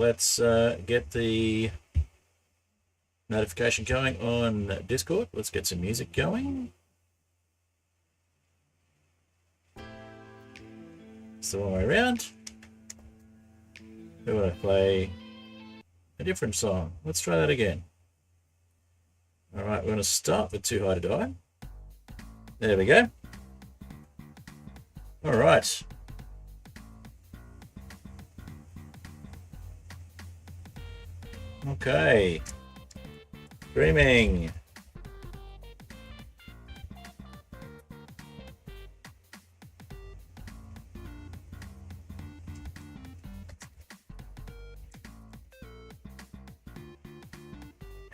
let's get the notification going on Discord. Let's get some music going. It's the wrong way around. We want to play a different song. Let's try that again. All right, we're going to start with Too High to Die. There we go. All right. Okay. Streaming.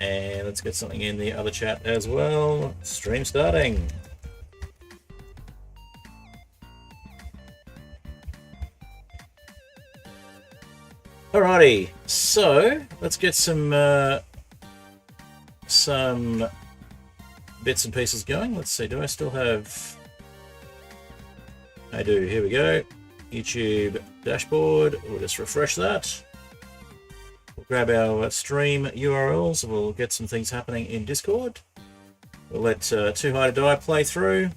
And let's get something in the other chat as well. Stream starting. Alrighty, so let's get some bits and pieces going. Let's see, do I still have... I do, here we go. YouTube dashboard, we'll just refresh that. We'll grab our stream URLs, we'll get some things happening in Discord. We'll let Too High to Die play through,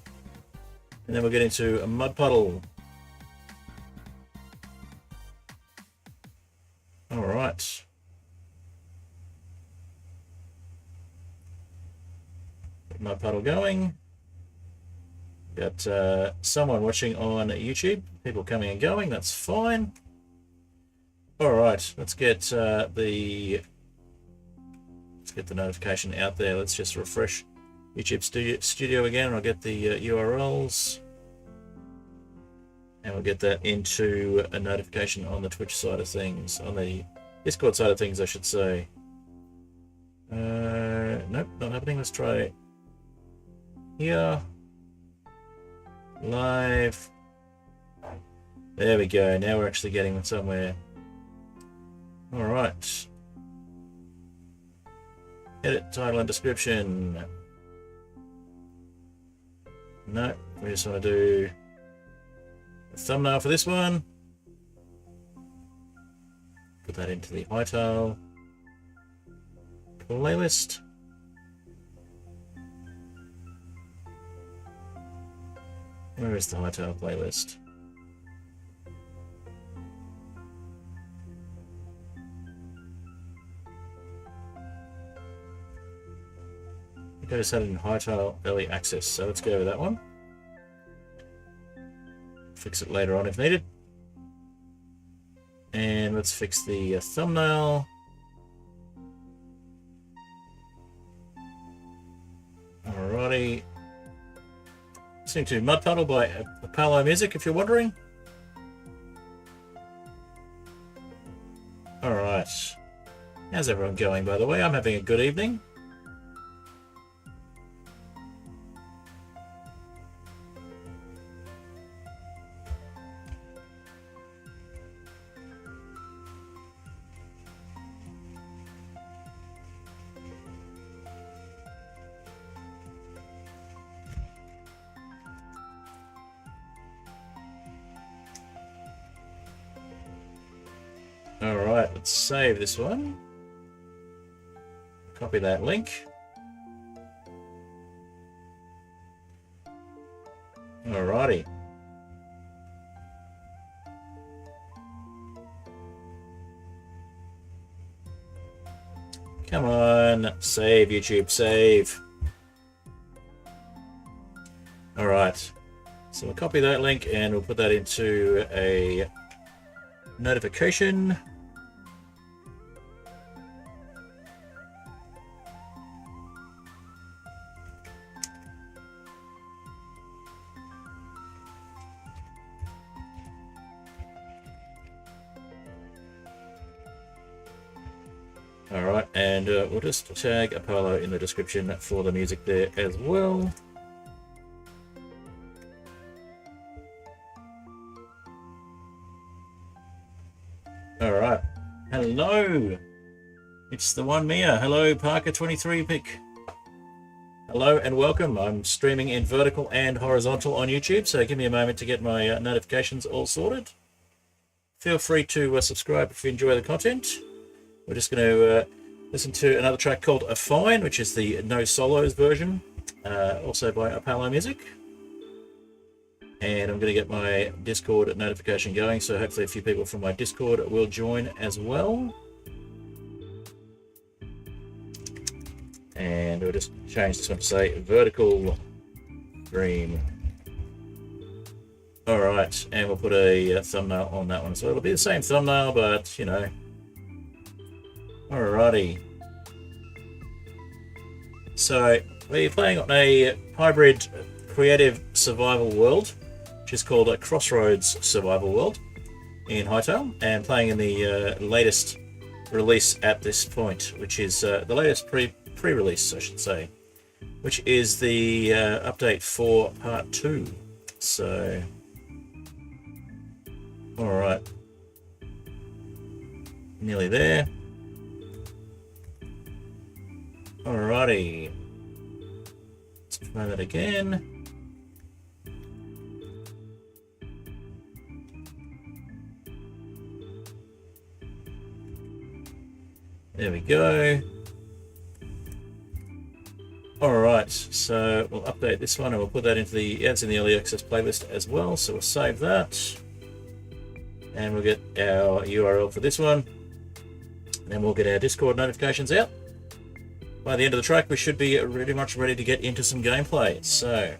and then we'll get into a mud puddle. All right. Get my puddle going. Got someone watching on YouTube. People coming and going. That's fine. All right. Let's get the notification out there. Let's just refresh YouTube Studio again. And I'll get the URLs. And we'll get that into a notification on the Twitch side of things, on the Discord side of things, I should say. Nope, not happening. Let's try here. Live. There we go. Now we're actually getting somewhere. All right. Edit title and description. No, we just want to do thumbnail for this one. Put that into the Hytale playlist. Where is the Hytale playlist? I think I just had it in Hytale early access, so let's go over that one. Fix it later on if needed. And let's fix the thumbnail. Alrighty. Listening to Mud Puddle by Apollo Music, if you're wondering. Alright. How's everyone going, by the way? I'm having a good evening. Alright, let's save this one. Copy that link. Alrighty. Come on, save YouTube, save. Alright, so we'll copy that link and we'll put that into a notification. Alright, and we'll just tag Apollo in the description for the music there as well. Alright, hello! It's the one Mia. Hello, Parker23 Pick. Hello and welcome. I'm streaming in vertical and horizontal on YouTube, so give me a moment to get my notifications all sorted. feel free to subscribe if you enjoy the content. We're just going to listen to another track called A Fine, which is the no solos version, also by Apollo Music. And I'm going to get my Discord notification going, so hopefully a few people from my Discord will join as well. And we'll just change this one to say vertical stream. Alright, and we'll put a thumbnail on that one as well. It'll be the same thumbnail, but, you know. Alrighty. So, we're playing on a hybrid creative survival world, which is called a Crossroads survival world in Hytale, and playing in the latest release at this point, which is the latest pre-release, I should say, which is the update for part 2. So, alright, nearly there. Alrighty, let's try that again. There we go. Alright, so we'll update this one and we'll put that into the ads in the early access playlist as well. So we'll save that. And we'll get our URL for this one. And then we'll get our Discord notifications out. By the end of the track, we should be pretty much ready to get into some gameplay. So,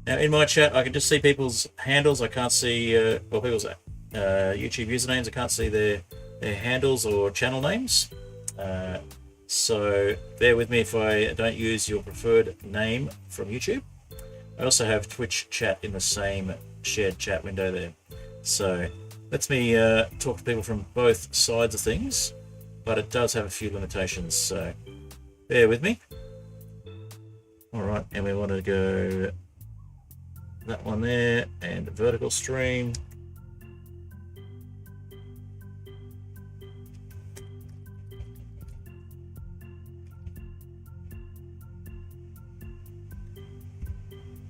now in my chat, I can just see people's handles. I can't see, or people's YouTube usernames. I can't see their handles or channel names. So bear with me if I don't use your preferred name from YouTube. I also have Twitch chat in the same shared chat window there. So lets me talk to people from both sides of things, but it does have a few limitations, so bear with me. Alright, and we want to go that one there, and vertical stream.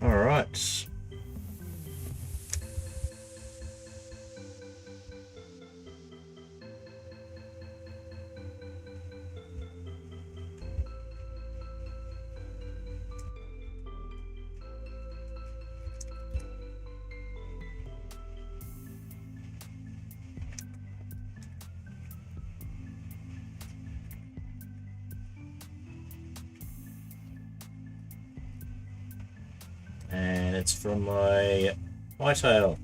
Alright. And it's from my Hytale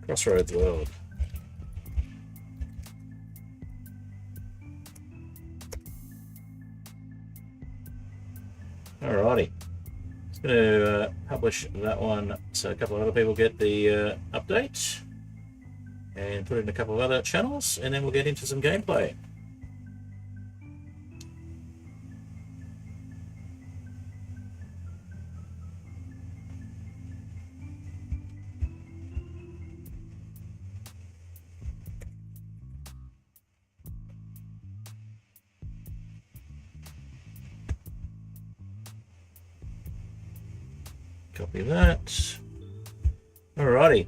Crossroads world. Alrighty, just going to publish that one so a couple of other people get the update, and put it in a couple of other channels, and then we'll get into some gameplay. Copy that. Alrighty.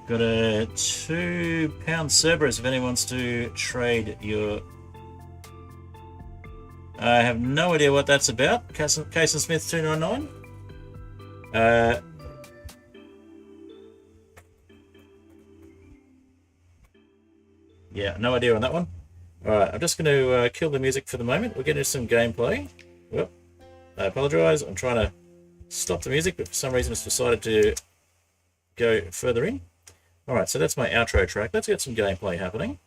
Got a £2 Cerberus if anyone wants to trade your... I have no idea what that's about. Casey Smith 299. Yeah, no idea on that one. Alright, I'm just going to kill the music for the moment. We'll get into some gameplay. Well, I apologise. I'm trying to stop the music, but for some reason it's decided to go further in. Alright, so that's my outro track. Let's get some gameplay happening.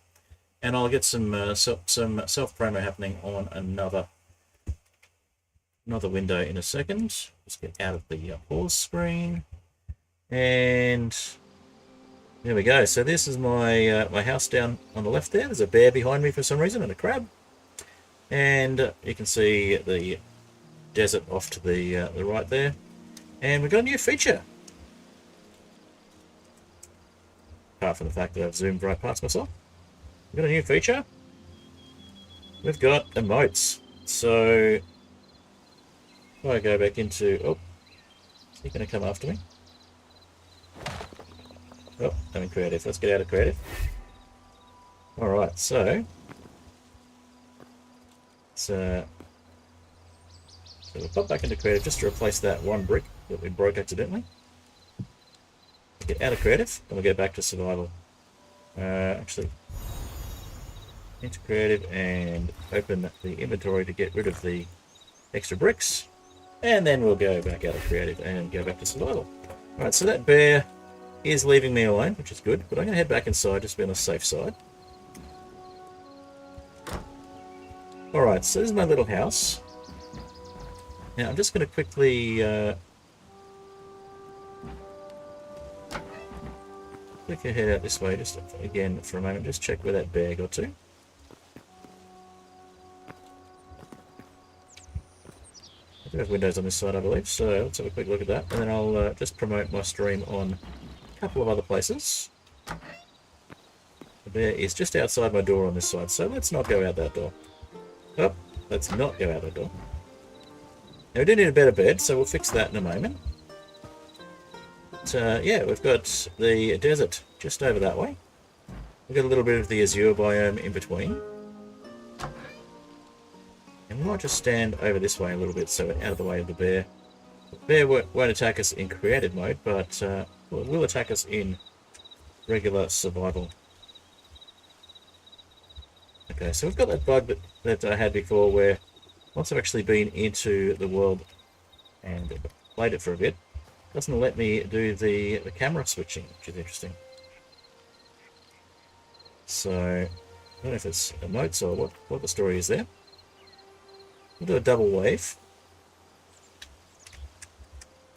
And I'll get some self-promo happening on another window in a second. Just get out of the pause screen. And There we go. So this is my my house down on the left there. There's a bear behind me for some reason and a crab. And you can see the desert off to the right there. And we've got a new feature. Apart from the fact that I've zoomed right past myself. We've got a new feature. We've got emotes. So if I go back into... Oh, is he going to come after me? Oh, I'm in creative. Let's get out of creative. Alright, so we'll pop back into creative just to replace that one brick that we broke accidentally. Get out of creative, and we'll go back to survival. Actually, into creative and open the inventory to get rid of the extra bricks. And then we'll go back out of creative and go back to survival. Alright, so that bear is leaving me alone, which is good, but I'm going to head back inside just to be on the safe side. Alright, so this is my little house. Now I'm just going to quickly head out this way just again for a moment, just check where that bear got to. I do have windows on this side, I believe, so let's have a quick look at that, and then I'll just promote my stream on a couple of other places. The bear is just outside my door on this side, so let's not go out that door. Oh, let's not go out that door. Now we do need a better bed, so we'll fix that in a moment. But, yeah, we've got the desert just over that way. We've got a little bit of the azure biome in between. And we might just stand over this way a little bit so we're out of the way of the bear. The bear won't attack us in creative mode, but will attack us in regular survival. Okay, so we've got that bug that I had before where once I've actually been into the world and played it for a bit, it doesn't let me do the camera switching, which is interesting. So, I don't know if it's emotes or what the story is there. We'll do a double wave.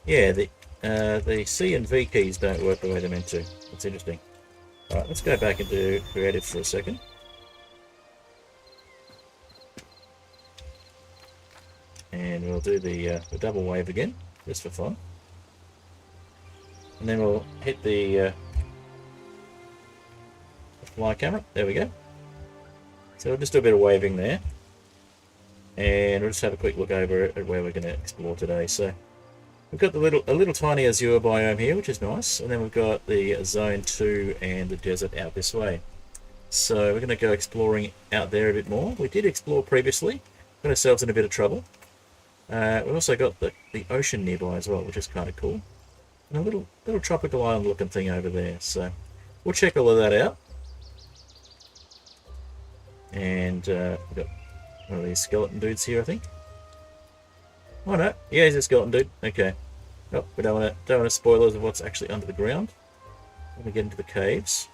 Yeah, the C and V keys don't work the way they're meant to. That's interesting. Alright, let's go back into creative for a second. And we'll do the double wave again, just for fun. And then we'll hit the fly camera. There we go. So we'll just do a bit of waving there. And we'll just have a quick look over at where we're going to explore today. So we've got a little tiny azure biome here, which is nice. And then we've got the zone 2 and the desert out this way. So we're going to go exploring out there a bit more. We did explore previously. Got ourselves in a bit of trouble. We've also got the ocean nearby as well, which is kind of cool. And a little tropical island looking thing over there. So we'll check all of that out. And we've got one of these skeleton dudes here, I think. Oh no, yeah, he's a skeleton dude. Okay. Oh, we don't want to spoilers of what's actually under the ground. Let me get into the caves.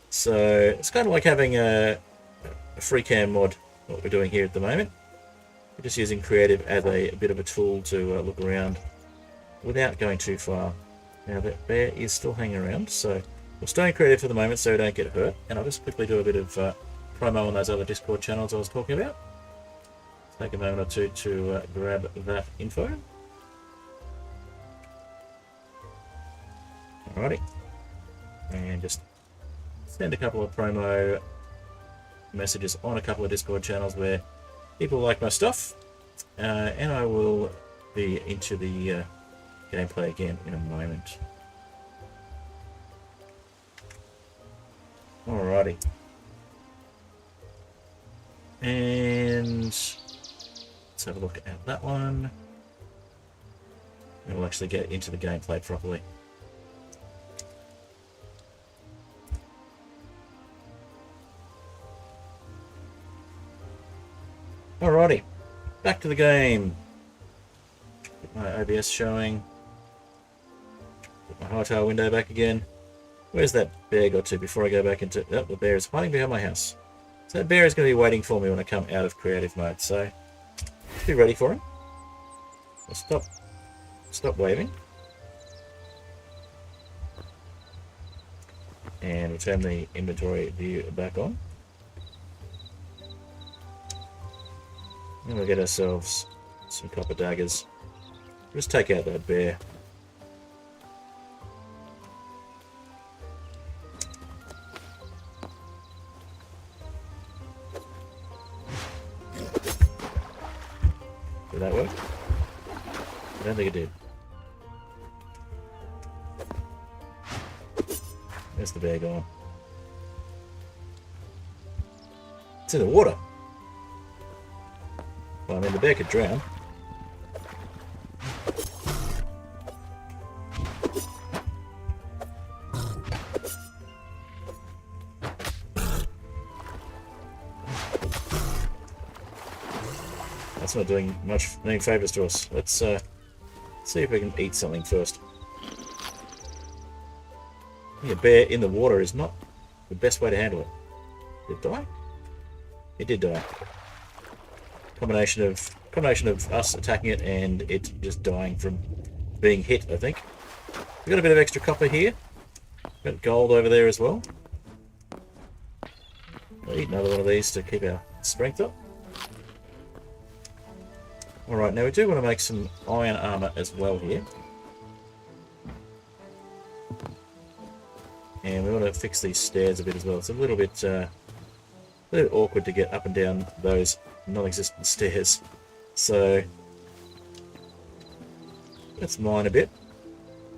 So it's kind of like having a free cam mod, what we're doing here at the moment. We're just using creative as a bit of a tool to look around without going too far. Now that bear is still hanging around, so we'll stay in creative for the moment so we don't get hurt. And I'll just quickly do a bit of promo on those other Discord channels I was talking about. Take a moment or two to grab that info. Alrighty. And just send a couple of promo messages on a couple of Discord channels where people like my stuff. And I will be into the gameplay again in a moment. Alrighty. And let's have a look at that one. And we'll actually get into the gameplay properly. Alrighty, back to the game. Get my OBS showing. Put my Hytale window back again. Where's that bear got to before I go back into... Oh, the bear is hiding behind my house. So that bear is going to be waiting for me when I come out of creative mode, so let's be ready for him. I'll stop waving. And we'll turn the inventory view back on. And we'll get ourselves some copper daggers. Just take out that bear. Did that work? I don't think it did. There's the bear gone. It's in the water. Well, I mean, the bear could drown. That's not doing any favours to us. Let's see if we can eat something first. A bear in the water is not the best way to handle it. Did it die? It did die. Combination of us attacking it and it just dying from being hit, I think. We've got a bit of extra copper here. Got gold over there as well. We'll eat another one of these to keep our strength up. Alright, now we do want to make some iron armour as well here. And we want to fix these stairs a bit as well. It's a little bit awkward to get up and down those non-existent stairs. So let's mine a bit.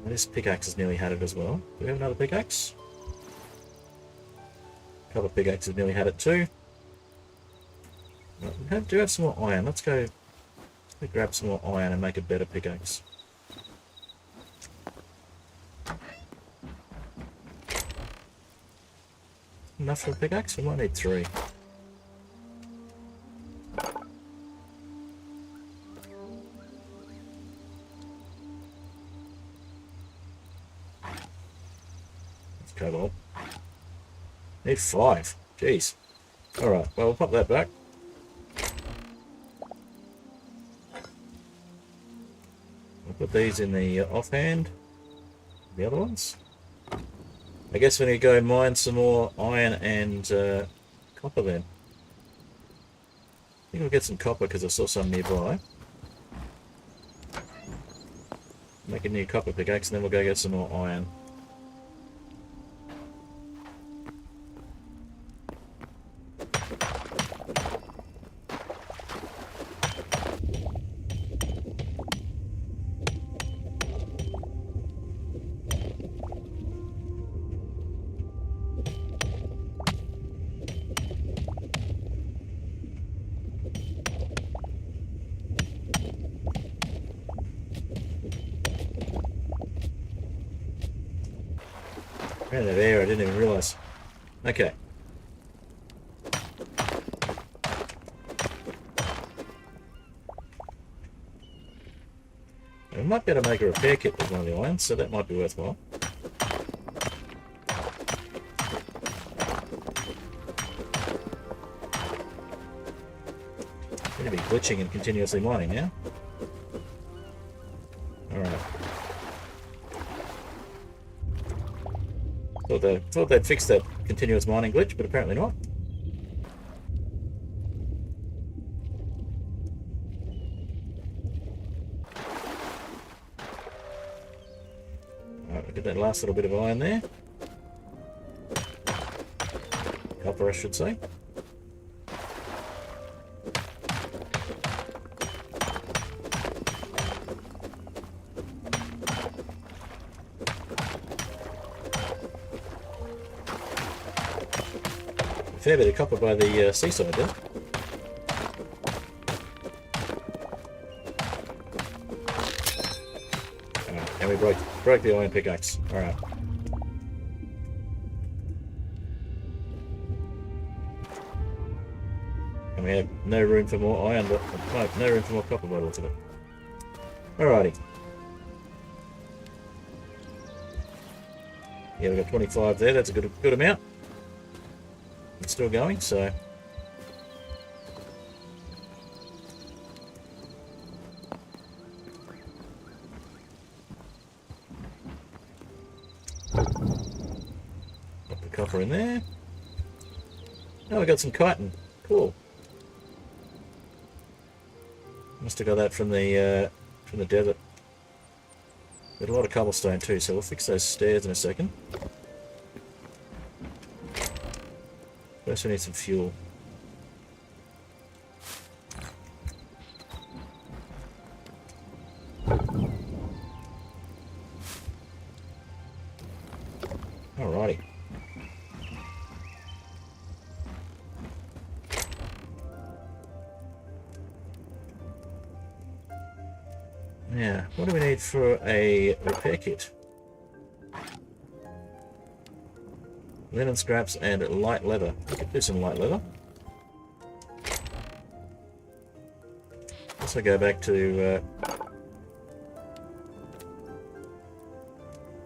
This pickaxe has nearly had it as well. Do we have another pickaxe? A couple of pickaxes have nearly had it too. We do have some more iron. Let's go grab some more iron and make a better pickaxe. Enough for a pickaxe? We might need 3. Let's cobalt. Need 5. Jeez. Alright, well, we'll pop that back. We'll put these in the offhand. The other ones. I guess we need to go mine some more iron and copper then. I think we'll get some copper because I saw some nearby. Make a new copper pickaxe and then we'll go get some more iron. Ran out of air, I didn't even realise. Okay. We might be able to make a repair kit with one of the irons, so that might be worthwhile. Going to be glitching and continuously mining now. Alright. Thought they'd fix that continuous mining glitch, but apparently not. Alright, we'll get that last little bit of iron there. Copper, I should say. Fair bit of copper by the seaside there. And we broke the iron pickaxe. Alright. And we have no room for more iron, but no room for more copper by the looks of it. Alrighty. Yeah, we've got 25 there, that's a good amount. It's still going, so copper in there. Oh, we got some chitin. Cool. Must have got that from the desert. Got a lot of cobblestone too, so we'll fix those stairs in a second. First we need some fuel. Alrighty. Now, what do we need for a repair kit? Linen scraps and light leather. We could do some light leather. Also go back to...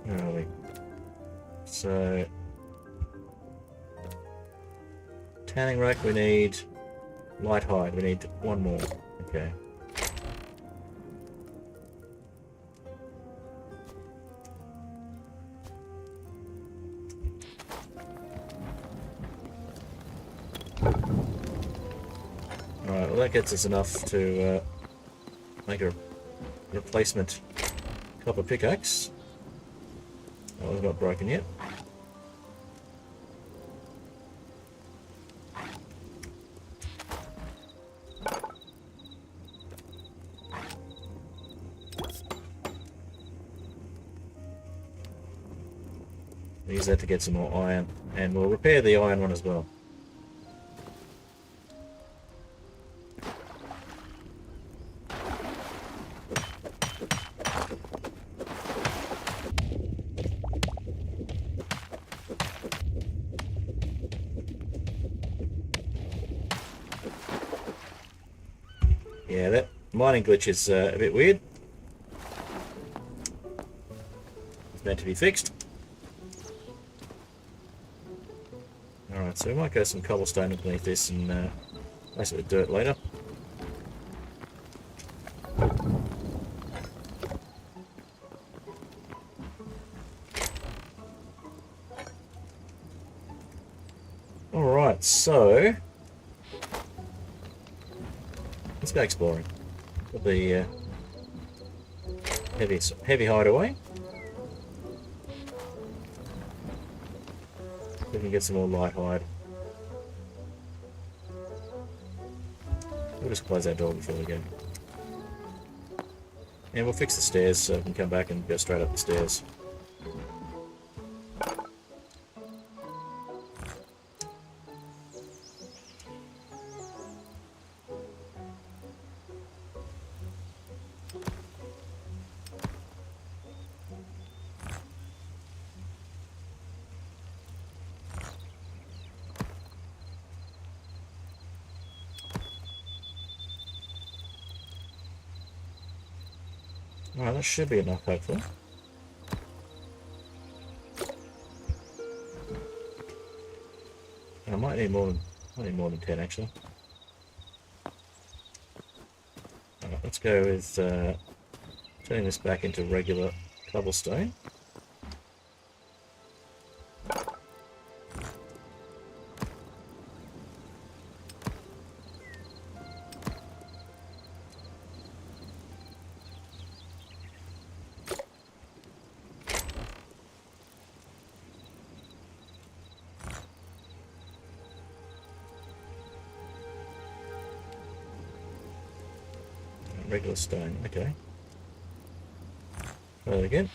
where are we? So... tanning rack, we need light hide. We need one more. Okay. Alright, well that gets us enough to make a replacement copper pickaxe. That one's not broken yet. Use that to get some more iron, and we'll repair the iron one as well. Yeah, that mining glitch is a bit weird. It's meant to be fixed. Alright, so we might go some cobblestone underneath this and replace it with dirt later. Alright, so... let's go exploring. Got the heavy hideaway. We can get some more light hide. We'll just close that door before we go. And we'll fix the stairs so we can come back and go straight up the stairs. Alright, that should be enough, hopefully. I might need more than 10 actually. Alright, let's go with turning this back into regular cobblestone. Regular stone, okay. Try that again.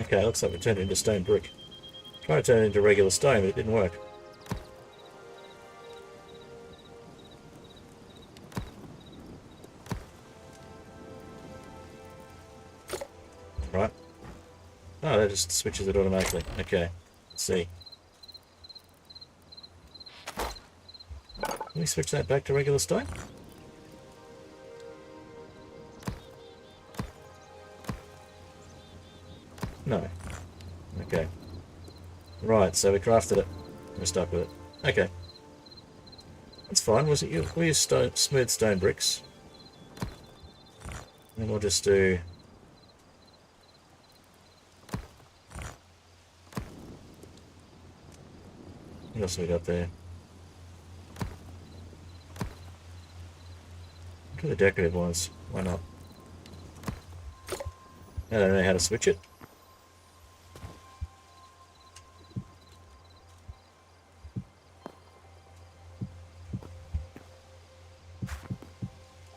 Okay, looks like we turned it into stone brick. Trying to turn it into regular stone, but it didn't work. Right. Oh, that just switches it automatically. Okay, let's see. Can we switch that back to regular stone? No. Okay. Right, so we crafted it. We're stuck with it. Okay. That's fine. We'll use smooth stone bricks. And we'll just do... What else have we got there? Do the decorative ones. Why not? I don't know how to switch it.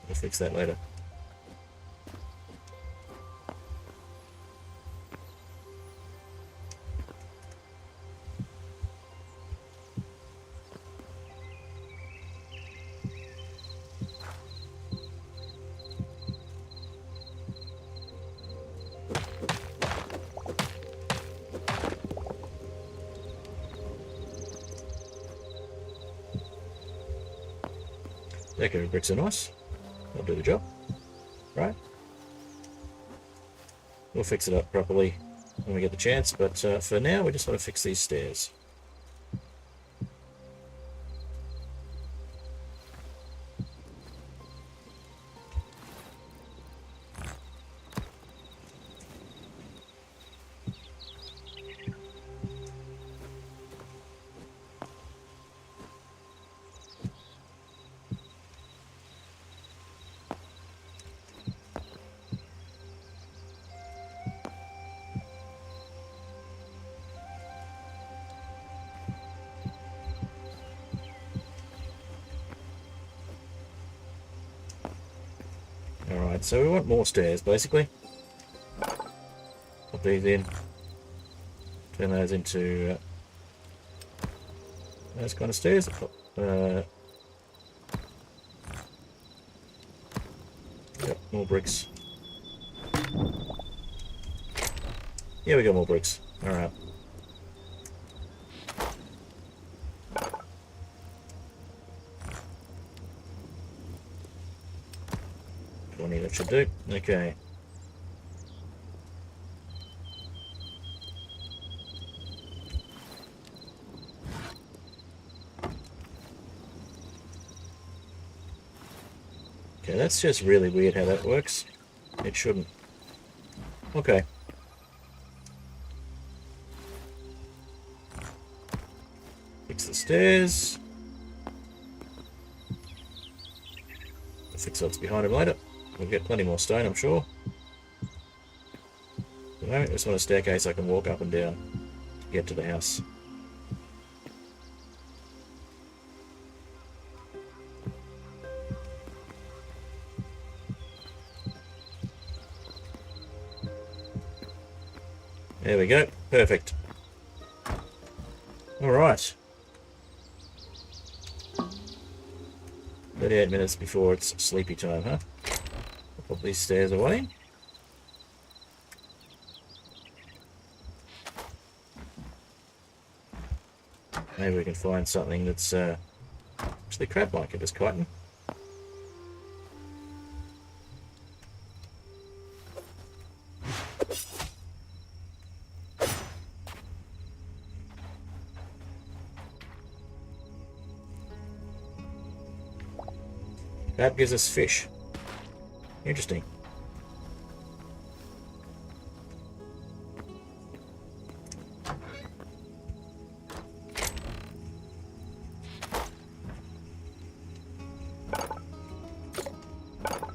We'll fix that later. Decorative bricks are nice. They'll do the job. Right? We'll fix it up properly when we get the chance, but for now we just want to fix these stairs. Alright, so we want more stairs, basically. Put these in. Turn those into those kind of stairs. Yep, more bricks. Yeah, we got more bricks. Alright. That should do. Okay. Okay, that's just really weird how that works. It shouldn't. Okay. Fix the stairs. We'll fix what's behind him later. We'll get plenty more stone, I'm sure. At the moment, I just want a staircase I can walk up and down to get to the house. There we go. Perfect. Alright. 38 minutes before it's sleepy time, huh? Put these stairs away. Maybe we can find something that's actually crab-like if it's chitin. Crab gives us fish. Interesting.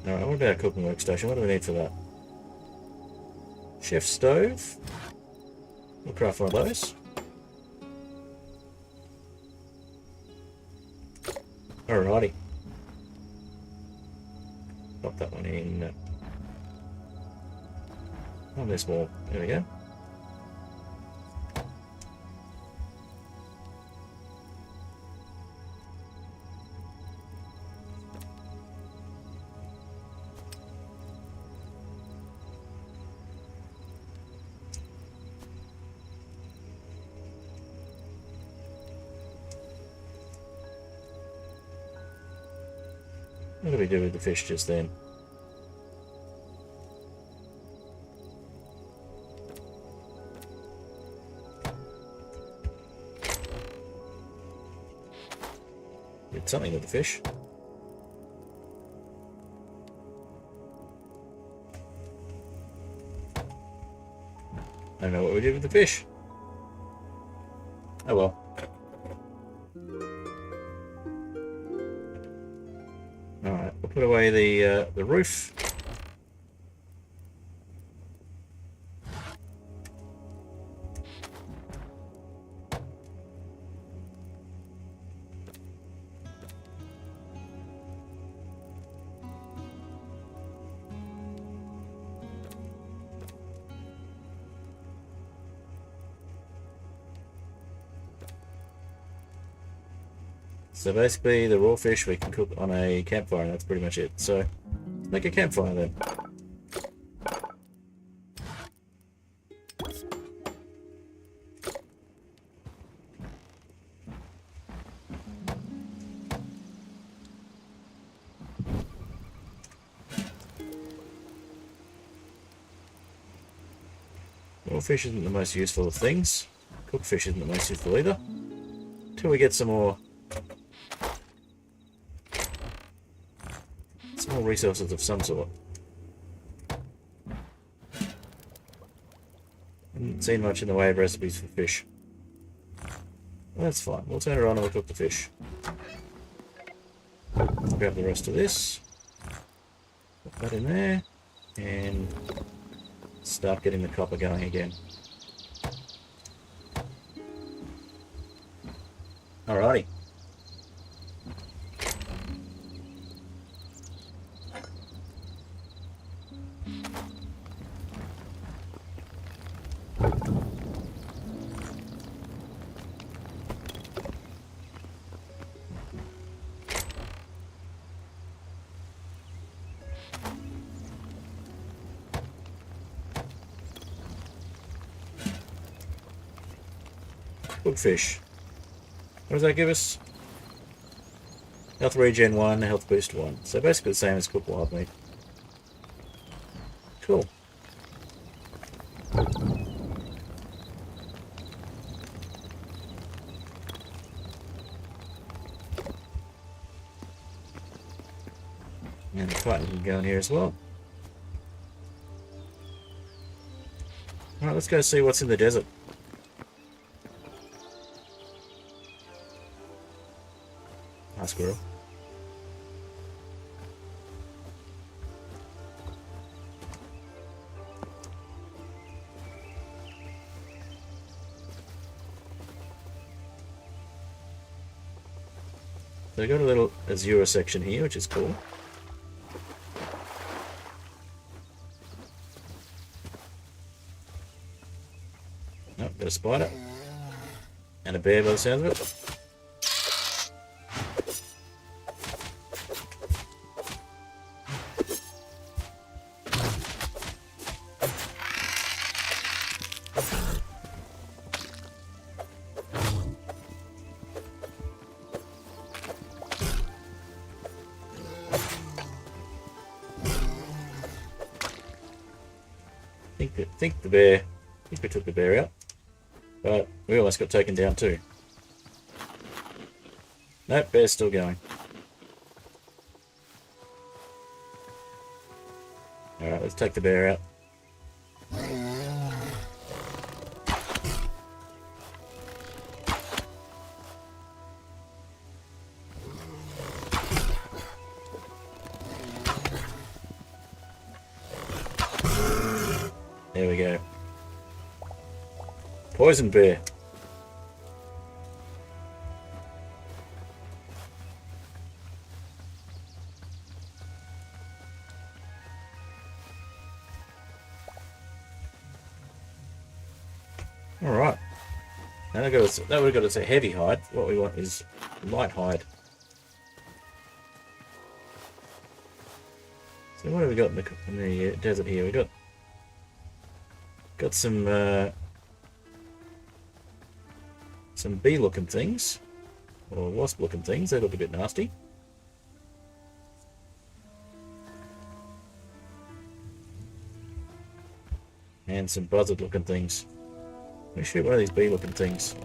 Alright, what about a cooking workstation? What do we need for that? Chef stove. We'll craft one of those. Alrighty. Pop that one in. Oh, there's more. There we go. What do we do with the fish just then? did something with the fish. I don't know what we did with the fish. Oh well. Alright, we'll put away the roof. So basically, the raw fish we can cook on a campfire, and that's pretty much it. So, make a campfire then. Raw fish isn't the most useful of things. Cooked fish isn't the most useful either. Until we get some more resources of some sort. Haven't seen much in the way of recipes for fish. Well, that's fine. We'll turn it on and we'll cook the fish. Grab the rest of this. Put that in there. And start getting the copper going again. Alrighty. Cooked fish. What does that give us? Health regen 1, health boost 1. So basically the same as cooked wild meat. Cool. And the cotton can go in here as well. Alright, let's go see what's in the desert. Hi, squirrel. So we've got a little azure section here, which is cool. Oh, got a spider. And a bear by the sound of it. I think we took the bear out, but we almost got taken down too. Nope, bear's still going. Alright, let's take the bear out. There we go. Poison bear. Alright. Now that would have got us a heavy hide. What we want is light hide. So what have we got in the desert here? We got some bee-looking things, or wasp-looking things. They look a bit nasty. And some buzzard-looking things. Let me shoot one of these bee-looking things.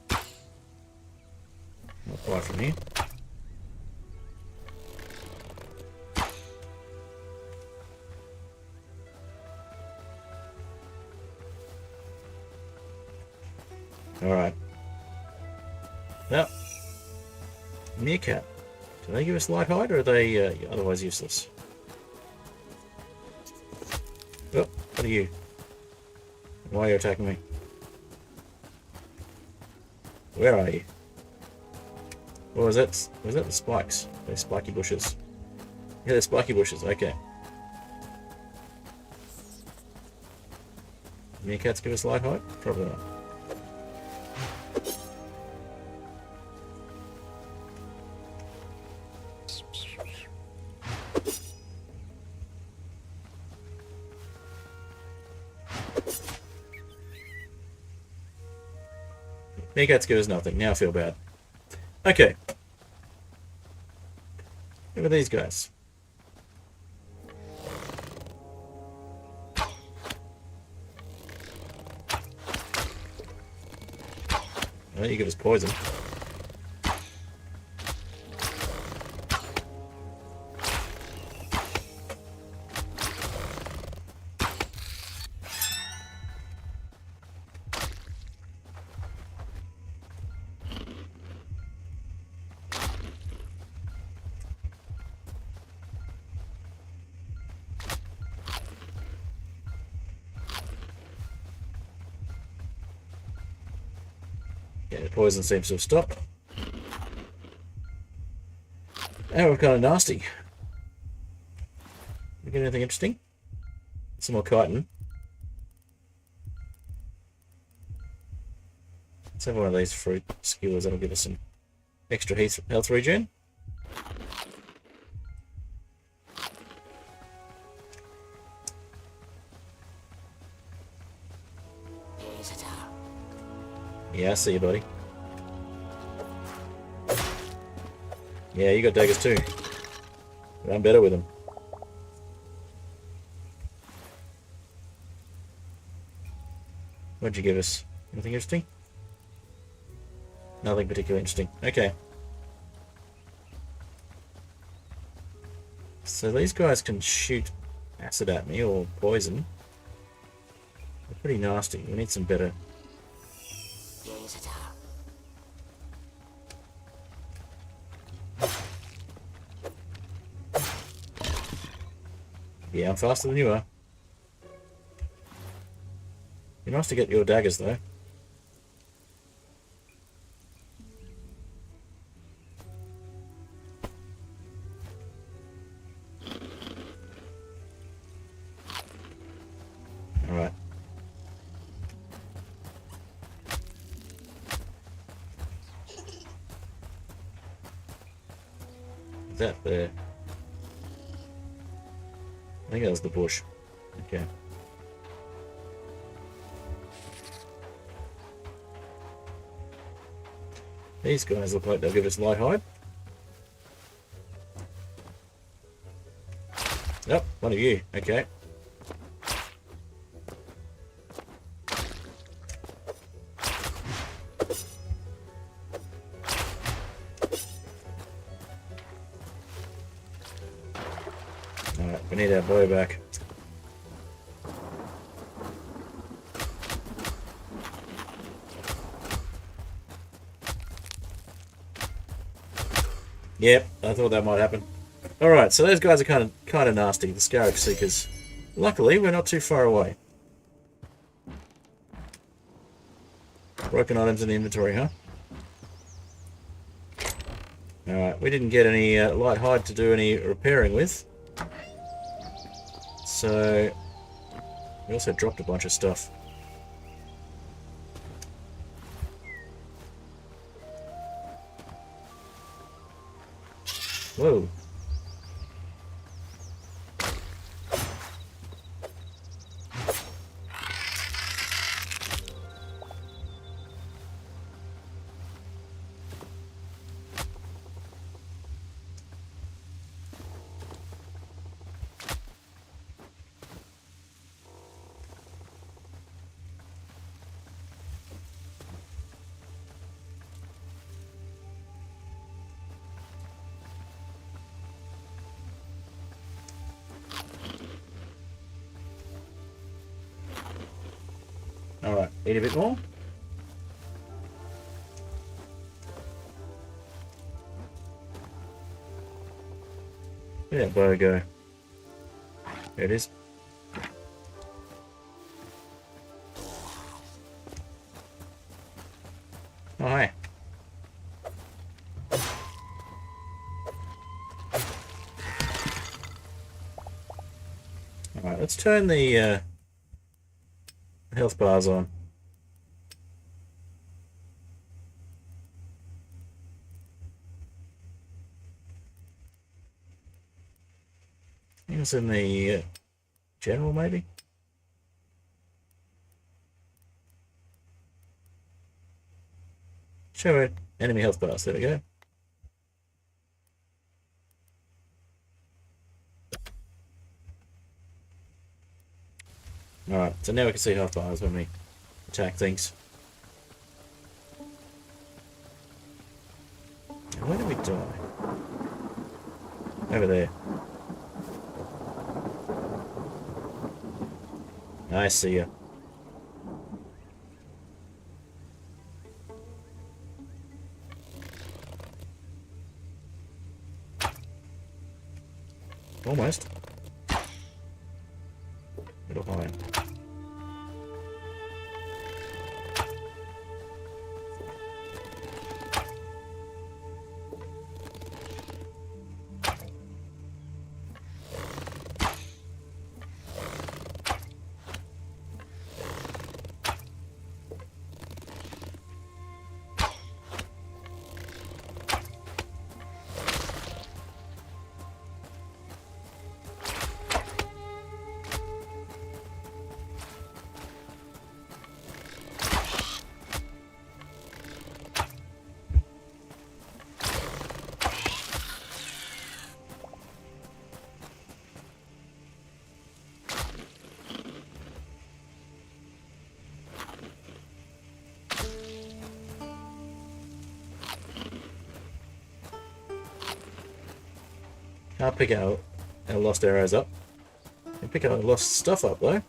Not quite right from here. Alright. Now, meerkat. Do they give us light hide, or are they otherwise useless? Oh, what are you? Why are you attacking me? Where are you? Or was that the spikes? Those spiky bushes. Yeah, they're spiky bushes, okay. Meerkats give us light hide? Probably not. Meerkats give us nothing. Now I feel bad. Okay. Look at these guys. Well, you give us poison. Yeah, the poison seems to have stopped. Now we're kind of nasty. We get anything interesting? Some more chitin. Let's have one of these fruit skewers. That'll give us some extra health regen. Yeah, I see you, buddy. Yeah, you got daggers too. But I'm better with them. What'd you give us? Anything interesting? Nothing particularly interesting. Okay. So these guys can shoot acid at me or poison. They're pretty nasty. We need some better. Yeah, I'm faster than you are. You're nice to get your daggers though. Alright. Is that there? I think that was the bush. Okay. These guys look like they'll give us light hide. Yep, one of you. Okay. Alright, we need our bow back. Yep, I thought that might happen. Alright, so those guys are kind of nasty, the Scarab Seekers. Luckily, we're not too far away. Broken items in the inventory, huh? Alright, we didn't get any light hide to do any repairing with. So, we also dropped a bunch of stuff. Whoa. Eat a bit more. Where'd that bow go? There it is. Oh, hi. Alright, let's turn the health bars on. I think it's in the general, maybe? Show it. Enemy health bars. There we go. Alright, so now we can see health bars when we attack things. Now, where do we die? Over there. I see ya. Almost. Little high. Can't pick our lost arrows up. Can pick our lost stuff up though.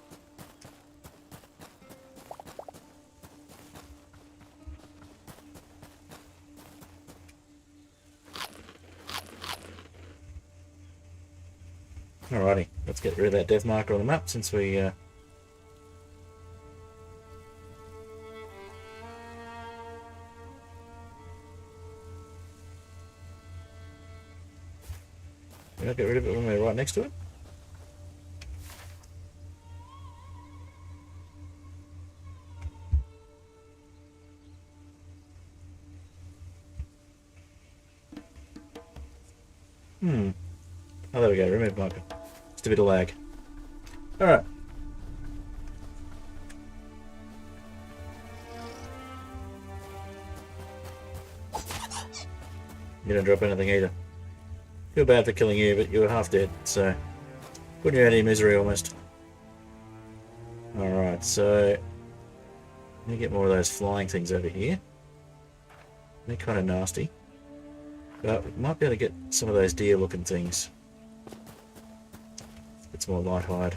Alrighty, let's get rid of that death marker on the map since we you don't get rid of it when we're right next to it. Oh, there we go. Remove marker. Just a bit of lag. Alright. You don't drop anything either. Feel bad for killing you, but you were half dead, so putting you out of your misery almost. Alright, so let me get more of those flying things over here. They're kind of nasty. But we might be able to get some of those deer looking things. It's more light hide.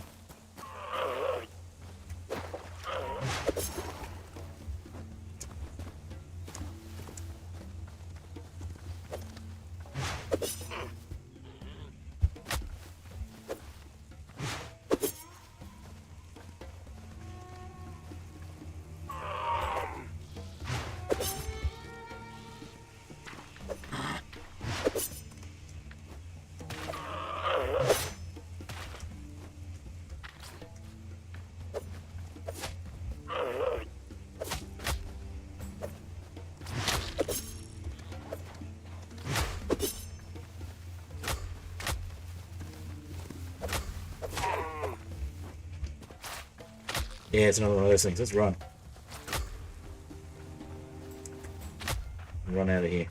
Yeah, it's another one of those things. Let's run. Run out of here.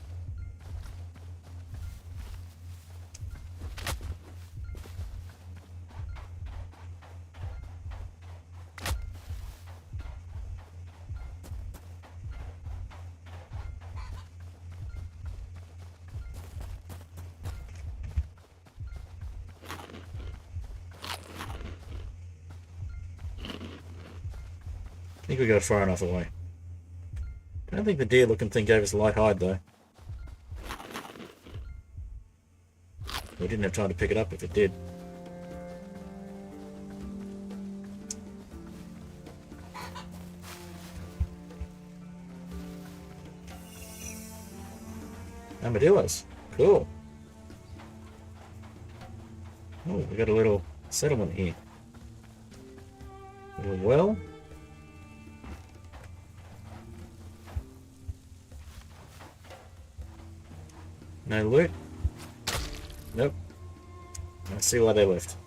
I think we got far enough away. I don't think the deer looking thing gave us a light hide though. We didn't have time to pick it up if it did. Armadillos. Cool. Oh, we got a little settlement here. A little well. No loot. Nope. I see why they left.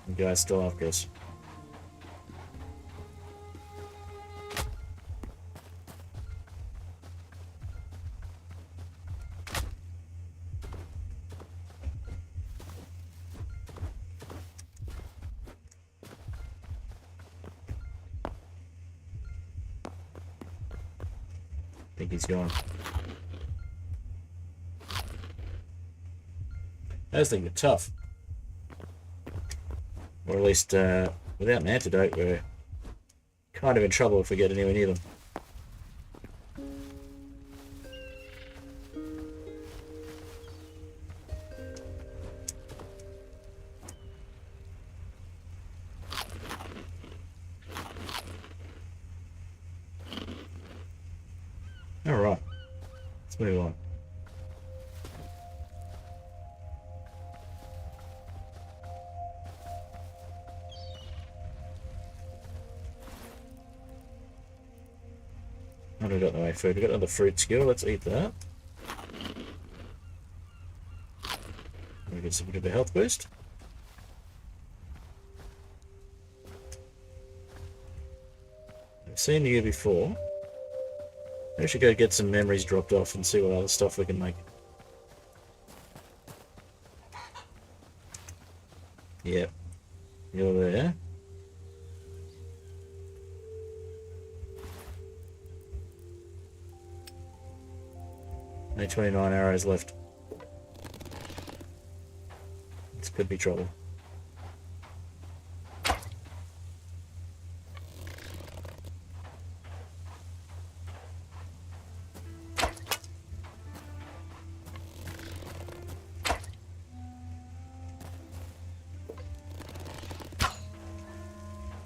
The guy's still after us. I think he's gone. Those things are tough. Or at least, without an antidote, we're kind of in trouble if we get anywhere near them. Alright, let's move on. What have we got in the way of food? We've got another fruit skewer, let's eat that. We get some bit of a health boost. I've seen you before. Maybe we should go get some memories dropped off and see what other stuff we can make. Yep. You're there. Only 29 arrows left. This could be trouble.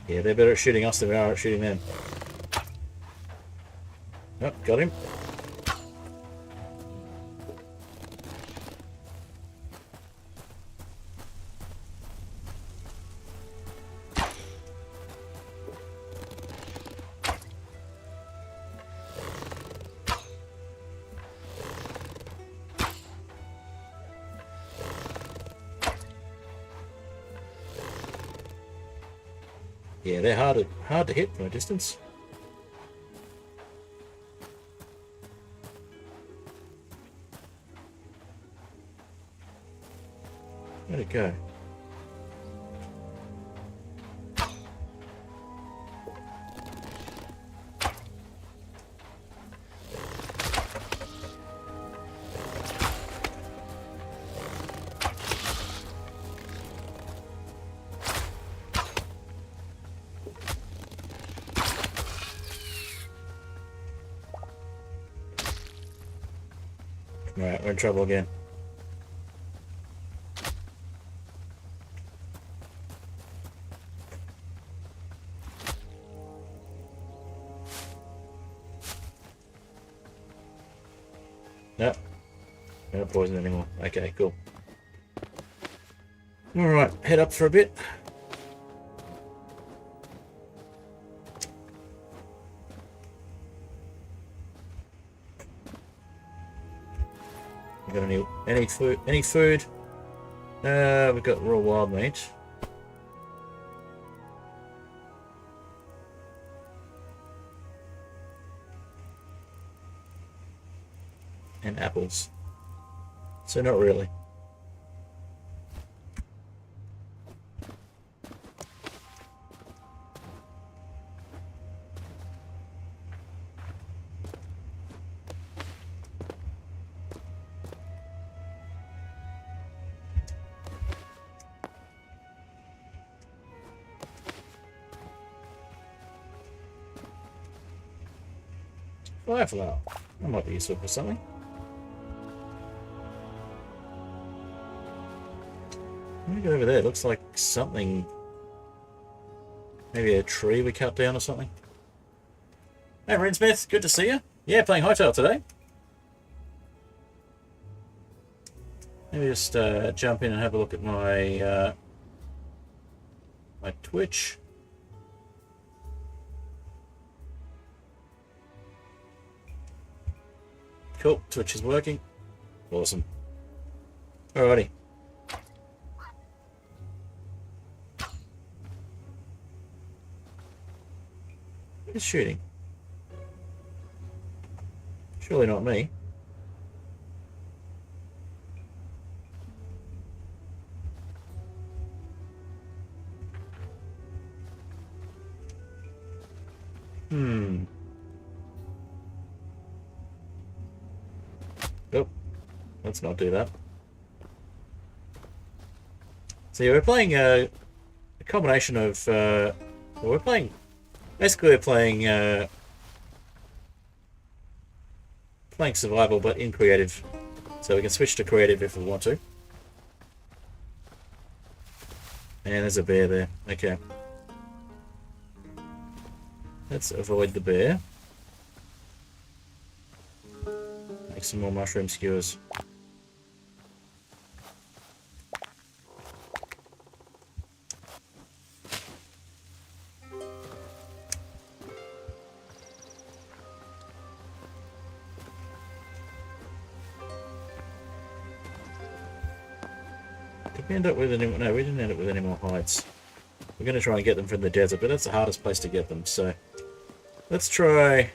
Yeah, they're better at shooting us than we are at shooting them. Oh, got him. Yeah, they're hard to hit from a distance. Where'd it go? Alright, we're in trouble again. Nope. We're not poisoned anymore. Okay, cool. Alright, head up for a bit. We got any food? Any food? We've got raw wild meat. And apples. So not really. Fireflower. That might be useful for something. Let me go over there. It looks like something. Maybe a tree we cut down or something. Hey, Rinsmith. Good to see you. Yeah, playing Hytale today. Let me just jump in and have a look at my my Twitch. Cool, Twitch is working. Awesome. Alrighty. Who's shooting? Surely not me. Oh, let's not do that. So yeah, we're playing a combination of. Well, we're playing. Basically, we're playing playing survival, but in creative. So we can switch to creative if we want to. And there's a bear there. Okay. Let's avoid the bear. Make some more mushroom skewers. Did we end up with any? No, we didn't end up with any more hides. We're going to try and get them from the desert, but that's the hardest place to get them, so let's try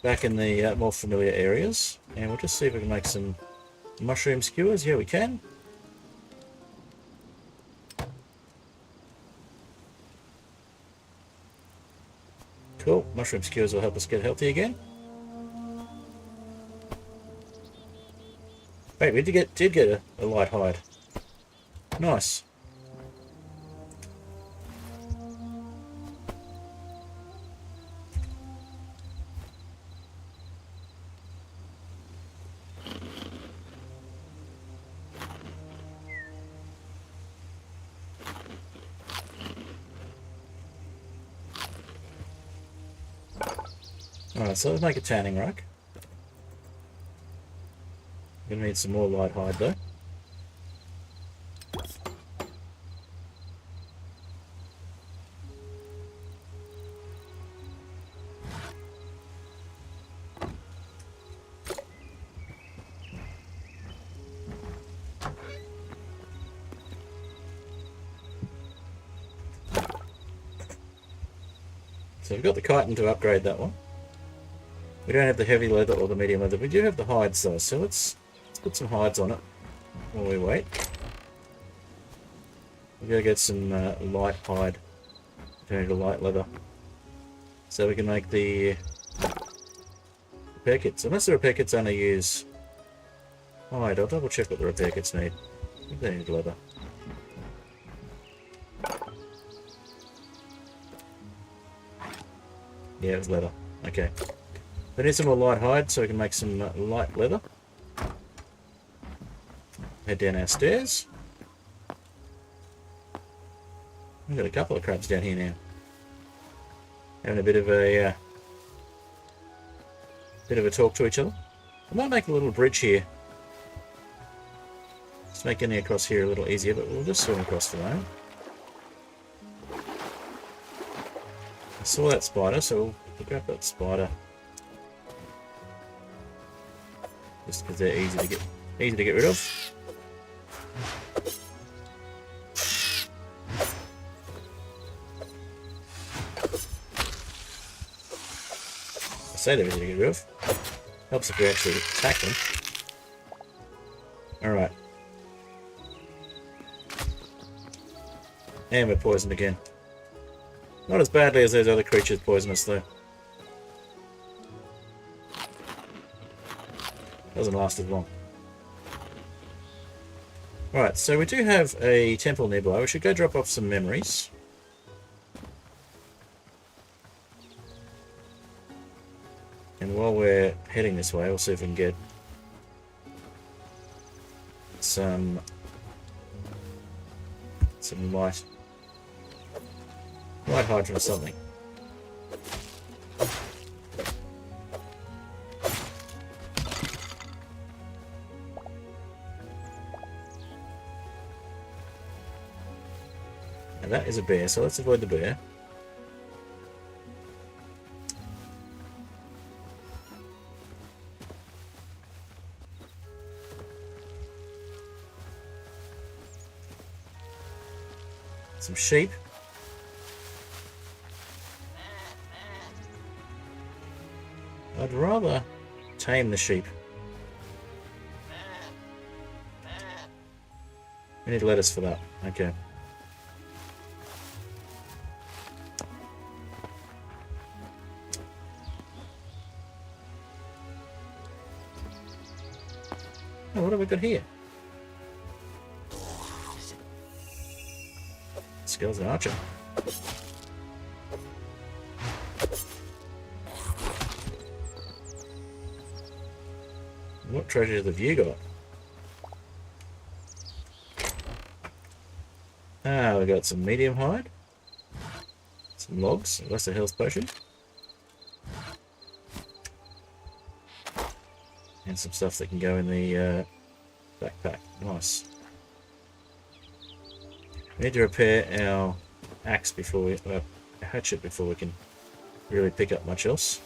back in the more familiar areas, and we'll just see if we can make some mushroom skewers. Yeah, we can. Cool. Mushroom skewers will help us get healthy again. Wait, we did get a light hide. Nice. Alright, so let's make a tanning rack. Gonna need some more light hide though. So we've got the chitin to upgrade that one. We don't have the heavy leather or the medium leather. We do have the hides though, so let's put some hides on it while we wait. We'll go get some light hide. Turn to light leather. So we can make the repair kits. Unless the repair kits only use hide, I'll double check what the repair kits need. I think they need leather. Yeah, it was leather. Okay. We need some more light hide so we can make some light leather. Head down our stairs. We've got a couple of crabs down here now. Having a bit of a talk to each other. I might make a little bridge here. Just make getting across here a little easier, but we'll just swim across for the moment. I saw that spider, so we'll grab that spider. Just because they're easy to get rid of. I say they're easy to get rid of. Helps if we actually attack them. Alright. And we're poisoned again. Not as badly as those other creatures poison us though. Doesn't last as long. Right, so we do have a temple nearby. We should go drop off some memories. heading this way. We'll see if we can get some light hydrant or something. And that is a bear, so let's avoid the bear. Some sheep. I'd rather tame the sheep. We need lettuce for that. Okay. Oh, what have we got here? Skeleton archer. What treasures have you got? Ah, we got some medium hide, some logs, a lesser health potion, and some stuff that can go in the backpack. Nice. We need to repair our axe before we hatchet before we can really pick up much else.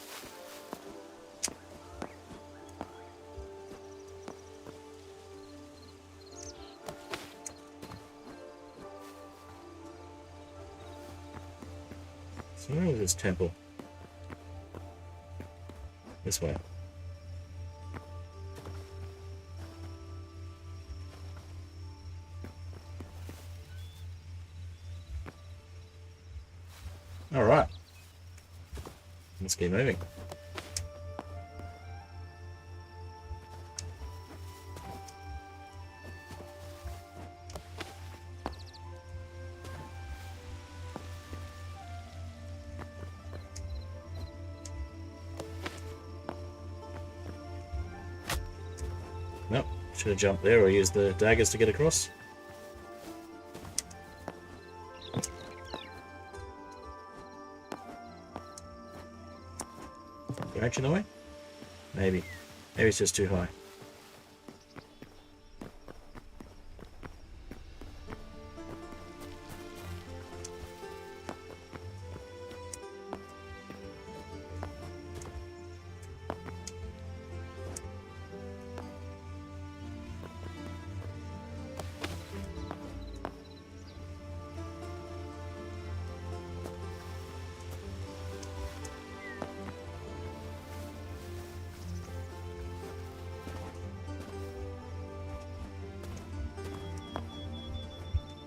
So where is this temple? This way. Alright. Let's keep moving. Nope, should have jumped there or used the daggers to get across. Branch in the way? Maybe. Maybe it's just too high.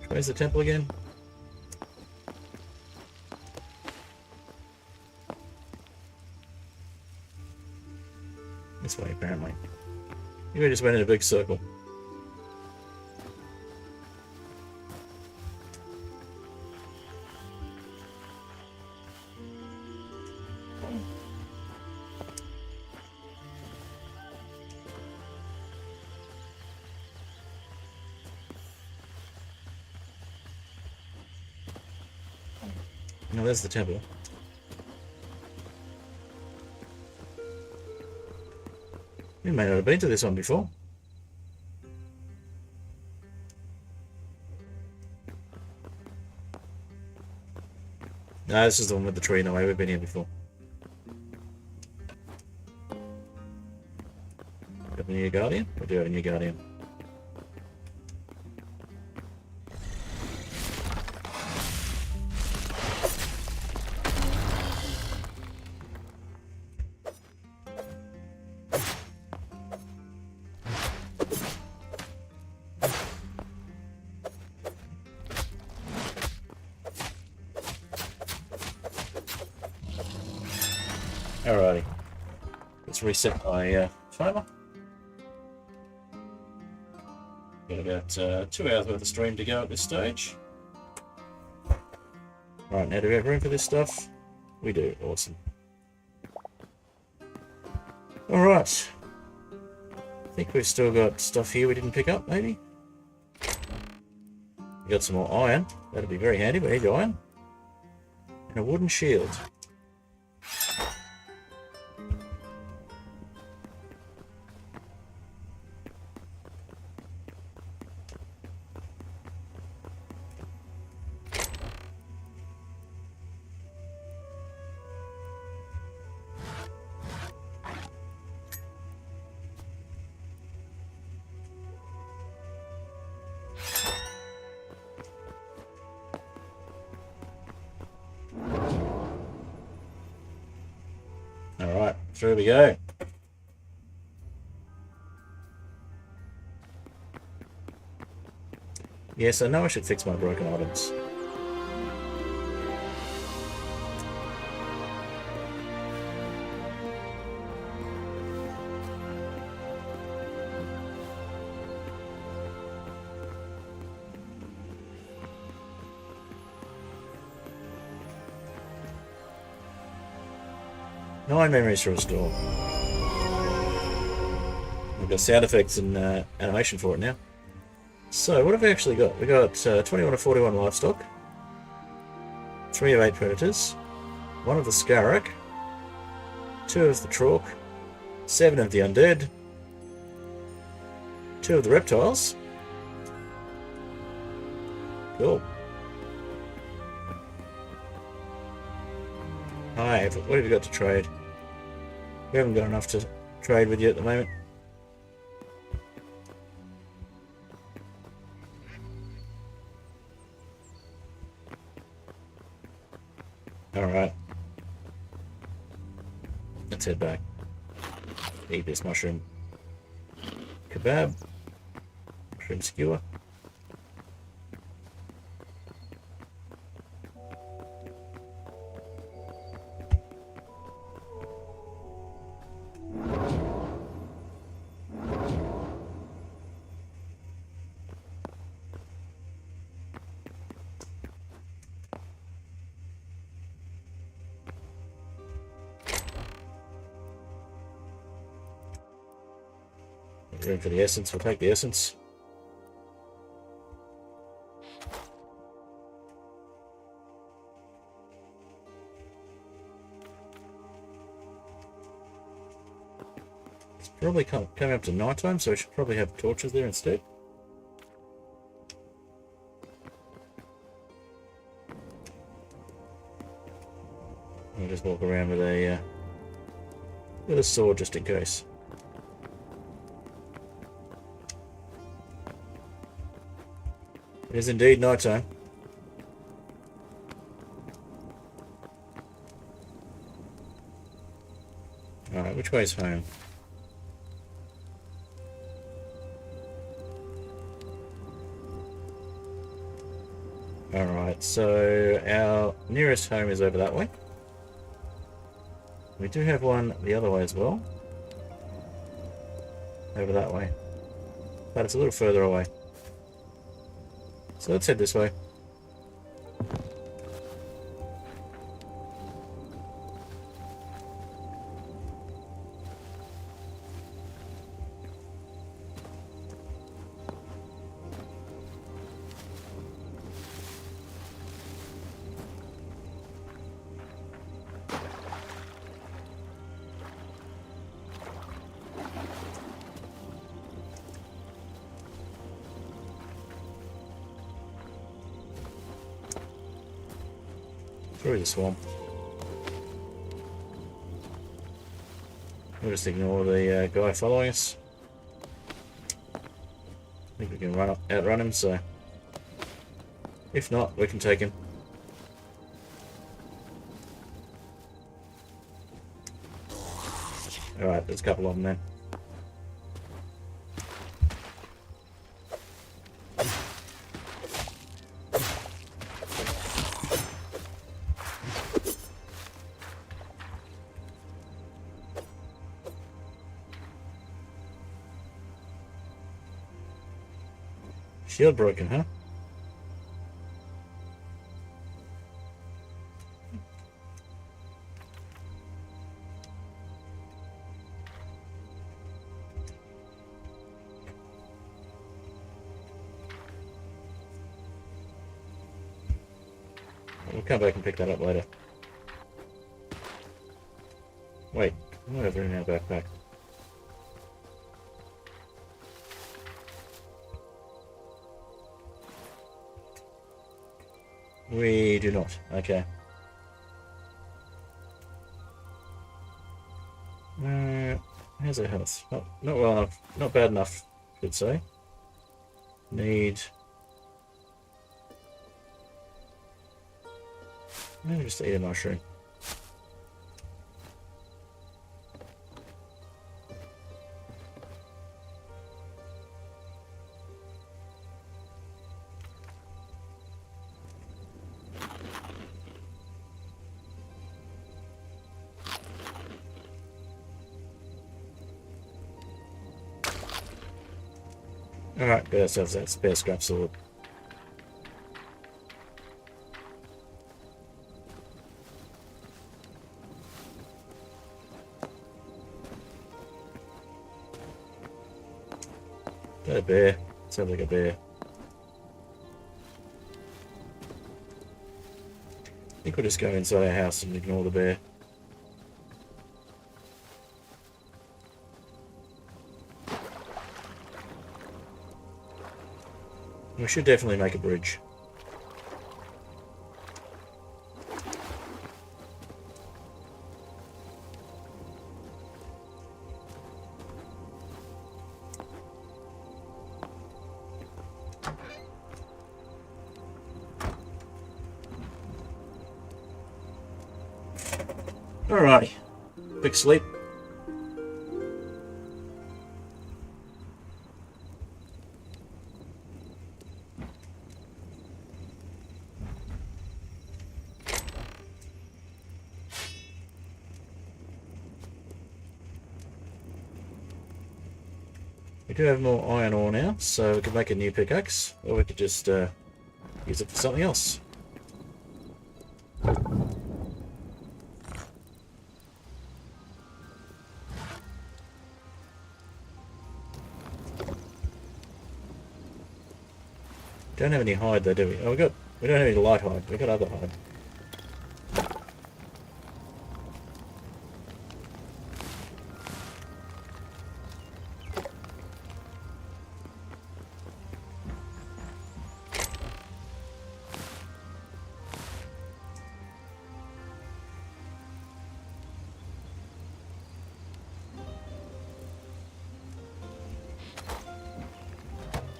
Where's the temple again? This way, apparently. We just went in a big circle. No, there's the temple. We may not have been to this one before. No, this is the one with the tree in the way. We've been here before. Got a new guardian? We do have a new guardian. Alrighty, let's reset my timer. Got about 2 hours worth of stream to go at this stage. Right, now do we have room for this stuff? We do, awesome. Alright. I think we've still got stuff here we didn't pick up, maybe? We got some more iron. That'd be very handy. We need iron. And a wooden shield. Alright, through we go. Yes, I know I should fix my broken items. Nine memories to restore. We've got sound effects and animation for it now. So, what have we actually got? We got 21 of 41 livestock, 3 of 8 predators, 1 of the scarrak, 2 of the trork, 7 of the undead, 2 of the reptiles. Cool. Hi, what have you got to trade? We haven't got enough to trade with you at the moment. Alright. Let's head back. Eat this mushroom kebab. Mushroom skewer. Room for the essence, we'll take the essence. It's probably coming up to night time, so we should probably have torches there instead. I'll just walk around with a sword just in case. It is indeed night time. Alright, which way is home? Alright, so our nearest home is over that way. We do have one the other way as well. Over that way. But it's a little further away. So let's head this way. Through the swamp. We'll just ignore the guy following us. I think we can outrun him, so if not, we can take him. Alright, there's a couple of them then. Shield broken, huh? We'll come back and pick that up later. Wait, I'm over in our backpack. We do not. Okay. How's our health? Not well enough. Not bad enough, I should say. Need... Maybe just eat a mushroom. Alright, get ourselves that spare scrap sword. Is that a bear? Sounds like a bear. I think we'll just go inside our house and ignore the bear. We should definitely make a bridge. Alrighty. Big sleep. We do have more iron ore now, so we can make a new pickaxe, or we could just use it for something else. Don't have any hide though, do we? Oh, we don't have any light hide. We got other hide.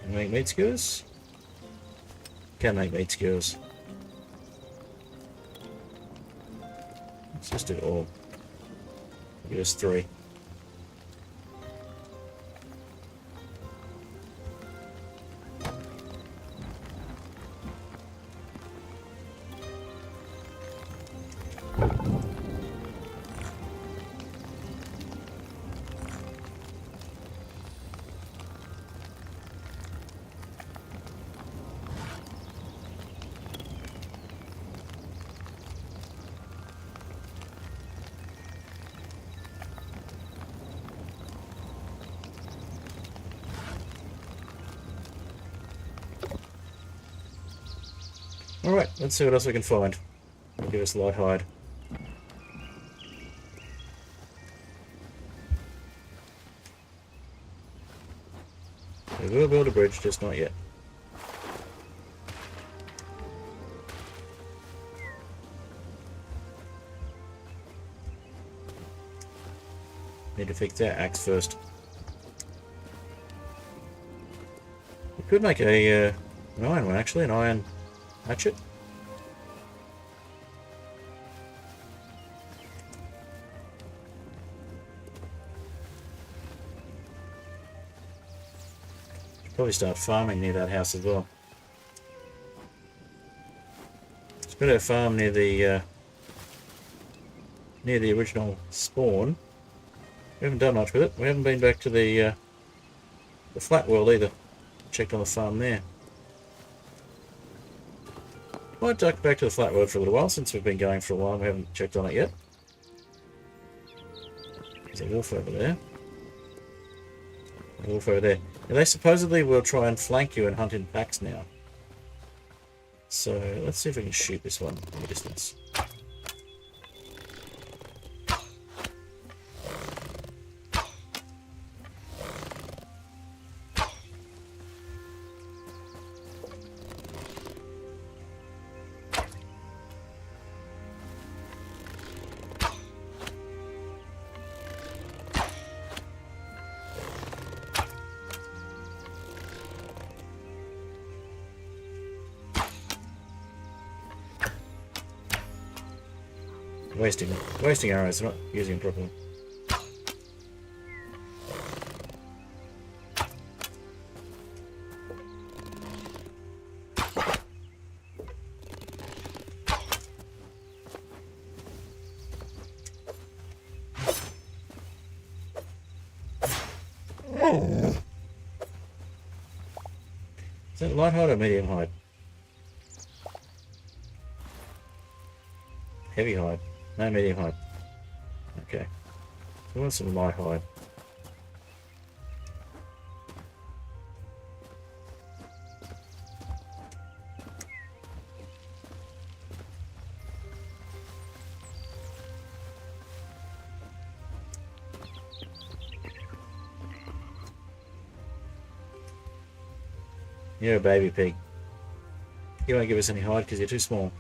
Can we make meat skewers? Can make meat skewers. Let's just do it all. Give us 3. Alright, let's see what else we can find. It'll give us light hide. We will build a bridge, just not yet. Need to fix that axe first. We could make a an iron one actually, an iron hatchet. Probably start farming near that house as well. It's got our farm near the original spawn. We haven't done much with it. We haven't been back to the flat world either. Checked on the farm there. Might duck back to the flat world for a little while since we've been going for a while and we haven't checked on it yet. There's a wolf over there. A wolf over there. Now they supposedly will try and flank you and hunt in packs now. So let's see if we can shoot this one from a distance. Wasting arrows, not using them properly. Is that light hide or medium hide? Heavy hide. No, medium hide. Okay. So we want some light hide. You're a baby pig. You won't give us any hide because you're too small.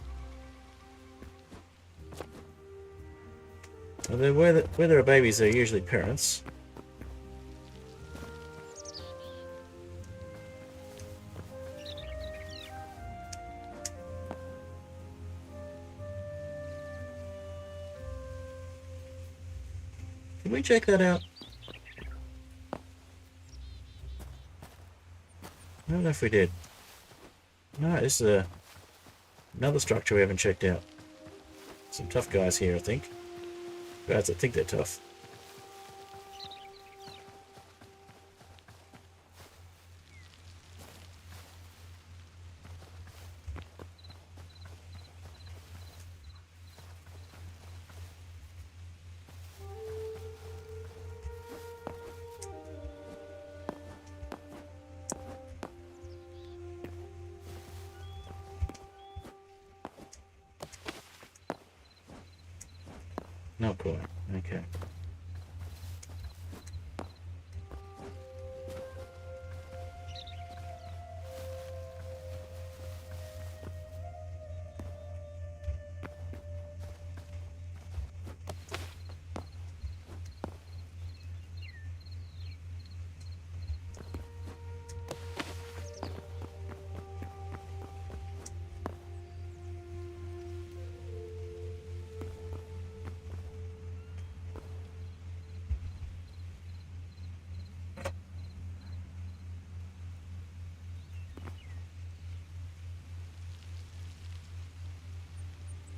Although where there are babies, there are usually parents. Can we check that out? I don't know if we did. No, this is another structure we haven't checked out. Some tough guys here, I think. Guys that think they're tough. Not quite. Okay.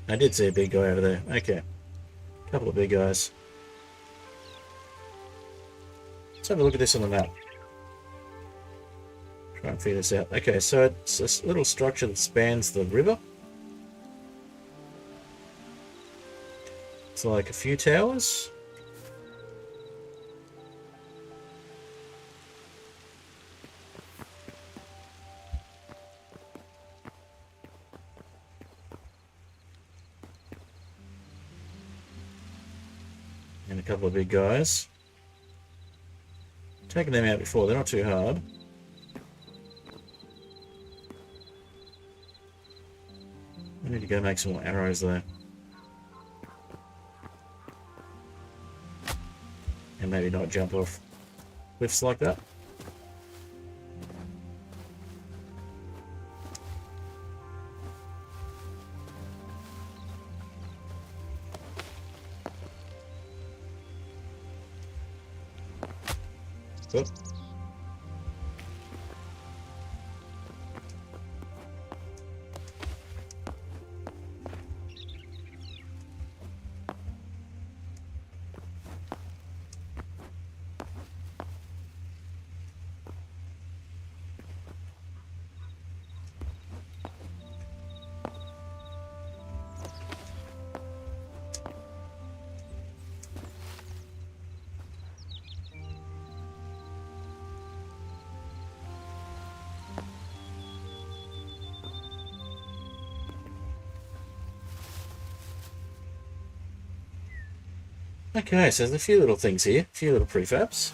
I did see a big guy over there. Okay. A couple of big guys. Let's have a look at this on the map. Try and figure this out. Okay, so it's this little structure that spans the river. It's like a few towers. And a couple of big guys. Taken them out before, they're not too hard. I need to go make some more arrows though. And maybe not jump off cliffs like that. Oop. Okay, so there's a few little things here, a few little prefabs.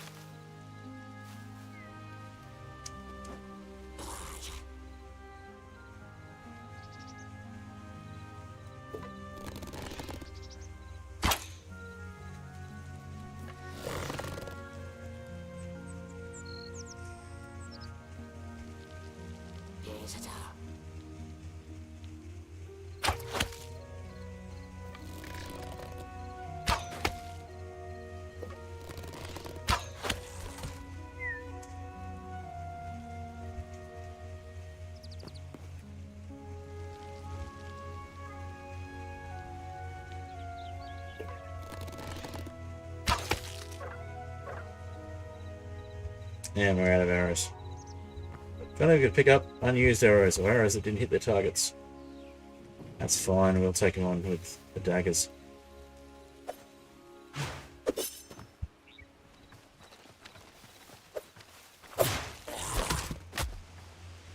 And we're out of arrows. Don't know if we could pick up unused arrows or arrows that didn't hit their targets. That's fine, we'll take them on with the daggers.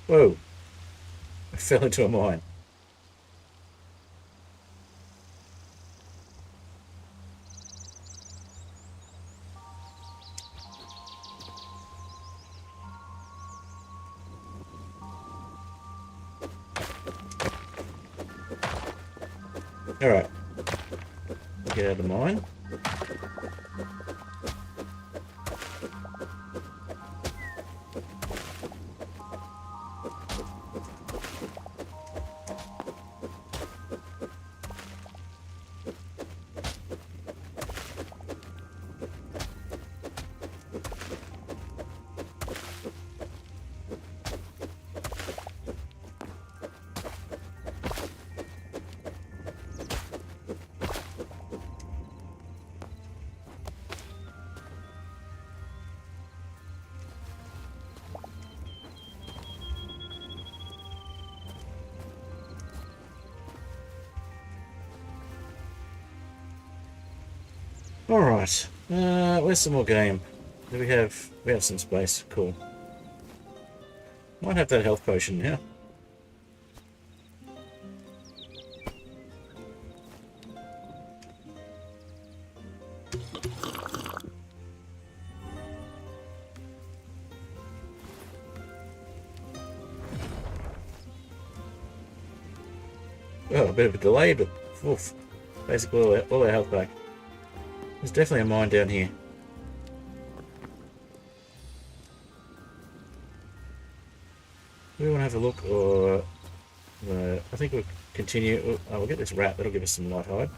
Whoa! I fell into a mine. Alright. Get out of the mine. Alright, where's some more game? Do we have some space? Cool. Might have that health potion now. Oh, a bit of a delay, but oof, basically all our health back. There's definitely a mine down here. Do we want to have a look, or I think we'll continue. Oh, we'll get this rat. That'll give us some light hide.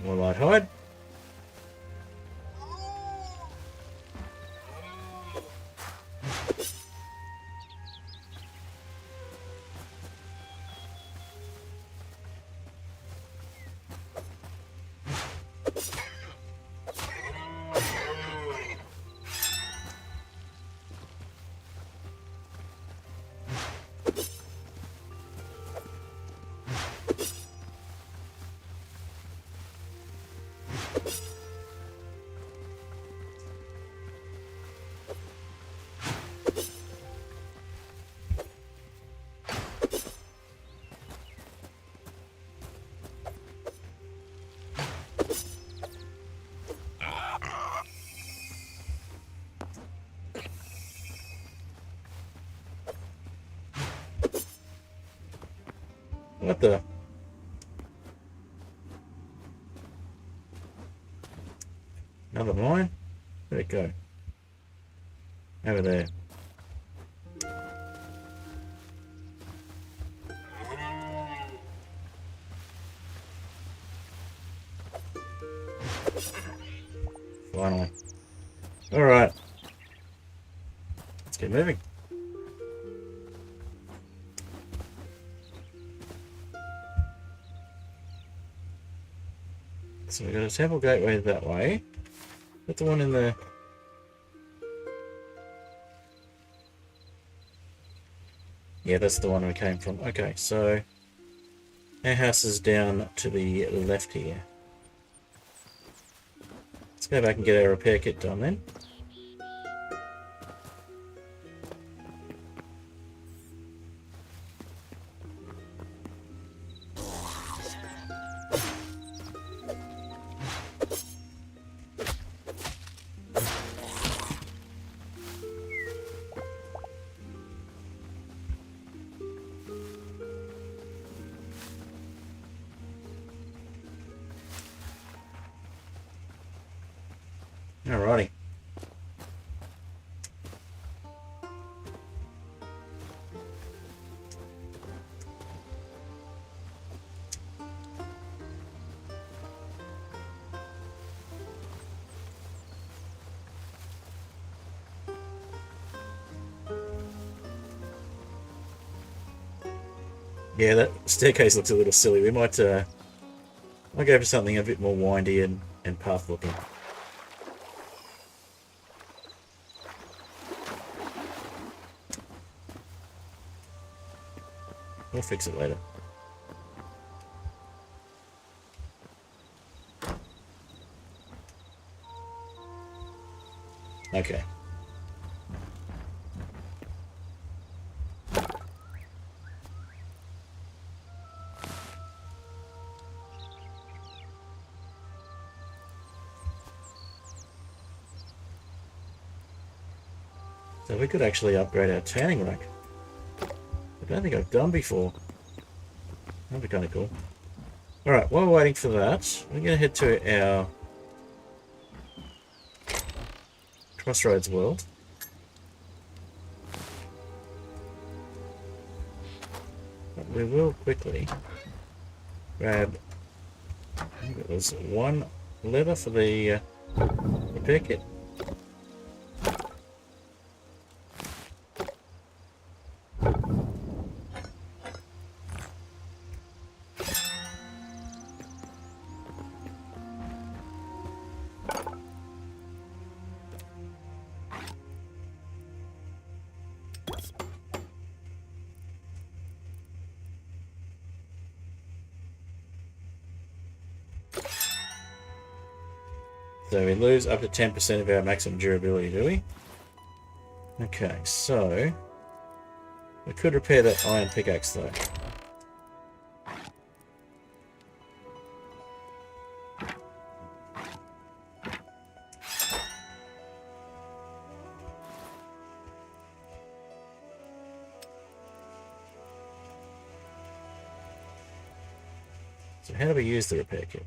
More light hide. What the? Another mine? Where'd it go? Over there. Finally. Alright. Let's get moving. So we've got a temple gateway that way. Put the one in the... Yeah, that's the one we came from. Okay, so... our house is down to the left here. Let's go back and get our repair kit done then. Alrighty. Yeah, that staircase looks a little silly. We might go for something a bit more windy and path looking. We'll fix it later. Okay. So we could actually upgrade our tanning rack. I don't think I've done before. That'd be kind of cool. Alright, while we're waiting for that, we're going to head to our Crossroads world. But we will quickly grab... I think it was one leather for the repair kit. So we lose up to 10% of our maximum durability, do we? Okay, so we could repair that iron pickaxe though. So how do we use the repair kit?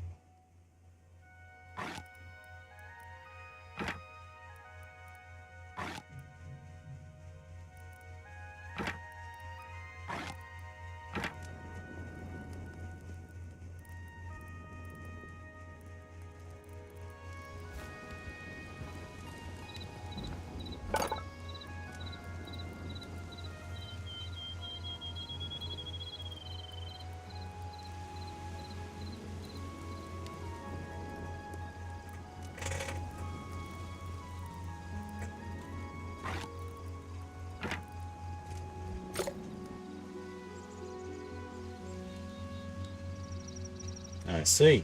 I see.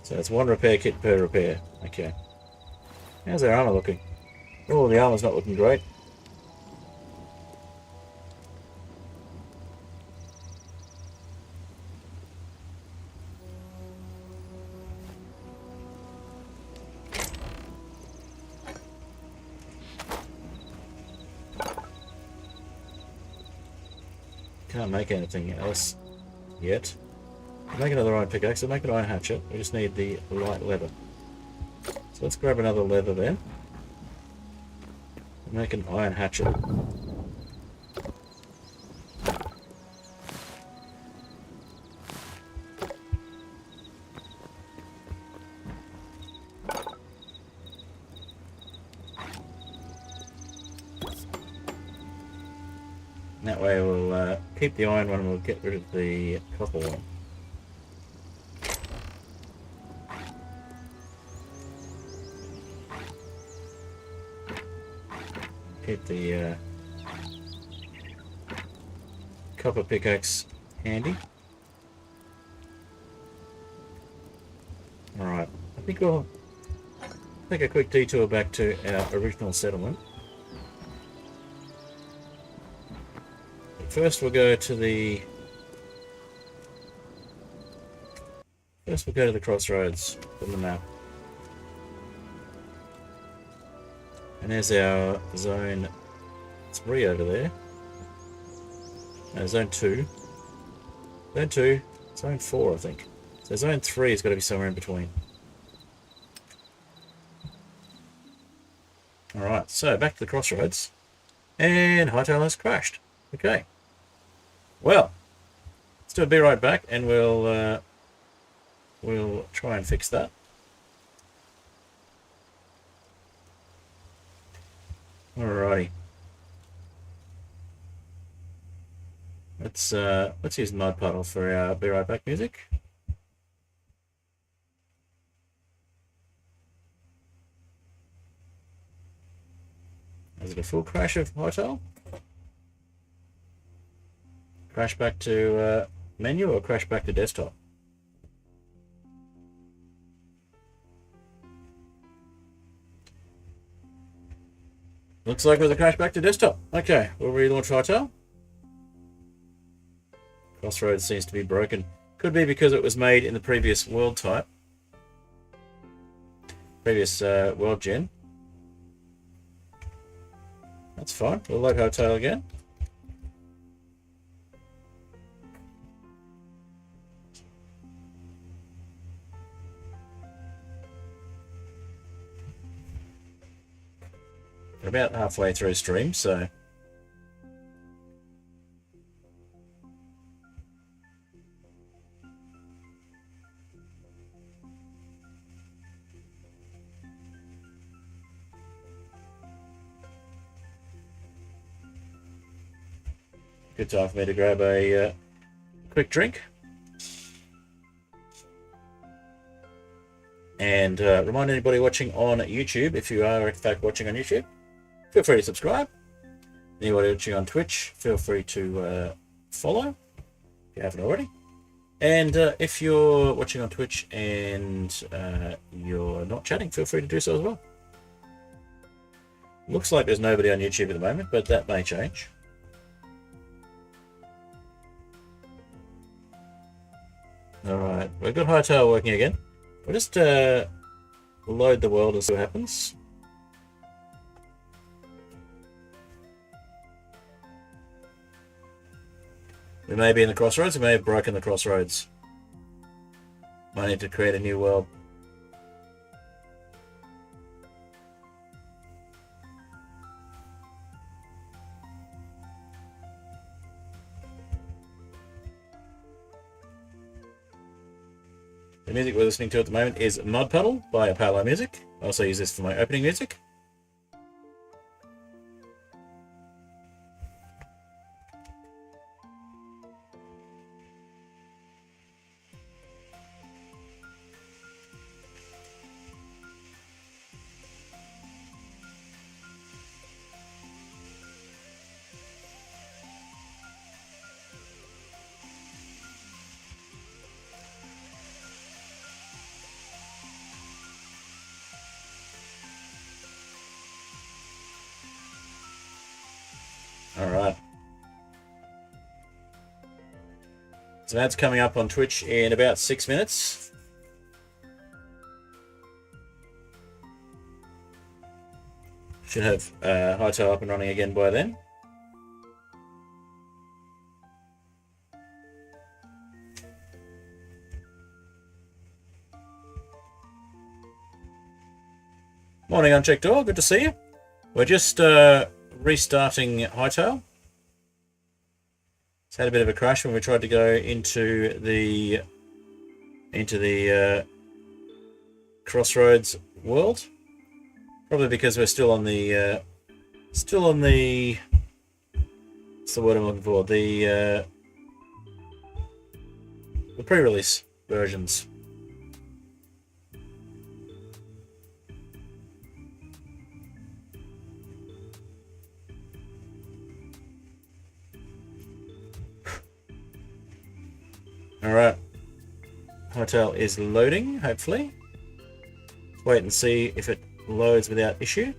So it's one repair kit per repair. Okay. How's our armor looking? Oh, the armor's not looking great. Can't make anything else yet. Make another iron pickaxe, make an iron hatchet. We just need the light leather. So let's grab another leather then. Make an iron hatchet. That way we'll keep the iron one and we'll get rid of the copper one. Keep the copper pickaxe handy. Alright, I think we'll take a quick detour back to our original settlement. First we'll go to the crossroads on the map. And there's our zone 3 over there. No, zone 2. Zone 2, zone 4 I think. So zone 3 has got to be somewhere in between. Alright, so back to the crossroads. And Hytale has crashed. Okay. Well, let's be right back and we'll try and fix that. Alrighty. Let's use Mud Puddle for our Be Right Back music. Is it a full crash of Hytale? Crash back to menu or crash back to desktop? Looks like it was a crash back to desktop. Okay, we'll relaunch Hytale. Crossroads seems to be broken. Could be because it was made in the previous world type. Previous world gen. That's fine. We'll load Hytale again. We're about halfway through stream, so good time for me to grab a quick drink. And remind anybody watching on YouTube, if you are in fact watching on YouTube, feel free to subscribe. Anybody watching on Twitch, feel free to follow if you haven't already. And if you're watching on Twitch and you're not chatting, feel free to do so as well. Looks like there's nobody on YouTube at the moment, but that may change. Alright, we've got Hytale working again. We'll just load the world and see what happens. We may be in the crossroads, we may have broken the crossroads. Might need to create a new world. The music we're listening to at the moment is Mud Puddle by Apollo Music. I also use this for my opening music. Alright. So that's coming up on Twitch in about 6 minutes. Should have Hytale up and running again by then. Morning, Unchecked Door. Good to see you. We're just restarting Hytale. It's had a bit of a crash when we tried to go into the Crossroads world. Probably because we're still on the what's the word I'm looking for? The pre-release versions. Alright. Hytale is loading, hopefully. Let's wait and see if it loads without issue.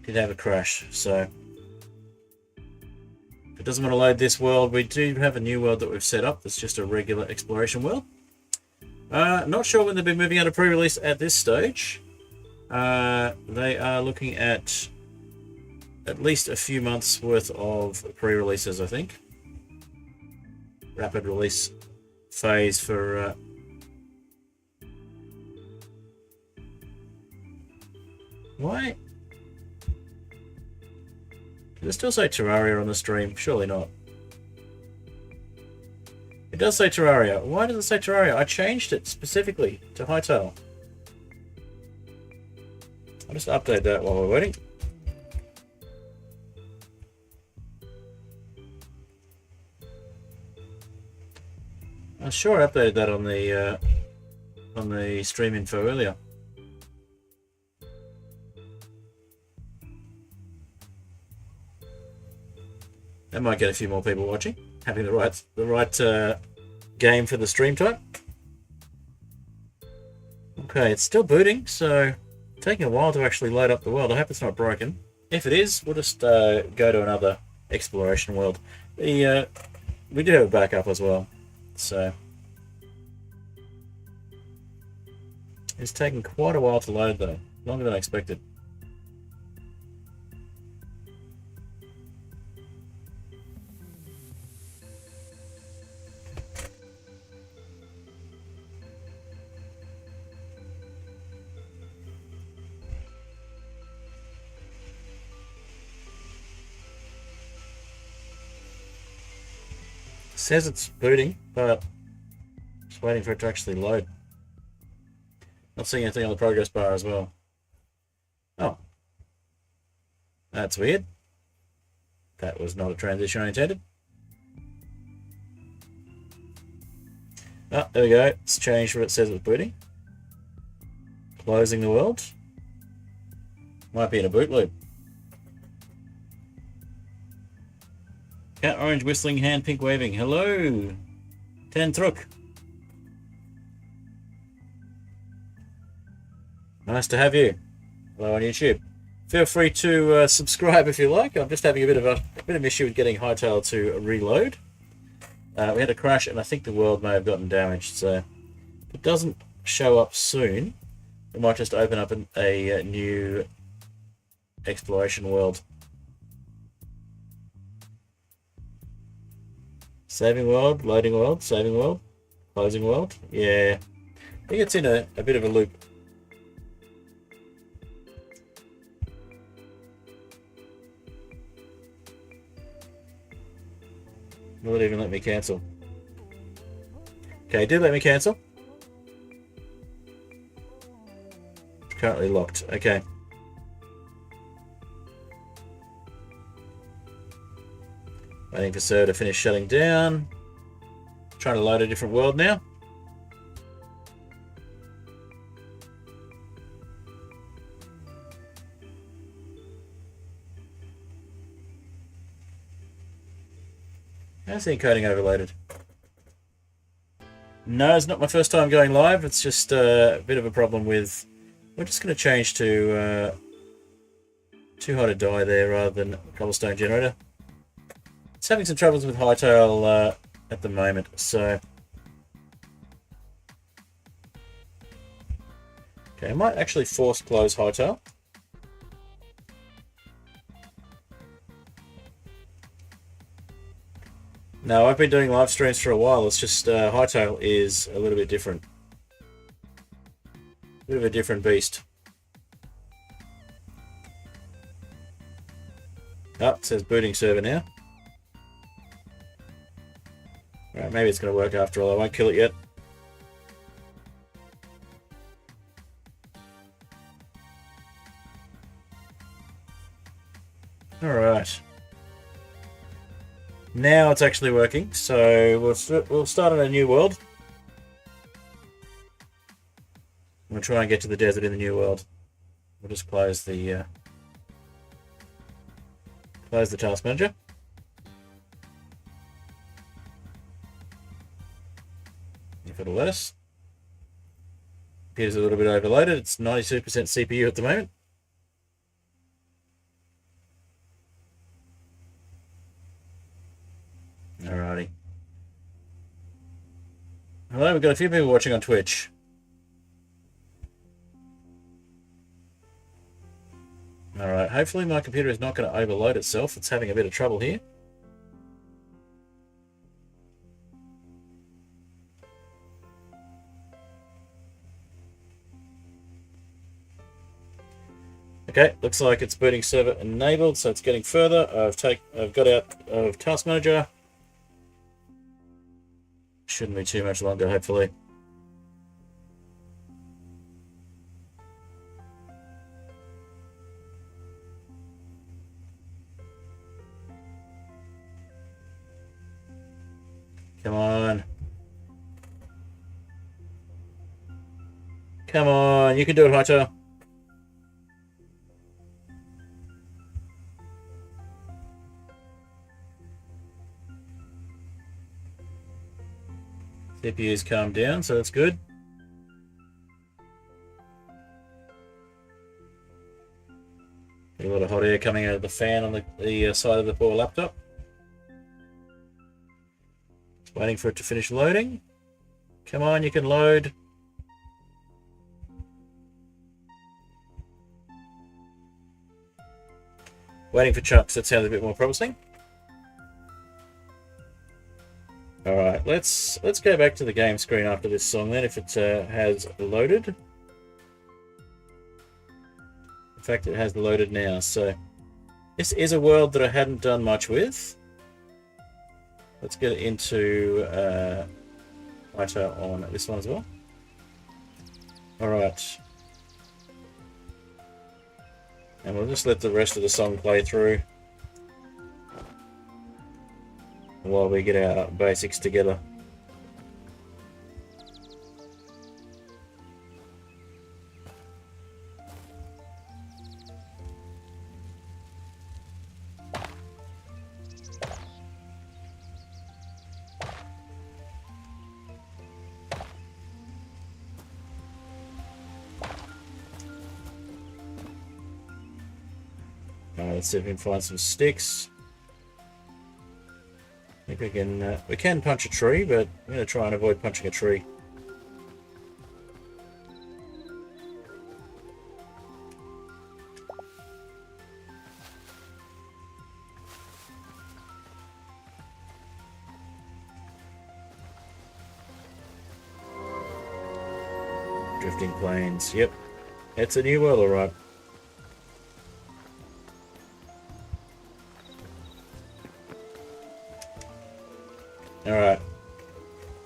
Did have a crash, so if it doesn't want to load this world, we do have a new world that we've set up that's just a regular exploration world. Not sure when they'll be moving out of pre-release at this stage. They are looking at least a few months worth of pre-releases, I think. Rapid release phase for why? Does it still say Terraria on the stream? Surely not. It does say Terraria. Why does it say Terraria? I changed it specifically to Hytale. I'll just update that while we're waiting. I'm sure I updated that on the stream info earlier. That might get a few more people watching. Having the right game for the stream type. Okay, it's still booting, so taking a while to actually load up the world. I hope it's not broken. If it is, we'll just go to another exploration world. We do have a backup as well, so it's taking quite a while to load though, longer than I expected. Says it's booting, but just waiting for it to actually load. Not seeing anything on the progress bar as well. Oh. That's weird. That was not a transition I intended. Oh, there we go. It's changed what it says it's booting. Closing the world. Might be in a boot loop. Cat orange whistling, hand pink waving. Hello, Ten Truk. Nice to have you. Hello on YouTube. Feel free to subscribe if you like. I'm just having a bit of issue with getting Hytale to reload. We had a crash, and I think the world may have gotten damaged. So if it doesn't show up soon, we might just open up a new exploration world. Saving world, loading world, saving world, closing world. Yeah, I think it's in a bit of a loop. Will it even let me cancel? Okay, do let me cancel. It's currently locked. Okay. Waiting for server to finish shutting down. Trying to load a different world now. How's the encoding overloaded? No, it's not my first time going live. It's just a bit of a problem with... We're just going to change to Too High to Die there rather than Cobblestone Generator. It's having some troubles with Hytale at the moment, so... Okay, I might actually force close Hytale. No, I've been doing live streams for a while. It's just Hytale is a little bit different. Bit of a different beast. Oh, it says booting server now. Alright, maybe it's going to work after all. I won't kill it yet. Alright. Now it's actually working, so we'll start on a new world. We'll try and get to the desert in the new world. We'll just close the task manager. If it'll let us. Appears a little bit overloaded. It's 92% CPU at the moment. Alrighty. Hello, we've got a few people watching on Twitch. Alright, hopefully my computer is not going to overload itself. It's having a bit of trouble here. Okay, looks like it's booting server enabled, so it's getting further. I've got out of Task Manager. Shouldn't be too much longer, hopefully. Come on. Come on, you can do it, Hytale. CPU's calmed down, so that's good. Got a lot of hot air coming out of the fan on the side of the poor laptop. Just waiting for it to finish loading. Come on, you can load. Waiting for chunks, that sounds a bit more promising. Alright, let's go back to the game screen after this song then, if it has loaded. In fact, it has loaded now, so this is a world that I hadn't done much with. Let's get into Hytale on this one as well. Alright. And we'll just let the rest of the song play through while we get our basics together. Let's see if we can find some sticks. I think we can punch a tree, but I'm going to try and avoid punching a tree. Drifting plains, yep. It's a new world, alright. Alright.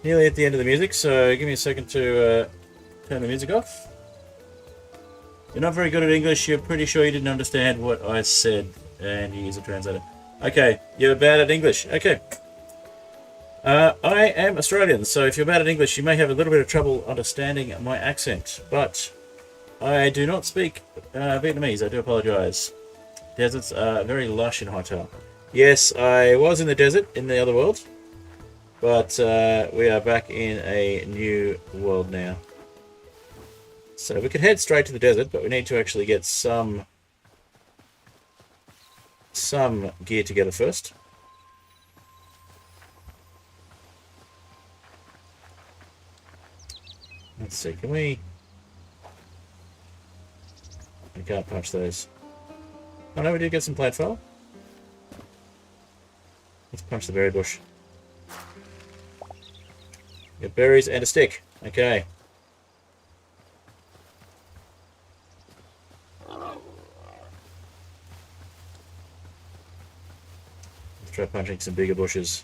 Nearly at the end of the music, so give me a second to turn the music off. You're not very good at English, you're pretty sure you didn't understand what I said, and you use a translator. Okay, you're bad at English. Okay. I am Australian, so if you're bad at English, you may have a little bit of trouble understanding my accent, but I do not speak Vietnamese, I do apologise. Deserts are very lush in Hytale. Yes, I was in the desert in the other world. But we are back in a new world now. So we could head straight to the desert, but we need to actually get some gear together first. Let's see, can we... We can't punch those. Oh no, we did get some plant file. Let's punch the berry bush. Get berries and a stick. Okay. Let's try punching some bigger bushes.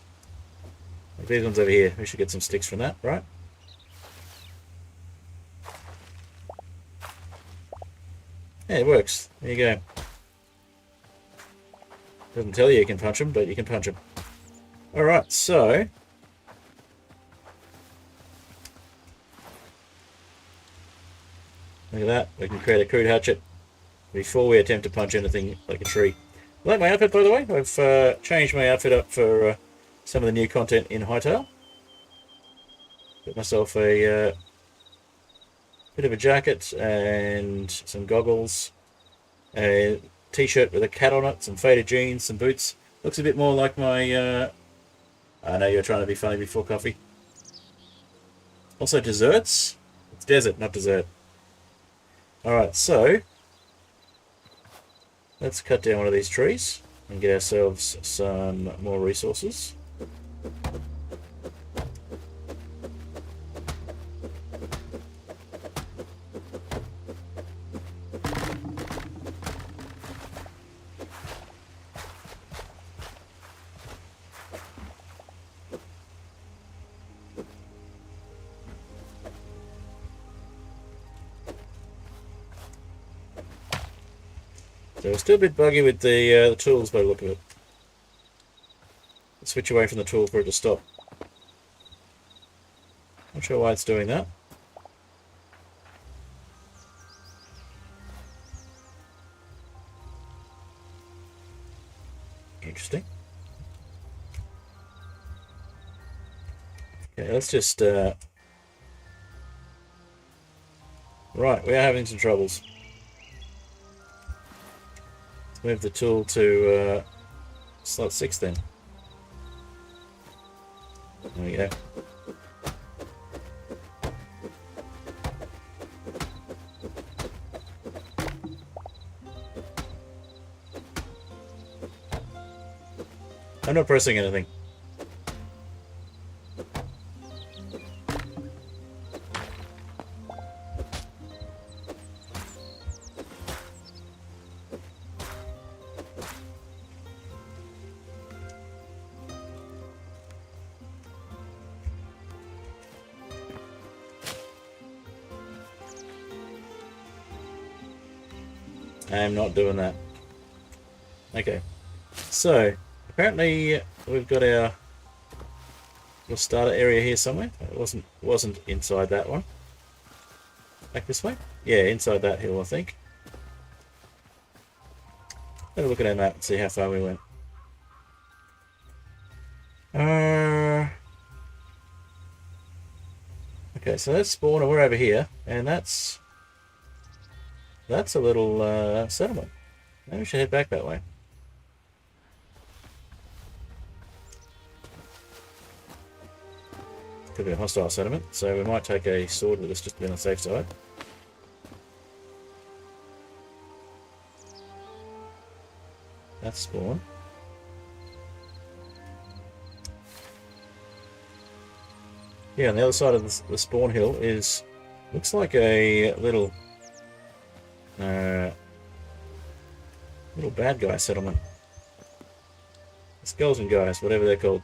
Like these ones over here. We should get some sticks from that, right? Yeah, it works. There you go. Doesn't tell you can punch them, but you can punch them. Alright, so... look at that. We can create a crude hatchet before we attempt to punch anything like a tree. I like my outfit, by the way. I've changed my outfit up for some of the new content in Hytale. Got myself a bit of a jacket and some goggles, a t-shirt with a cat on it, some faded jeans, some boots. Looks a bit more like my... I know you're trying to be funny before coffee. Also desserts. It's desert, not dessert. Alright, so... let's cut down one of these trees and get ourselves some more resources. So we're still a bit buggy with the tools by the look of it. Let's switch away from the tool for it to stop. Not sure why it's doing that. Interesting. Okay, let's just... right, we are having some troubles. Move the tool to slot 6 then. There we go. I'm not pressing anything. I'm not doing that. Okay. So, apparently we've got our little starter area here somewhere. It wasn't inside that one. Back this way? Yeah, inside that hill, I think. Have a look at our map and see how far we went. Okay, so that's spawn, and we're over here, and that's a little settlement. Maybe we should head back that way. Could be a hostile settlement, so we might take a sword with us just to be on the safe side. That's spawn. Yeah, on the other side of the spawn hill is... looks like a little bad guy settlement. Skulls and guys, whatever they're called.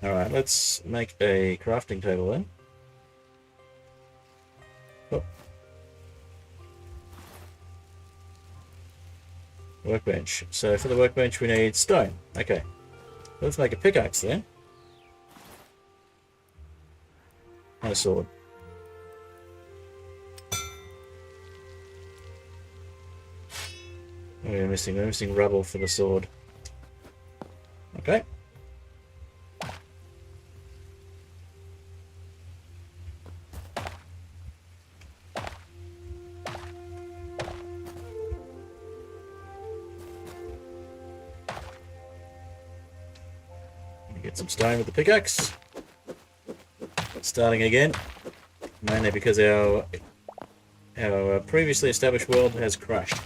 Alright, let's make a crafting table then. Oh. Workbench. So for the workbench we need stone. Okay. Let's make a pickaxe then. And a sword. We're missing rubble for the sword. Okay. Get some stone with the pickaxe. Starting again, mainly because our previously established world has crashed.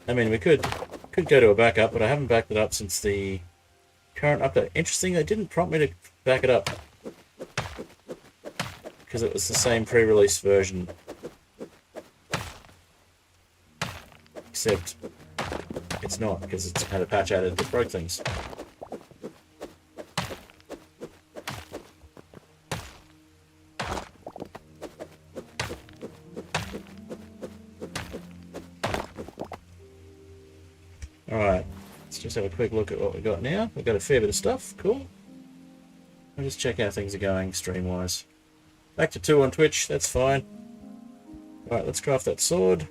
I mean, we could go to a backup, but I haven't backed it up since the Current update. Interesting, they didn't prompt me to back it up. Because it was the same pre-release version. Except it's not, because it's had a patch added that broke things. Alright, let's just have a quick look at what we got now. We've got a fair bit of stuff, cool. I'll just check how things are going stream-wise. Back to 2 on Twitch, that's fine. Alright, let's craft that sword.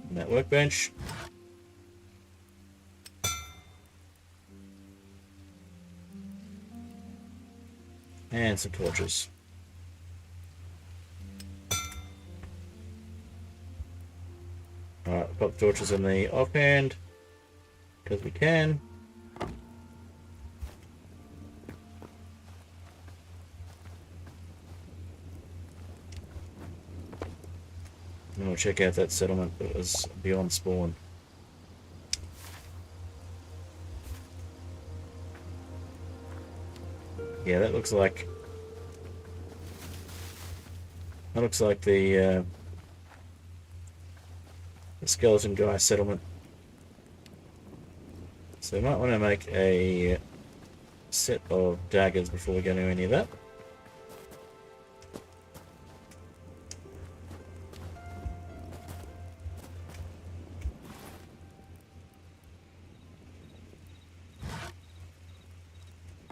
And that workbench. And some torches. Alright, pop the torches in the offhand, because we can. And we'll check out that settlement that was beyond spawn. Yeah, that looks like the skeleton guy settlement. So we might want to make a set of daggers before we go to any of that.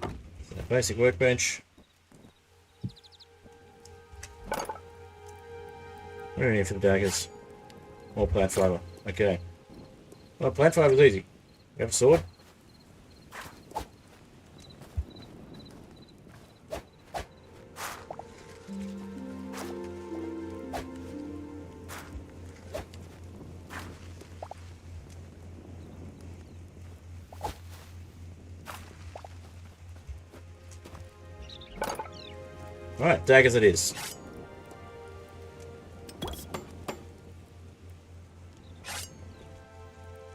So basic workbench. What do we need for the daggers? More plant fiber. Okay. Well, plant fiber is easy. You have a sword. Alright, daggers it is.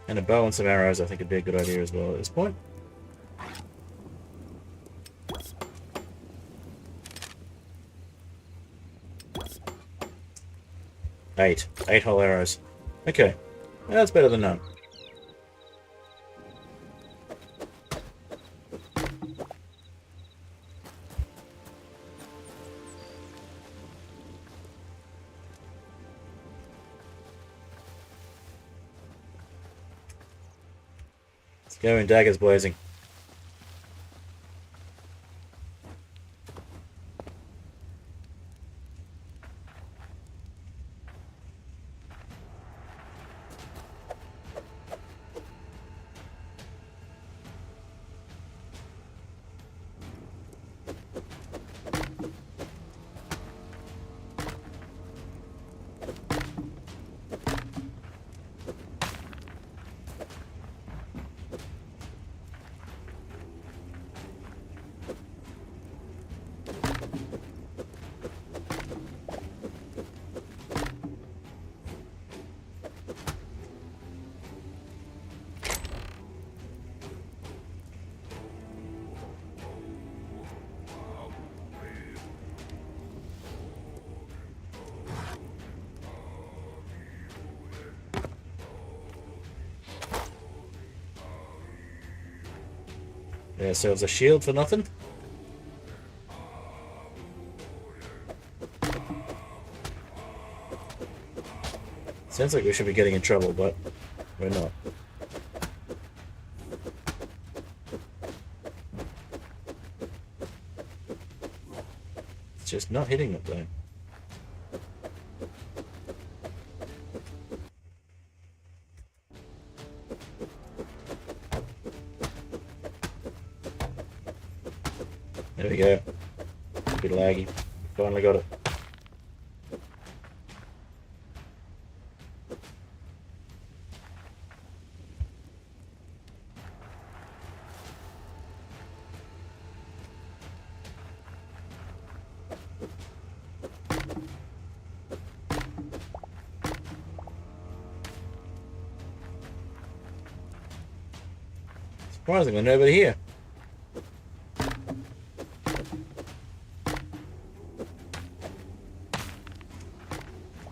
And a bow and some arrows I think would be a good idea as well at this point. Eight whole arrows. Okay, that's better than none. Go in, daggers blazing. Get ourselves a shield for nothing. Sounds like we should be getting in trouble, but we're not. It's just not hitting it though. There we go. A bit laggy. Finally got it. Surprisingly, nobody here.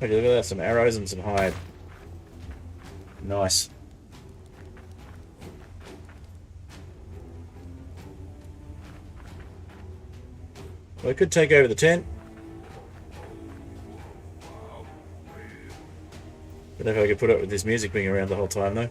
Okay, look at that, some arrows and some hide. Nice. Well, I could take over the tent. Don't know if I could put up with this music being around the whole time, though.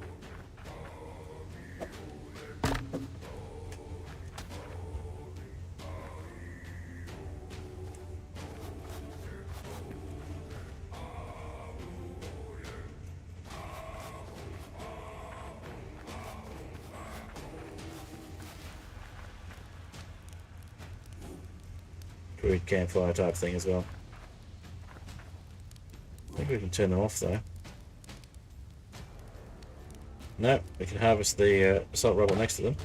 Crude campfire type thing as well. I think we can turn them off, though. No, we can harvest the salt rubble next to them.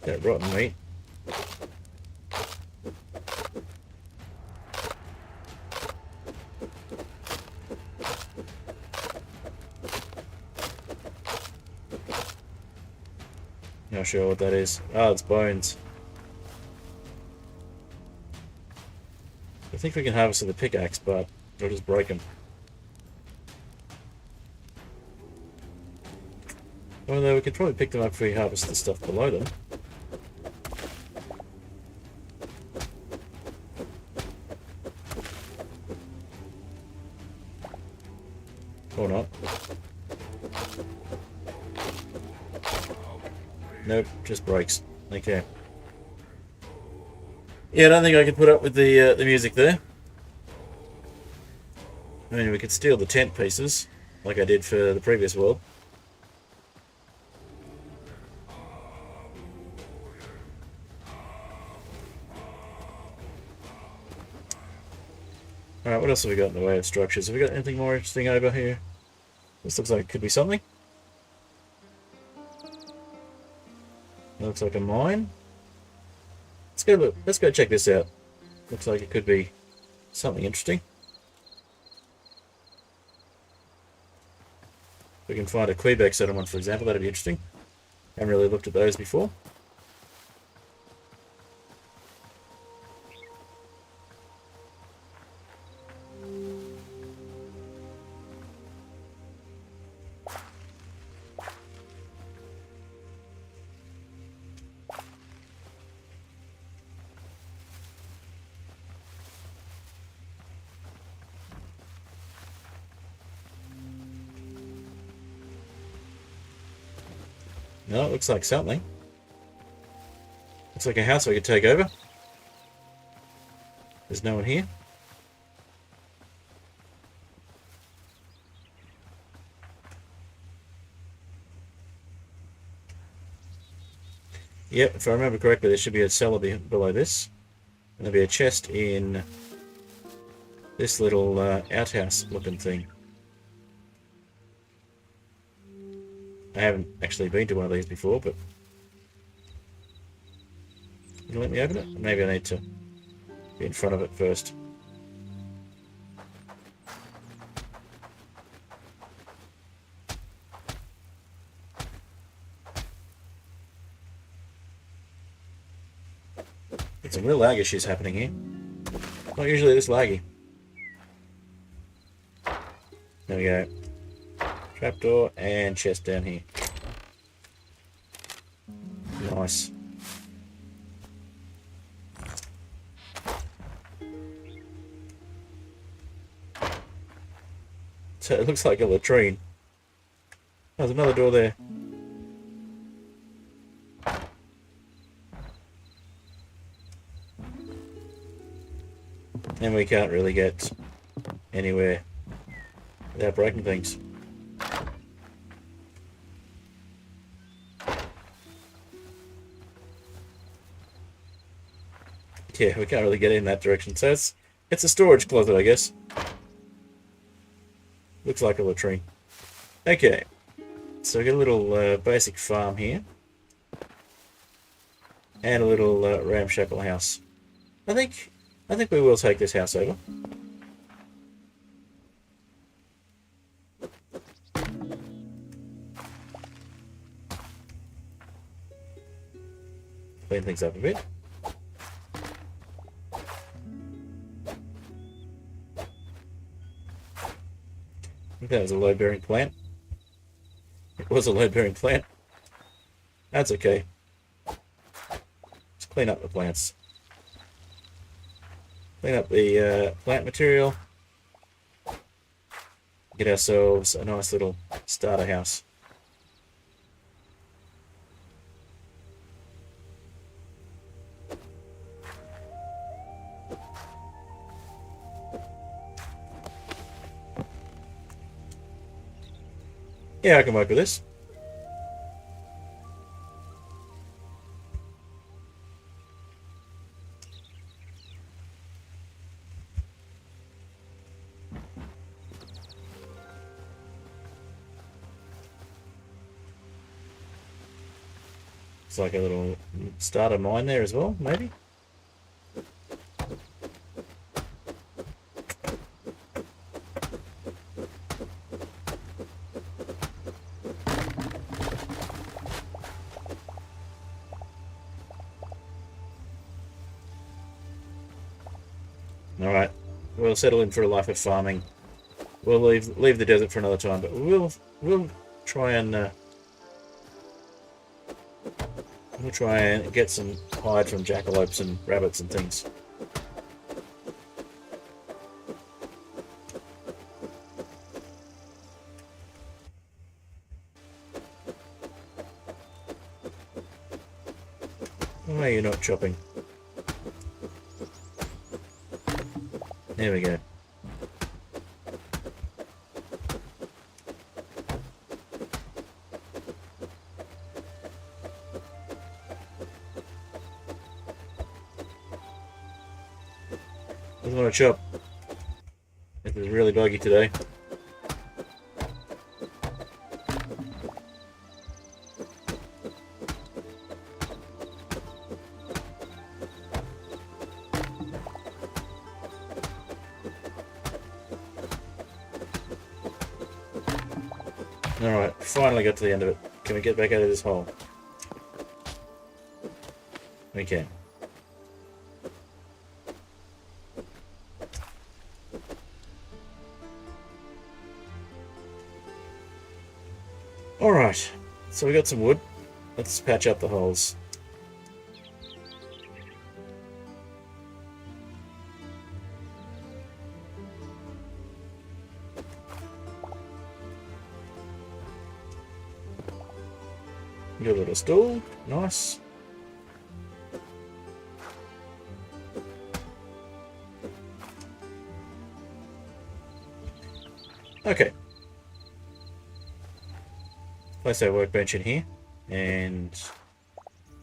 That rotten meat. Not sure what that is. Oh, it's bones. I think we can harvest with a pickaxe, but it'll just break them. Although we could probably pick them up if we harvest the stuff below them. Or not. Nope, just breaks. Okay. Yeah, I don't think I could put up with the music there. I mean, we could steal the tent pieces, like I did for the previous world. Alright, what else have we got in the way of structures? Have we got anything more interesting over here? This looks like it could be something. That looks like a mine. Let's go check this out. Looks like it could be something interesting. If we can find a Quebec settlement, for example, that'd be interesting. Haven't really looked at those before. No, it looks like something. Looks like a house we could take over. There's no one here. Yep, if I remember correctly, there should be a cellar below this. And there'll be a chest in this little outhouse looking thing. I haven't actually been to one of these before, but... Can you let me open it? Maybe I need to be in front of it first. There's some real lag issues happening here. Not usually this laggy. There we go. Trapdoor and chest down here. Nice. So it looks like a latrine. Oh, there's another door there. And we can't really get anywhere without breaking things. Yeah, we can't really get in that direction. So it's a storage closet, I guess. Looks like a latrine. Okay. So we got a little basic farm here. and a little ramshackle house. I think we will take this house over. Clean things up a bit. I think that was a load-bearing plant. It was a load-bearing plant. That's okay. Let's clean up the plants. Clean up the plant material. Get ourselves a nice little starter house. Yeah, I can work with this. It's like a little starter mine there as well, maybe. Alright, we'll settle in for a life of farming. We'll leave the desert for another time, but we'll try and get some hide from jackalopes and rabbits and things. Why are you not chopping? There we go. Doesn't want to chop. This is really buggy today. Alright, finally got to the end of it. Can we get back out of this hole? We can. Alright, so we got some wood. Let's patch up the holes. Got a little stool, nice. Okay. Place our workbench in here and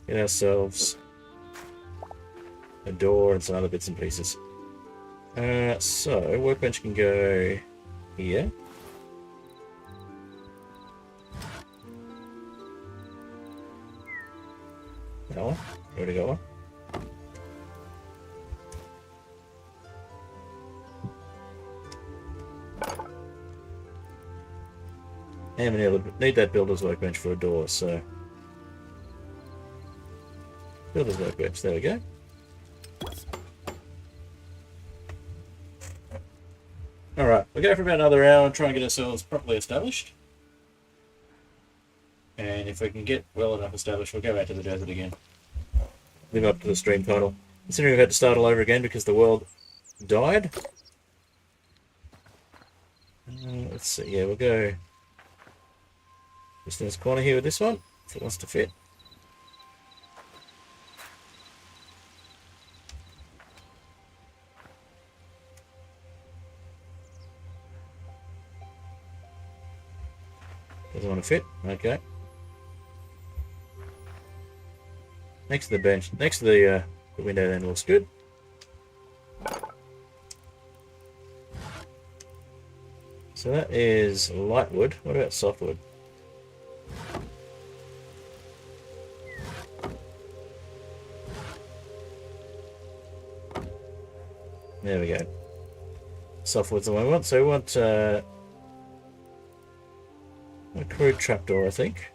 get ourselves a door and some other bits and pieces. So workbench can go here. That one. Already got one. And we need that builder's workbench for a door, so... Builder's workbench, there we go. Alright, we'll go for about another hour and try and get ourselves properly established. And if we can get well enough established, we'll go back to the desert again. Live up to the stream title. Considering we've had to start all over again because the world died. Let's see, yeah, we'll go just in this corner here with this one, if it wants to fit. Doesn't want to fit, okay. Next to the bench, next to the window then looks good. So that is light wood. What about softwood? There we go. Softwood's the one we want. So we want a crude trapdoor, I think.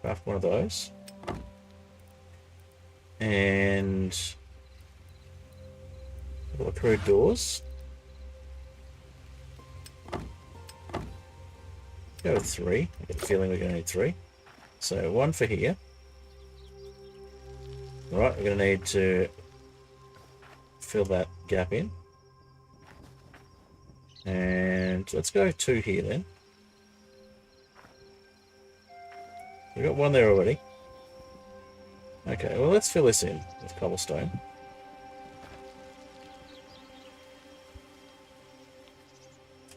Craft one of those. And a couple of crude doors. Go with 3. I get a feeling we're going to need 3. So 1 for here. Right, we're going to need to fill that gap in. And let's go 2 here then. We've got 1 there already. Okay, well let's fill this in with cobblestone.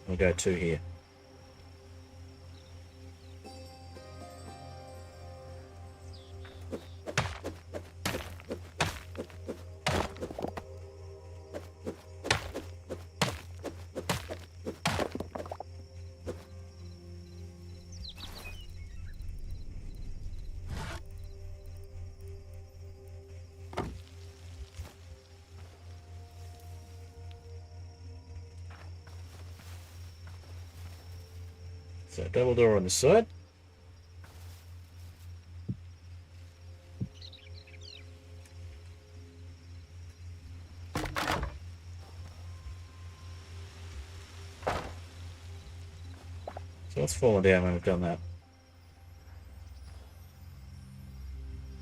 We'll go 2 here. So double door on the side. So it's fallen down when we've done that.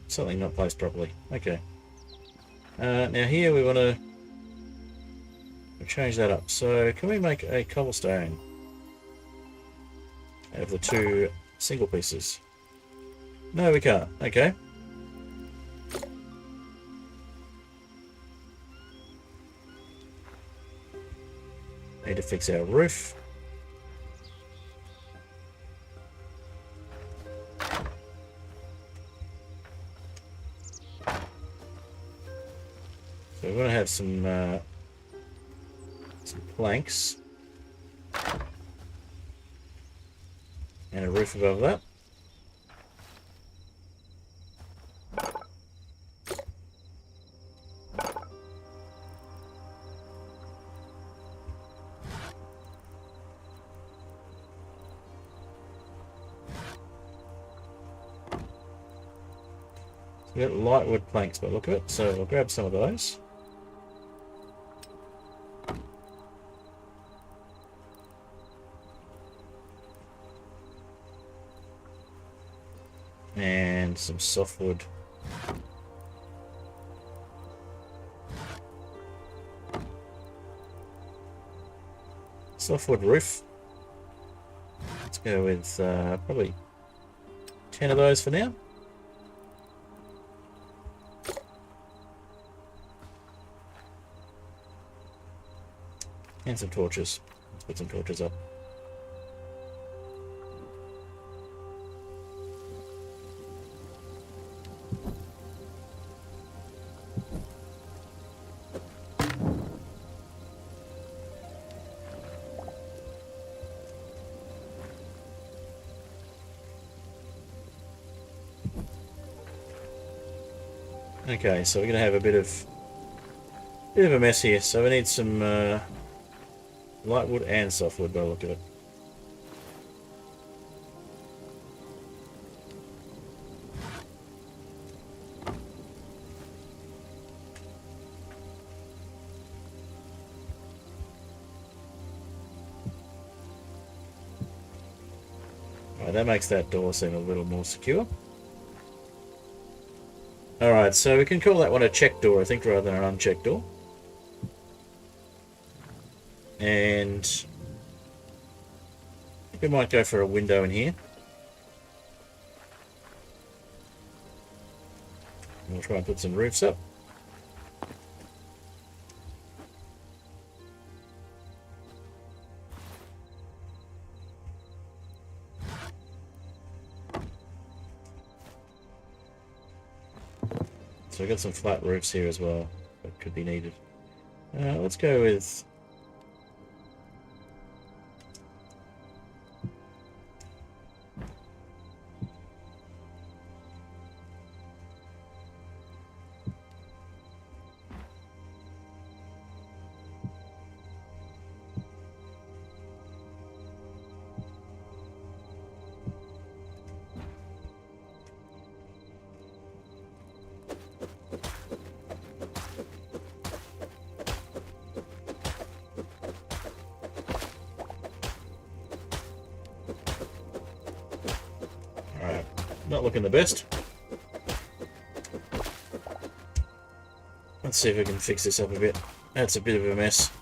Something not placed properly. Okay. Now here we want to change that up. So can we make a cobblestone out of the 2 single pieces? No, we can't. Okay. Need to fix our roof. So we're going to have some planks and a roof above that. So we've got light wood planks by the look of it, so we'll grab some of those. And some softwood. Softwood roof. Let's go with probably 10 of those for now. And some torches. Let's put some torches up. Okay, so we're going to have a bit of a mess here. So we need some light wood and softwood by the look of it. Right, that makes that door seem a little more secure. Alright, so we can call that one a check door, I think, rather than an unchecked door. And we might go for a window in here. We'll try and put some roofs up. So we've got some flat roofs here as well that could be needed. Let's go with not looking the best. Let's see if we can fix this up a bit. That's a bit of a mess.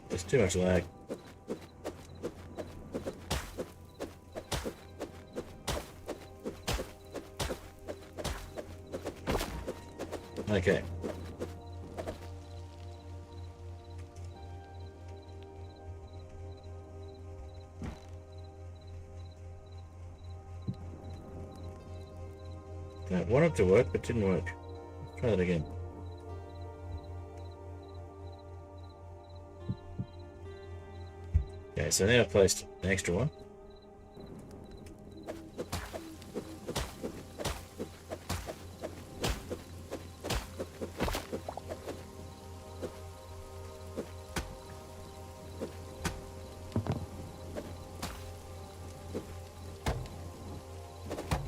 There's too much lag. Okay. That wanted to work, but didn't work. Try that again. Okay, so now I've placed an extra one.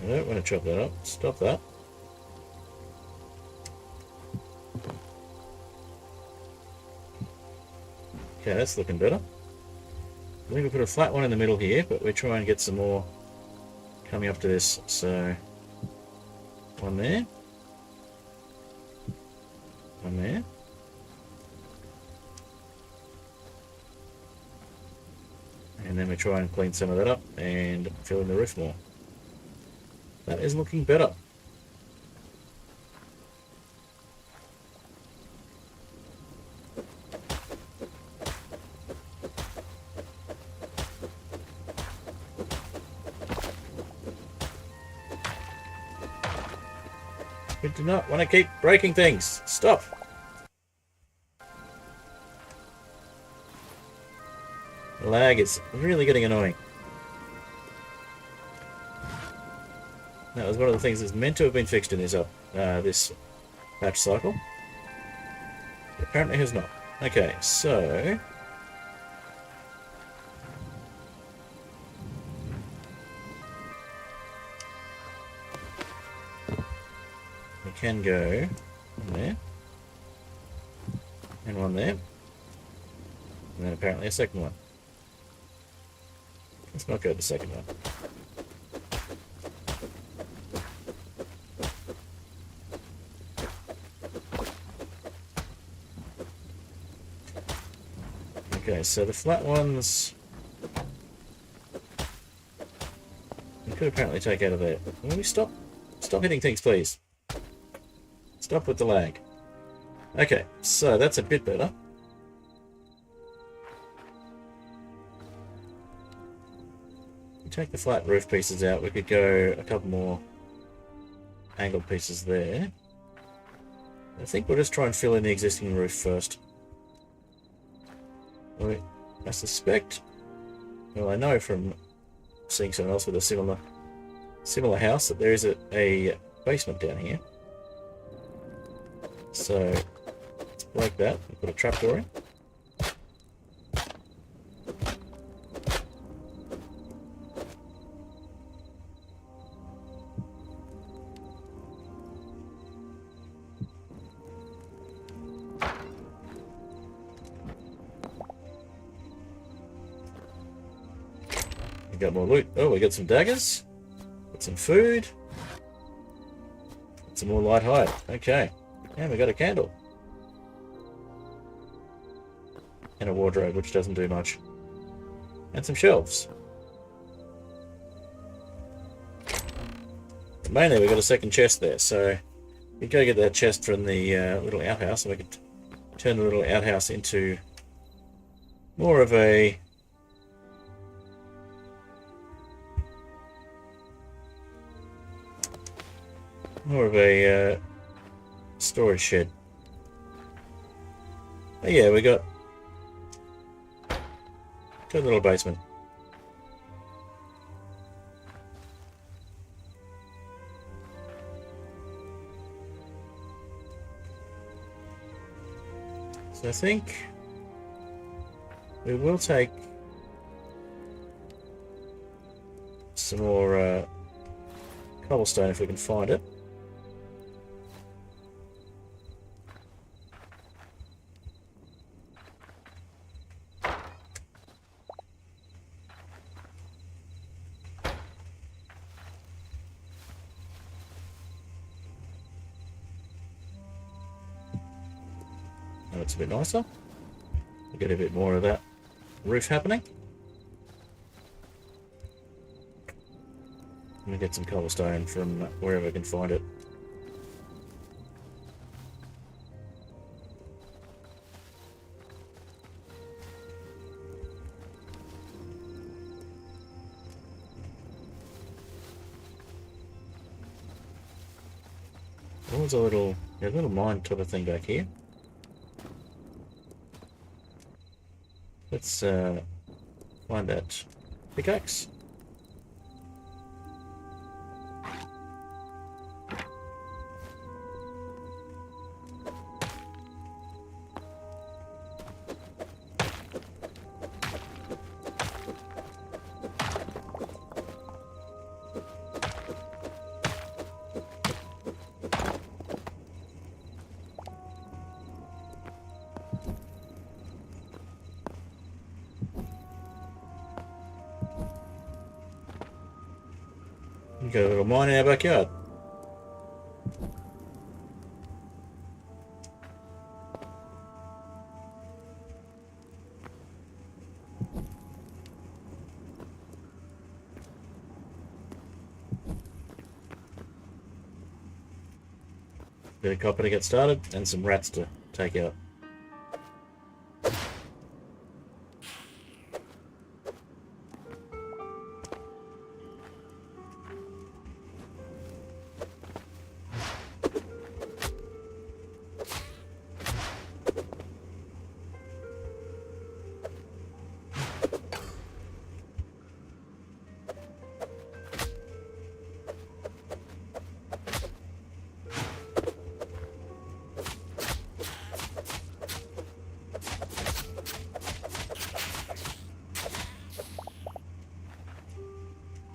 I don't want to chop that up. Stop that. Okay, that's looking better. I think we put a flat one in the middle here, but we try and get some more coming up to this. So, one there. One there. And then we try and clean some of that up and fill in the roof more. That is looking better. We do not want to keep breaking things. Stop. The lag is really getting annoying. That was one of the things that's meant to have been fixed in this patch cycle. But apparently has not. Okay, so we can go one there and one there, and then apparently a second one. Let's not go to the second one. Okay, so the flat ones we could apparently take out of there. Will we stop hitting things, please? Stop with the lag. Okay, so that's a bit better. We take the flat roof pieces out. We could go a couple more angled pieces there. I think we'll just try and fill in the existing roof first. I suspect, well, I know from seeing someone else with a similar house that there is a basement down here. So let's break that and put a trapdoor in. Got more loot. Oh, we got some daggers. Got some food. Got some more light hide. Okay. And we got a candle. And a wardrobe, which doesn't do much. And some shelves. But mainly we got a second chest there, so we go get that chest from the little outhouse, and we could turn the little outhouse into more of a storage shed. But yeah, we got a little basement. So I think We will take some more cobblestone if we can find it. Oh, it's a bit nicer. We'll get a bit more of that roof happening. I'm gonna get some cobblestone from wherever I can find it. There's a little mine type of thing back here. Let's find that pickaxe. We've got a little mine in our backyard. Bit of copper to get started, and some rats to take out.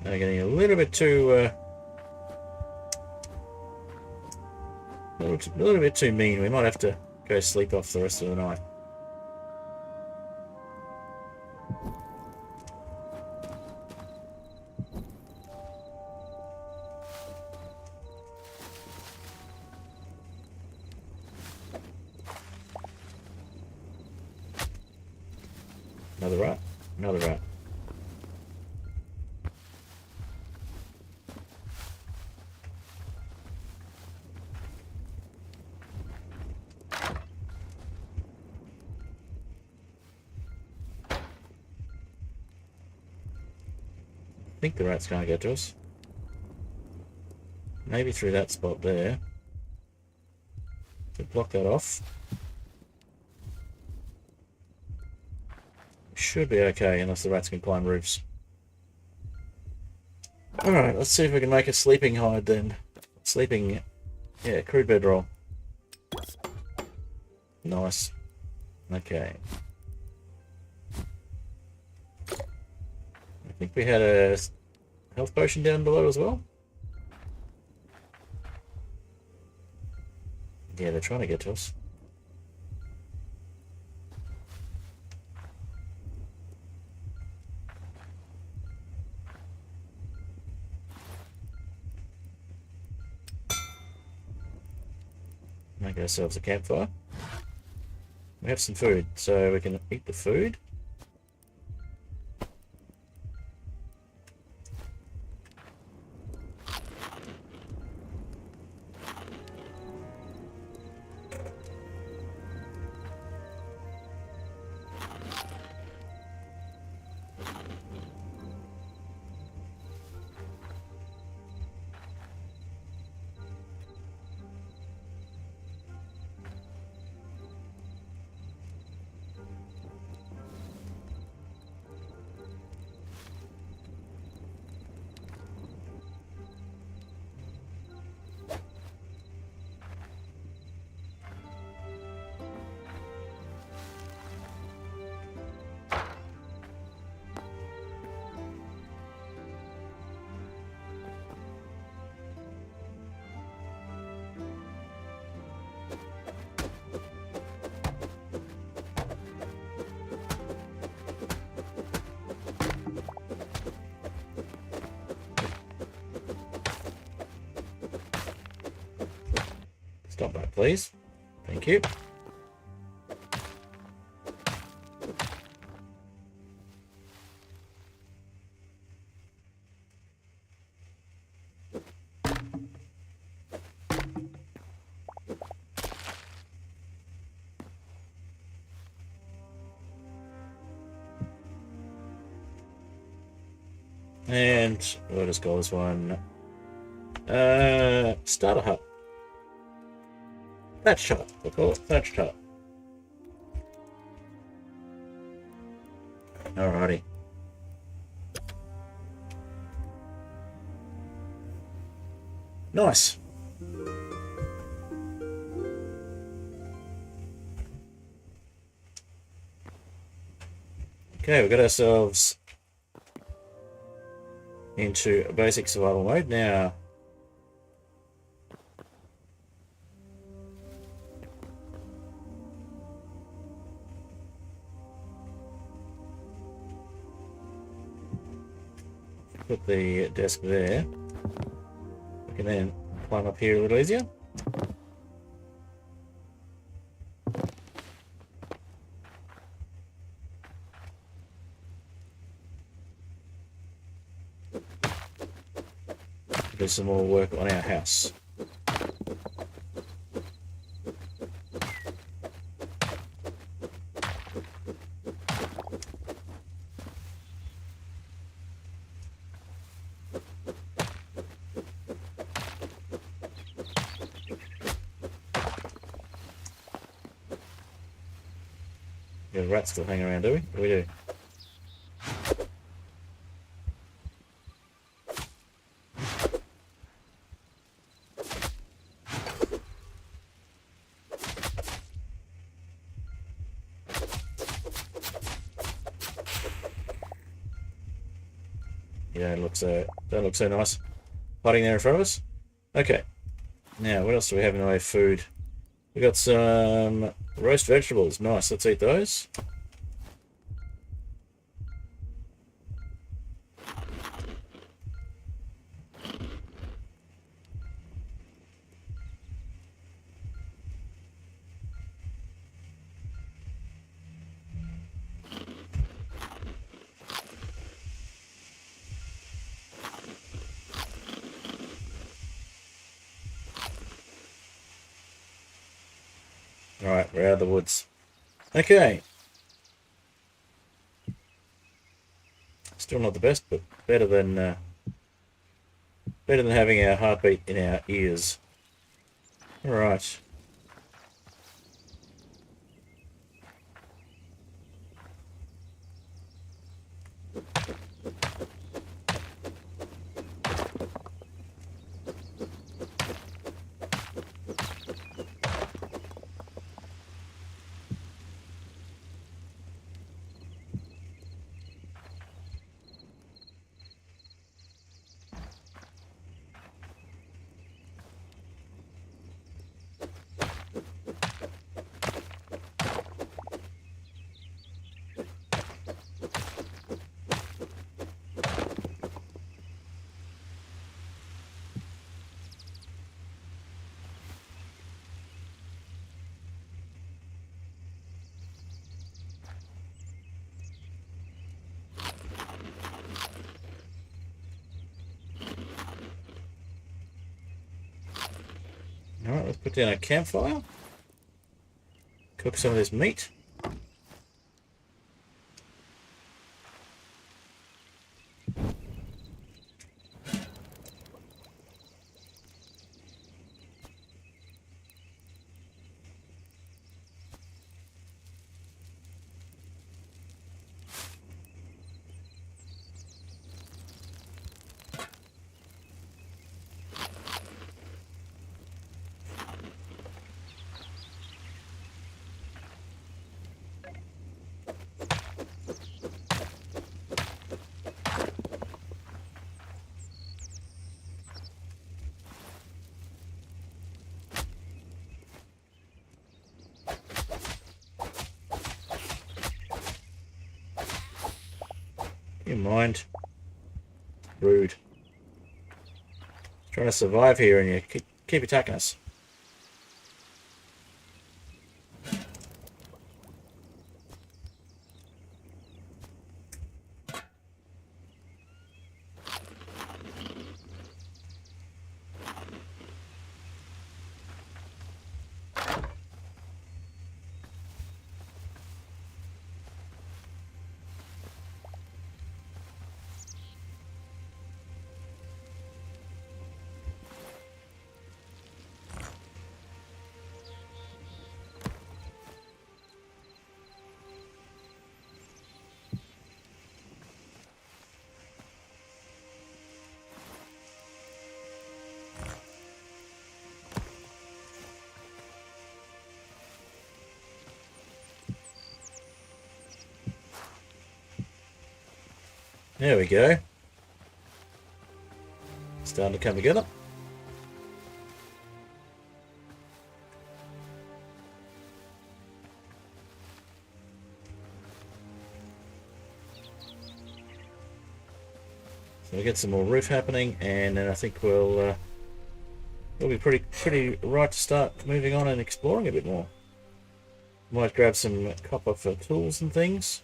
They're getting a little bit too, a little bit too mean. We might have to go sleep off the rest of the night. Another rat. Another rat. I think the rats can't get to us. Maybe through that spot there. We'll block that off. Should be okay unless the rats can climb roofs. Alright, let's see if we can make a sleeping hide then. Sleeping, yeah, crude bedroll. Nice. Okay. I think we had a health potion down below as well. Yeah, they're trying to get to us. Make ourselves a campfire. We have some food, so we can eat the food. Stop that, please. Thank you. And we'll just call this one starter hut. Thatched hut. We'll call it thatched hut. Alrighty. Nice. Okay, we've got ourselves into basic survival mode now. Put the desk there. We can then climb up here a little easier. Do some more work on our house. Yeah, the rats still hang around, do we? We do. Yeah, don't look so nice. Hiding there in front of us. Okay. Now, what else do we have in the way of food? We got some roast vegetables. Nice. Let's eat those. Alright, we're out of the woods. Okay. Still not the best, but better than having our heartbeat in our ears. Alright. Alright, let's put down a campfire. Cook some of this meat. You mind? Rude. Trying to survive here and you keep attacking us. There we go. Starting to come together. So we get some more roof happening, and then I think we'll be pretty right to start moving on and exploring a bit more. Might grab some copper for tools and things.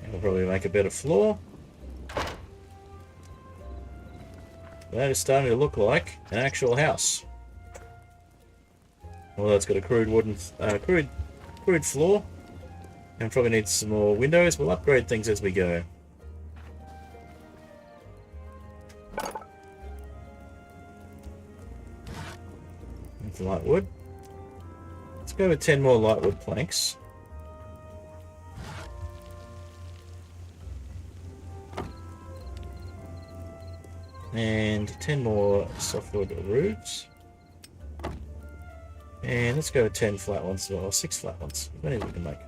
And we'll probably make a better floor. That is starting to look like an actual house. Although it's got a crude wooden, crude floor, and probably needs some more windows. We'll upgrade things as we go. With light wood. Let's go with 10 more light wood planks. And 10 more softwood roofs. And let's go with 10 flat ones, or 6 flat ones. As many as we can make.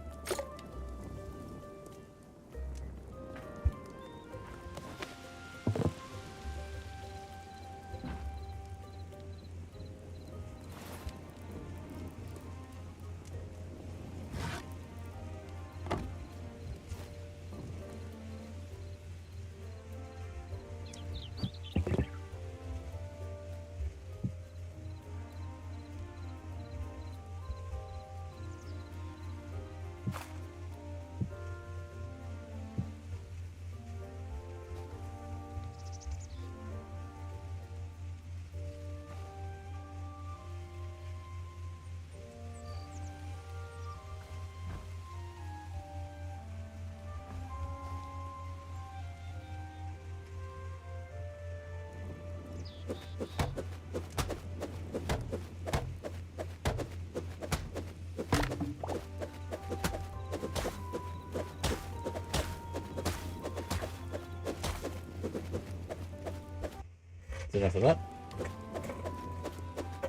Enough of that.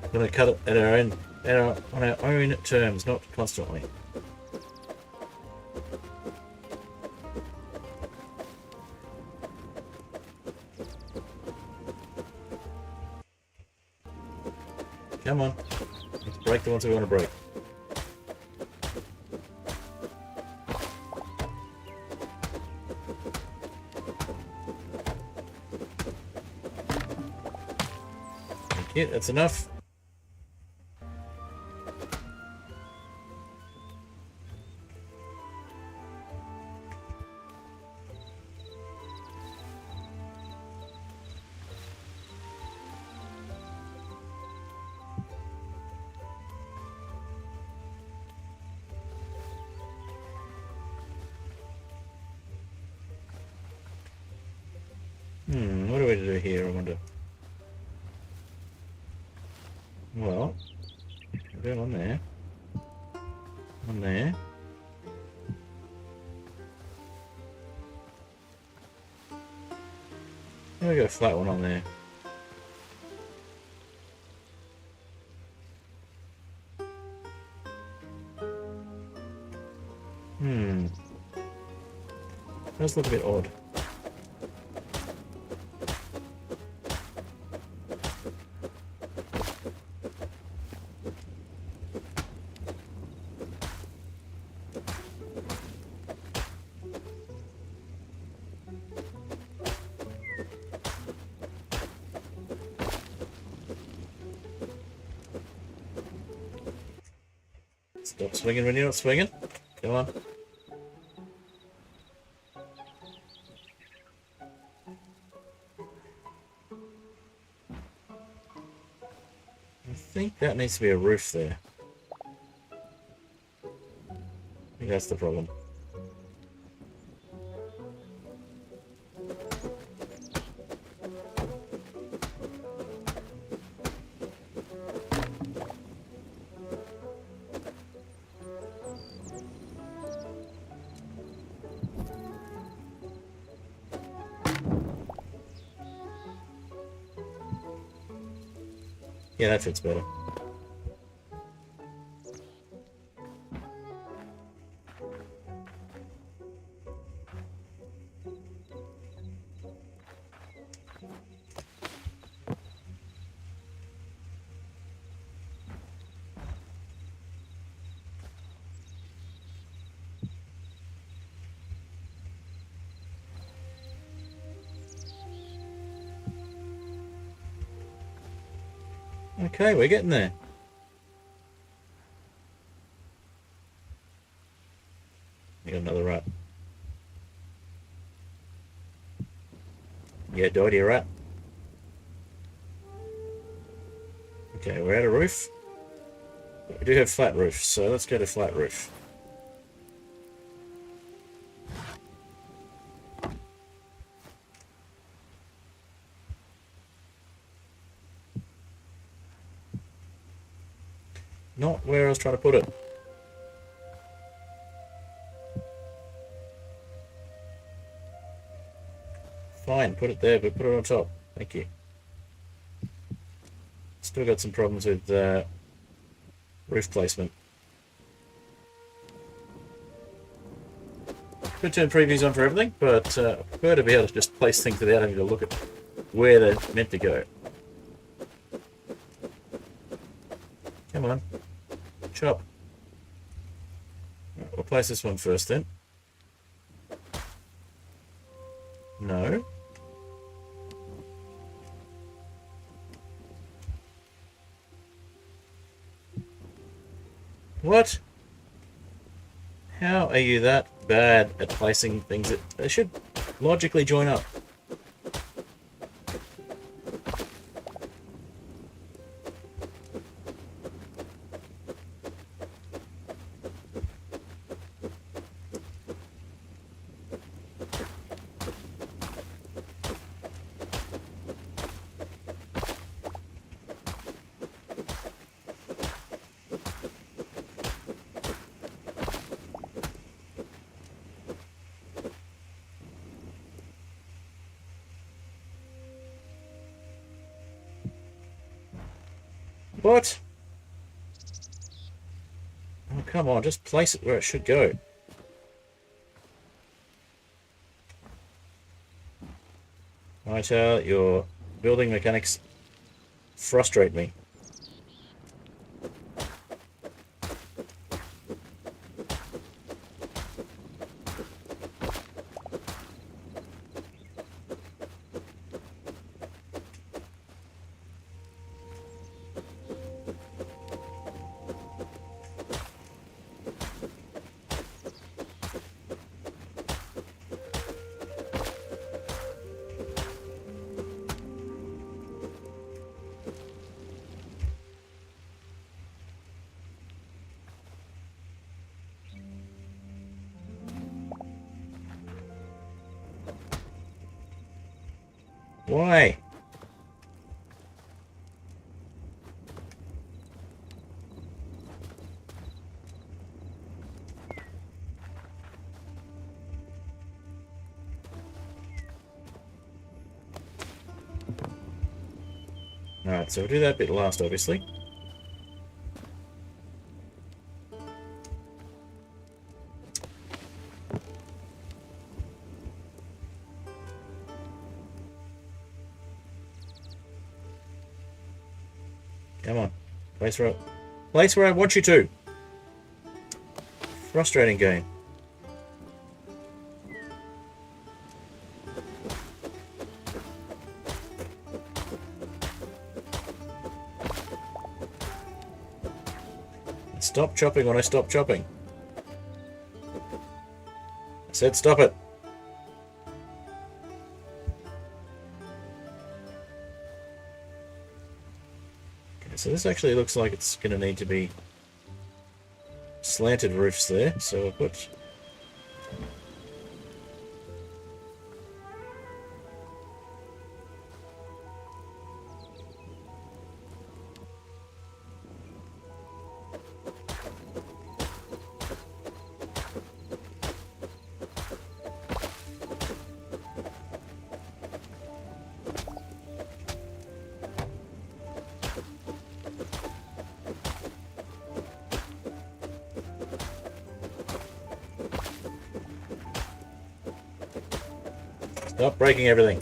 We're going to cut it at on our own terms, not constantly. Come on, let's break the ones we want to break. Yeah, that's enough. What do we do here, I wonder? Well, we'll go on there. On there. There we go, flat one on there. Does look a bit odd. Stop swinging when you're not swinging. Come on. I think that needs to be a roof there. I think that's the problem. Yeah, that fits better. Okay, we're getting there. We got another rat. Yeah, dirty rat. Okay, we're at a roof. We do have flat roofs, so let's go to flat roof. Not where I was trying to put it. Fine, put it there, but put it on top. Thank you. Still got some problems with roof placement. Could turn previews on for everything, but I prefer to be able to just place things without having to look at where they're meant to go. Come on. Chop. We'll place this one first then. No. What? How are you that bad at placing things that they should logically join up? What? Oh, come on, just place it where it should go. Hytale, your building mechanics frustrate me. Why? Alright, so we'll do that bit last, obviously. Come on. Place where I want you to. Frustrating game. Stop chopping when I stop chopping. I said stop it. Okay, so this actually looks like it's going to need to be slanted roofs there, so I'll put... Stop breaking everything.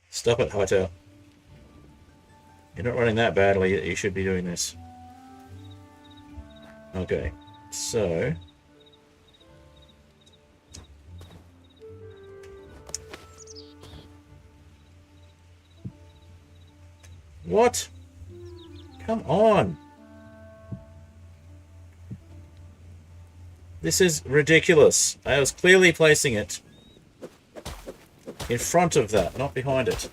Stop it, Hytale. You're not running that badly. You should be doing this. Okay, so... What? Come on. This is ridiculous. I was clearly placing it in front of that, not behind it.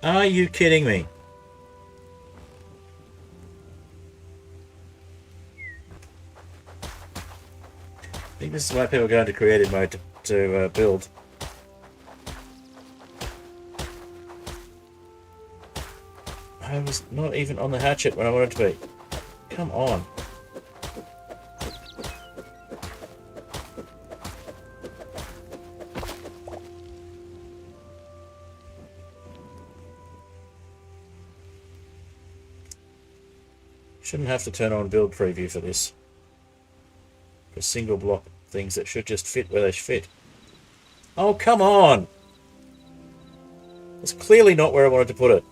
Are you kidding me? I think this is why people go into creative mode to build. I was not even on the hatchet when I wanted to be. Come on. Shouldn't have to turn on build preview for this. For single block things that should just fit where they fit. Oh, come on! That's clearly not where I wanted to put it.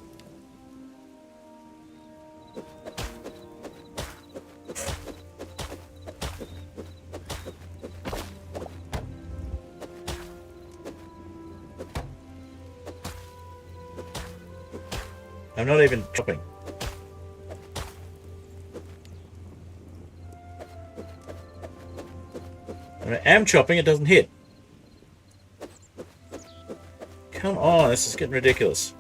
I'm not even chopping. When I am chopping, it doesn't hit. Come on, this is getting ridiculous.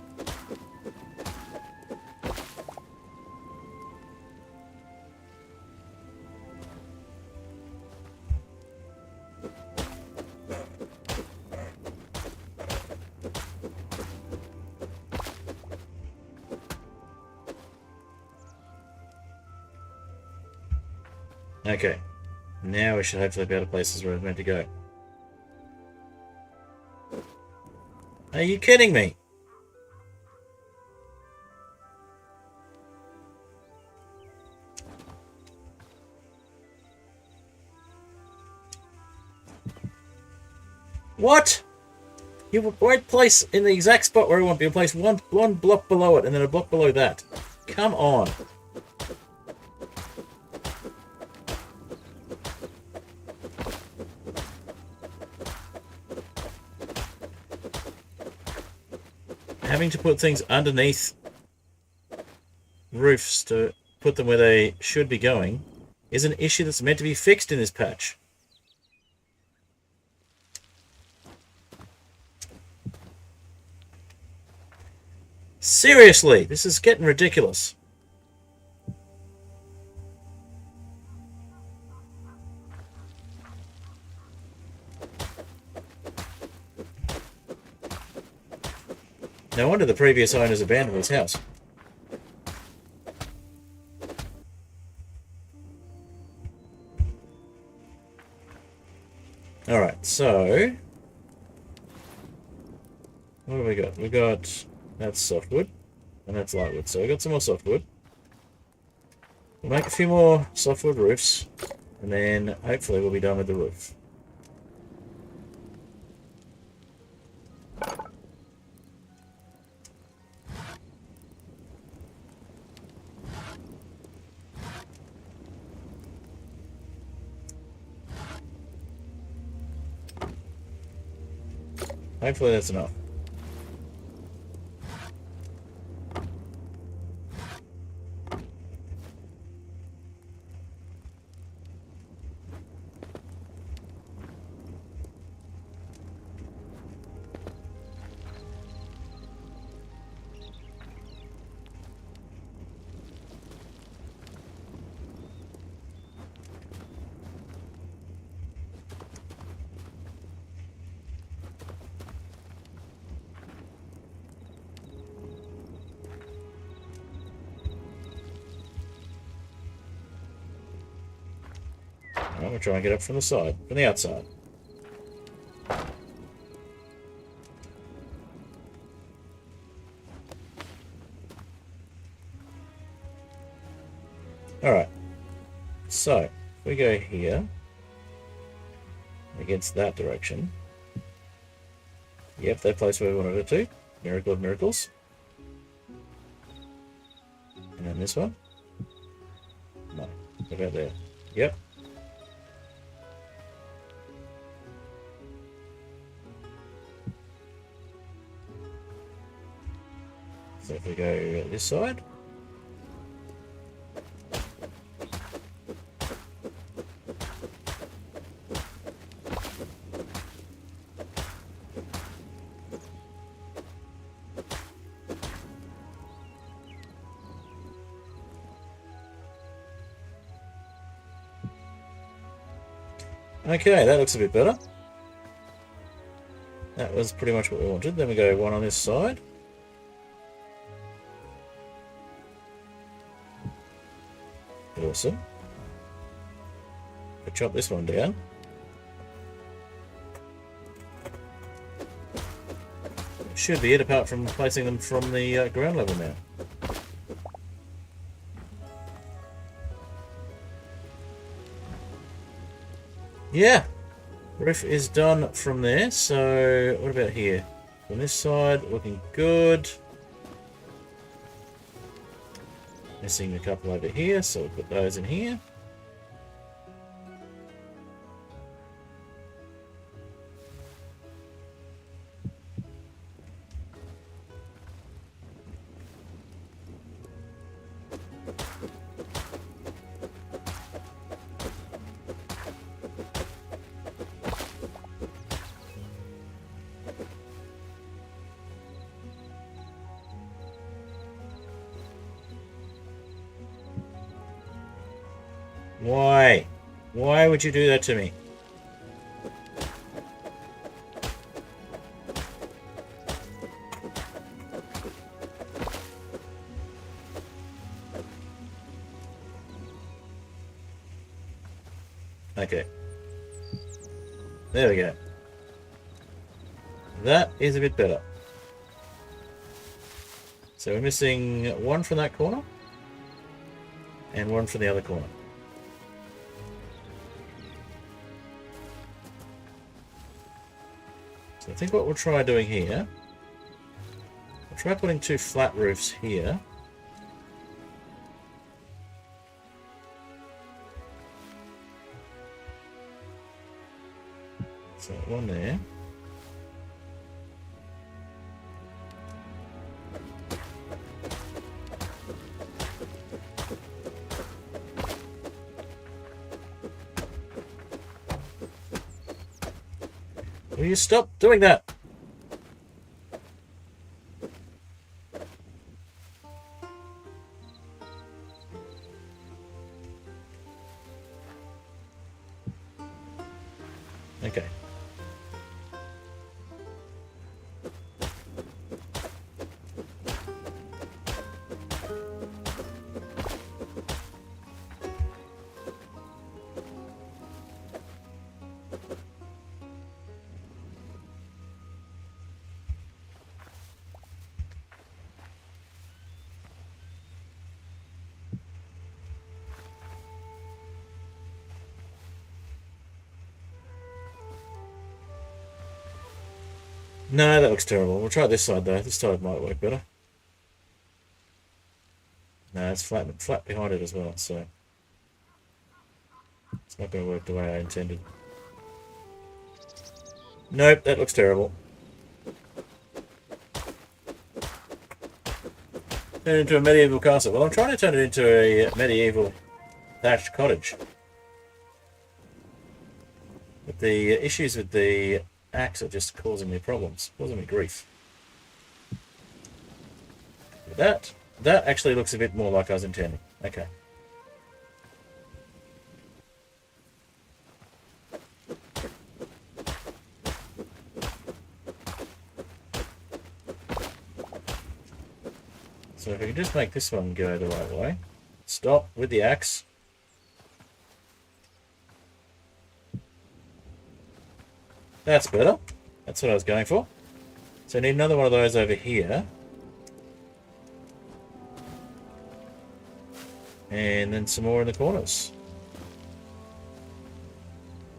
Okay. Now we should hopefully be able to places where it's meant to go. Are you kidding me? What? You won't place in the exact spot where I want. You place one block below it and then a block below that. Come on. Having to put things underneath roofs to put them where they should be going is an issue that's meant to be fixed in this patch. Seriously, this is getting ridiculous. No wonder the previous owners abandoned this house. Alright, so... what have we got? We got... that's softwood, and that's lightwood. So we got some more softwood. We'll make a few more softwood roofs, and then hopefully we'll be done with the roof. Hopefully that's enough. Alright, we'll try and get up from the side, from the outside. Alright, so if we go here against that direction. Yep, that place where we wanted it to. Miracle of miracles. And then this one. No, what about there? Yep. So if we go this side. Okay, that looks a bit better. That was pretty much what we wanted. Then we go one on this side. Awesome. We'll chop this one down. Should be it, apart from placing them from the ground level now. Yeah, roof is done from there. So what about here? From this side, looking good. Missing a couple over here, so we'll put those in here. Why? Why would you do that to me? Okay. There we go. That is a bit better. So we're missing one from that corner and one from the other corner. So I think what we'll try doing here, we'll try putting two flat roofs here. So one there. Will you stop doing that? Okay. No, that looks terrible. We'll try this side though. This side might work better. No, it's flat behind it as well, so it's not going to work the way I intended. Nope, that looks terrible. Turn it into a medieval castle. Well, I'm trying to turn it into a medieval thatched cottage. But the issues with the axe are just causing me problems, causing me grief. That actually looks a bit more like I was intending. Okay. So if we can just make this one go the right way. Stop with the axe. That's better. That's what I was going for. So I need another one of those over here. And then some more in the corners.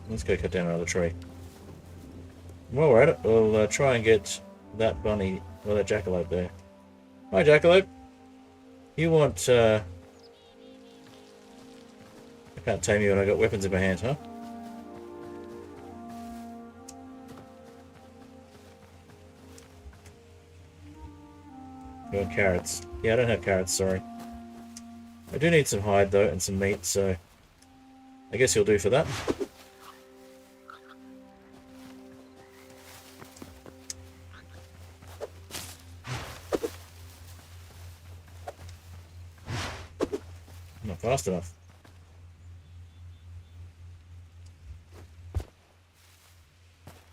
Let's go cut down another tree. While we're at it, we'll try and get that bunny, or that jackalope there. Hi, jackalope. You want, I can't tame you when I got weapons in my hand, huh? You want carrots? Yeah, I don't have carrots, sorry. I do need some hide, though, and some meat, so I guess you'll do for that. Not fast enough.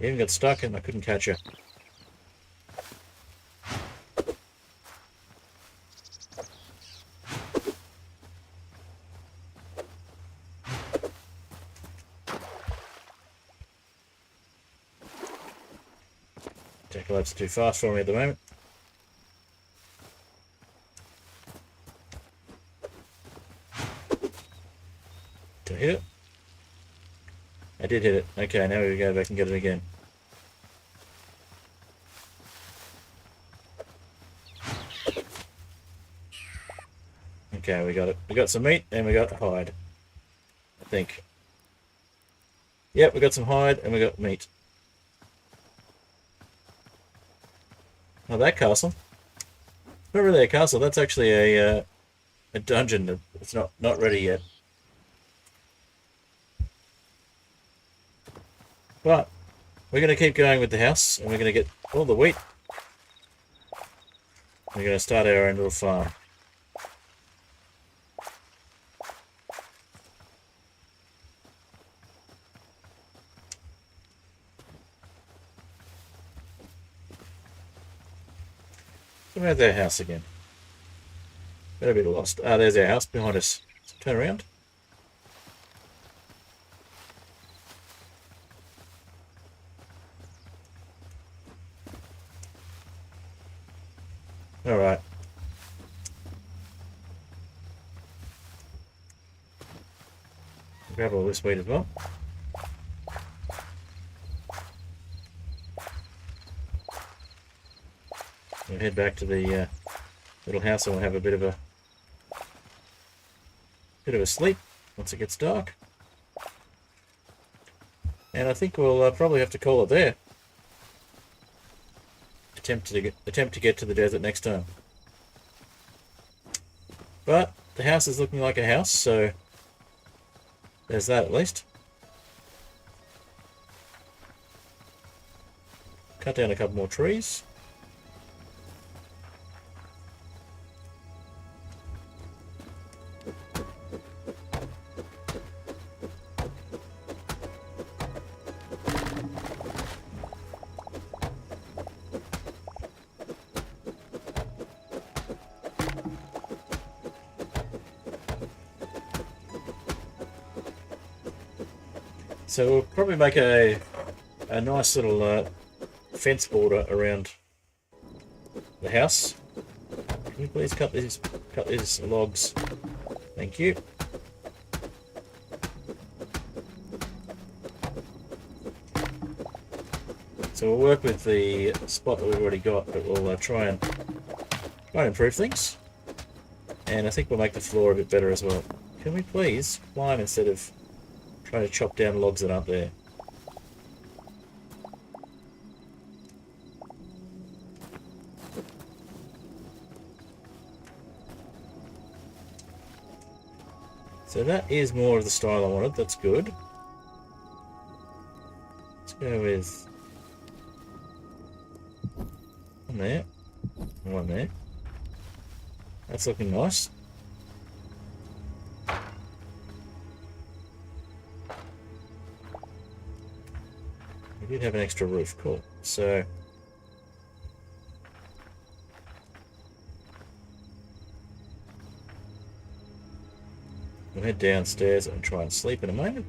You even got stuck and I couldn't catch you. Jackalopes are too fast for me at the moment. Did I hit it? I did hit it. Okay, now we go back and get it again. Okay, we got it. We got some meat and we got hide. I think. Yep, we got some hide and we got meat. Oh, that castle. Not really a castle. That's actually a dungeon that it's not ready yet. But we're going to keep going with the house, and we're going to get all the wheat. We're going to start our own little farm. Where's our house again? Better be lost. Ah, there's our house behind us. So turn around. Alright. Grab all this wheat as well. We'll head back to the little house and we'll have a bit of a sleep once it gets dark. And I think we'll probably have to call it there. Attempt to get to the desert next time. But the house is looking like a house, so there's that at least. Cut down a couple more trees. So we'll probably make a nice little fence border around the house. Can you please cut these logs? Thank you. So we'll work with the spot that we've already got, but we'll try and improve things. And I think we'll make the floor a bit better as well. Can we please climb instead of trying to chop down logs that aren't there? So that is more of the style I wanted. That's good. Let's go with one there and one there. That's looking nice. We did have an extra roof. Cool. So we'll head downstairs and try and sleep in a moment.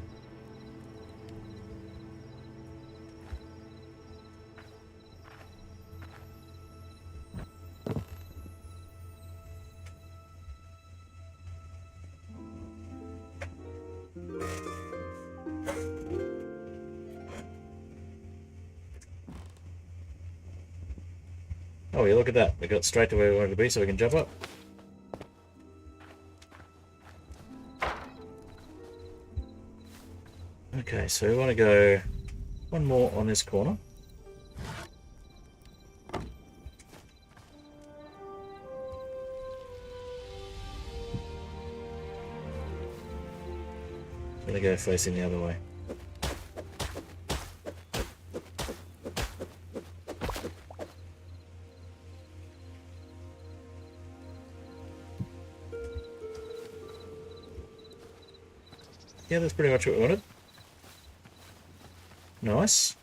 Oh, yeah, look at that. We got straight to where we wanted to be so we can jump up. Okay, so we want to go one more on this corner. I'm going to go facing the other way. Yeah, that's pretty much what we wanted. Nice.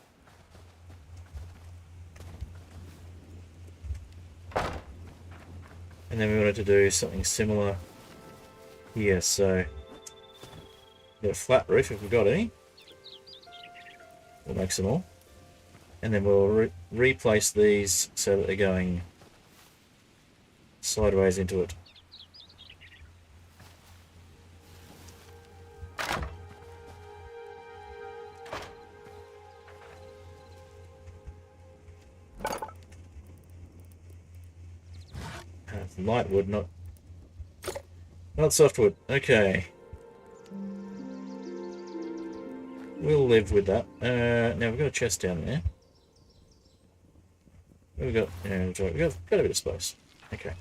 And then we wanted to do something similar here, so get a flat roof if we've got any. We'll make some more. And then we'll replace these so that they're going sideways into it. Light wood, not softwood. Okay. We'll live with that. Now we've got a chest down there. What have we got? Yeah, we've got a bit of space. Okay.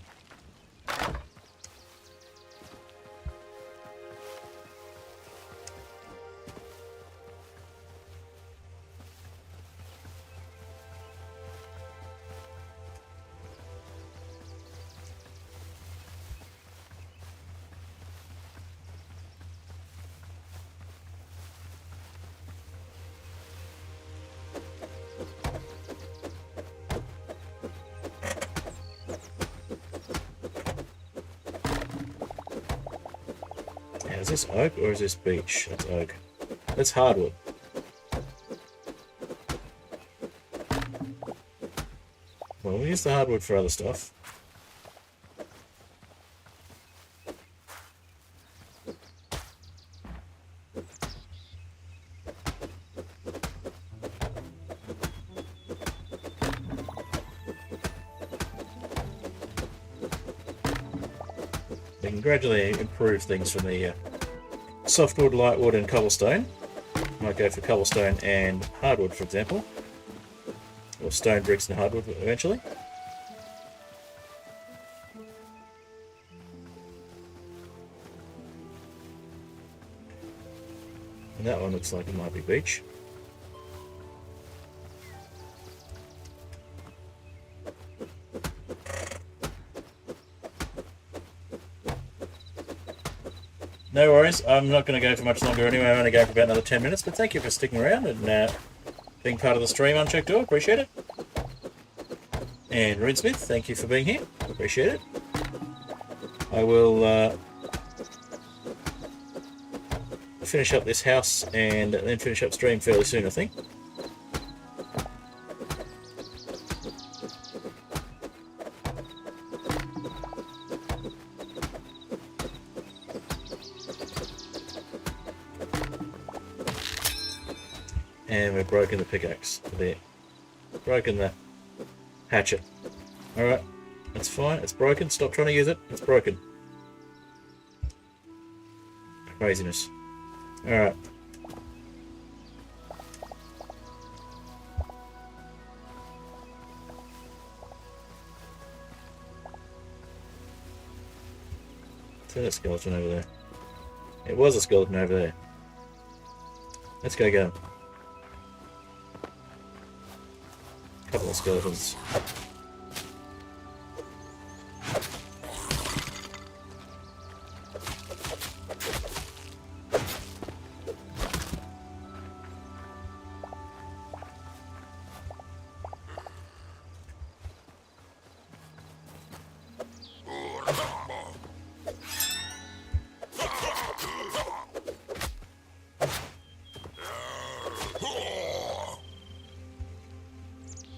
Is this oak or is this beech? That's oak. That's hardwood. Well, we'll use the hardwood for other stuff. We can gradually improve things from the softwood, lightwood, and cobblestone. Might go for cobblestone and hardwood, for example. Or stone bricks and hardwood eventually. And that one looks like it might be beech. No worries, I'm not going to go for much longer anyway. I'm going to go for about another 10 minutes, but thank you for sticking around and being part of the stream, Unchecked Door. Appreciate it. And Rinsmith, thank you for being here. Appreciate it. I will finish up this house and then finish up stream fairly soon, I think. And we've broken the pickaxe there. Broken the hatchet. Alright, that's fine. It's broken. Stop trying to use it. It's broken. Craziness. Alright. Is that a skeleton over there? It was a skeleton over there. Let's go get him. Couple of skeletons.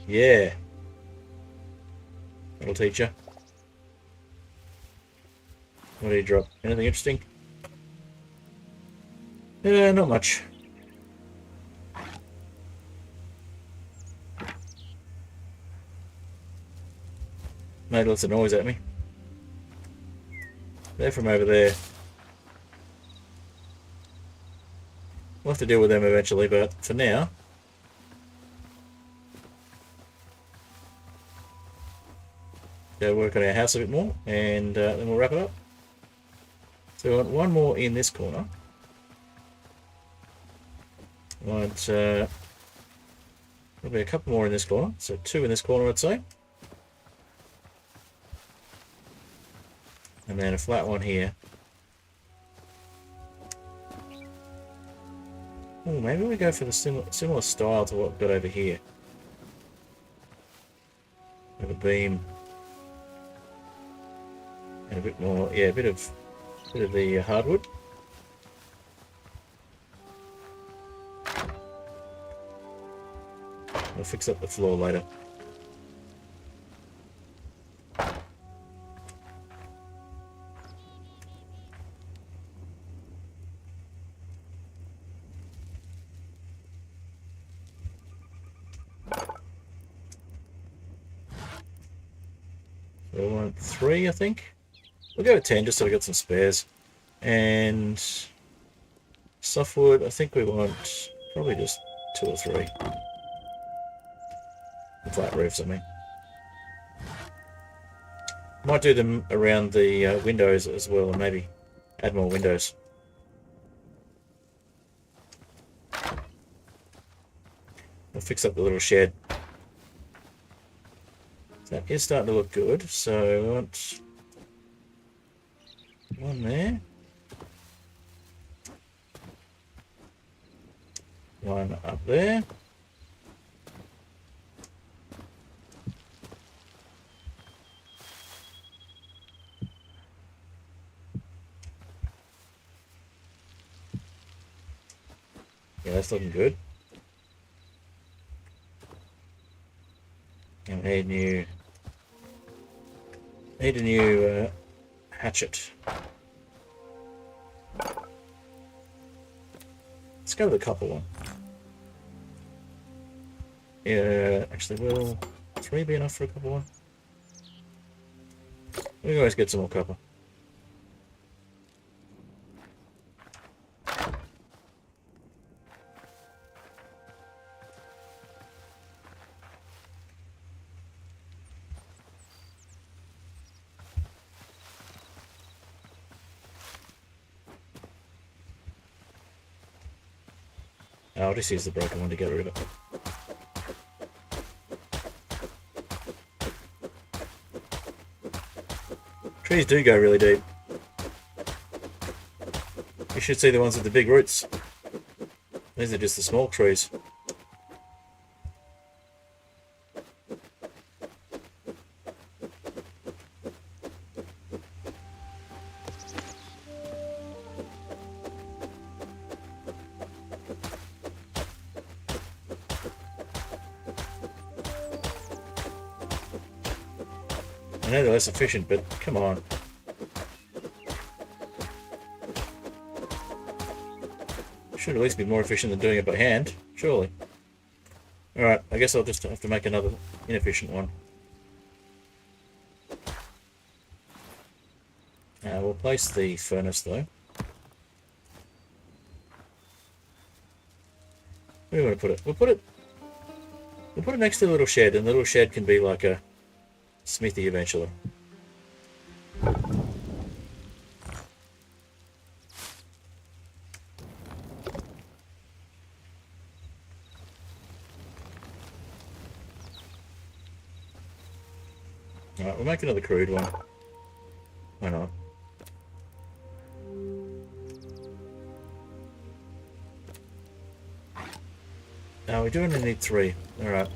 Yeah. That'll teach you. What do you drop? Anything interesting? Not much. made lots of noise at me. They're from over there. We'll have to deal with them eventually, but for now, go work on our house a bit more, and then we'll wrap it up. So we want one more in this corner. We want probably a couple more in this corner. So 2 in this corner, I'd say. And then a flat one here. Oh, maybe we go for the similar style to what we've got over here. With a beam. And a bit more, yeah, a bit of the hardwood. We'll fix up the floor later. So we want 3, I think. We'll go with 10 just so we got some spares. And softwood, I think we want probably just 2 or 3. The flat roofs, I mean. Might do them around the windows as well, and maybe add more windows. We'll fix up the little shed. That is starting to look good, so we want one there. One up there. Yeah, that's looking good. And we need a new hatchet. Let's go with a copper one. Yeah, actually, will 3 be enough for a copper one? We can always get some more copper. I'll just use the broken one to get rid of it. Trees do go really deep. You should see the ones with the big roots. These are just the small trees. I know they're less efficient, but come on. Should at least be more efficient than doing it by hand, surely. Alright, I guess I'll just have to make another inefficient one. We'll place the furnace though. Where do we want to put it? We'll put it next to the little shed, and the little shed can be like a smithy eventually. Alright, we'll make another crude one. Why not? Now we do only need 3. Alright.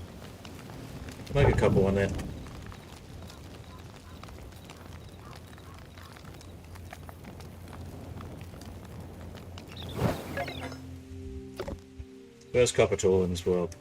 Make a couple one then. First copper tool in this world.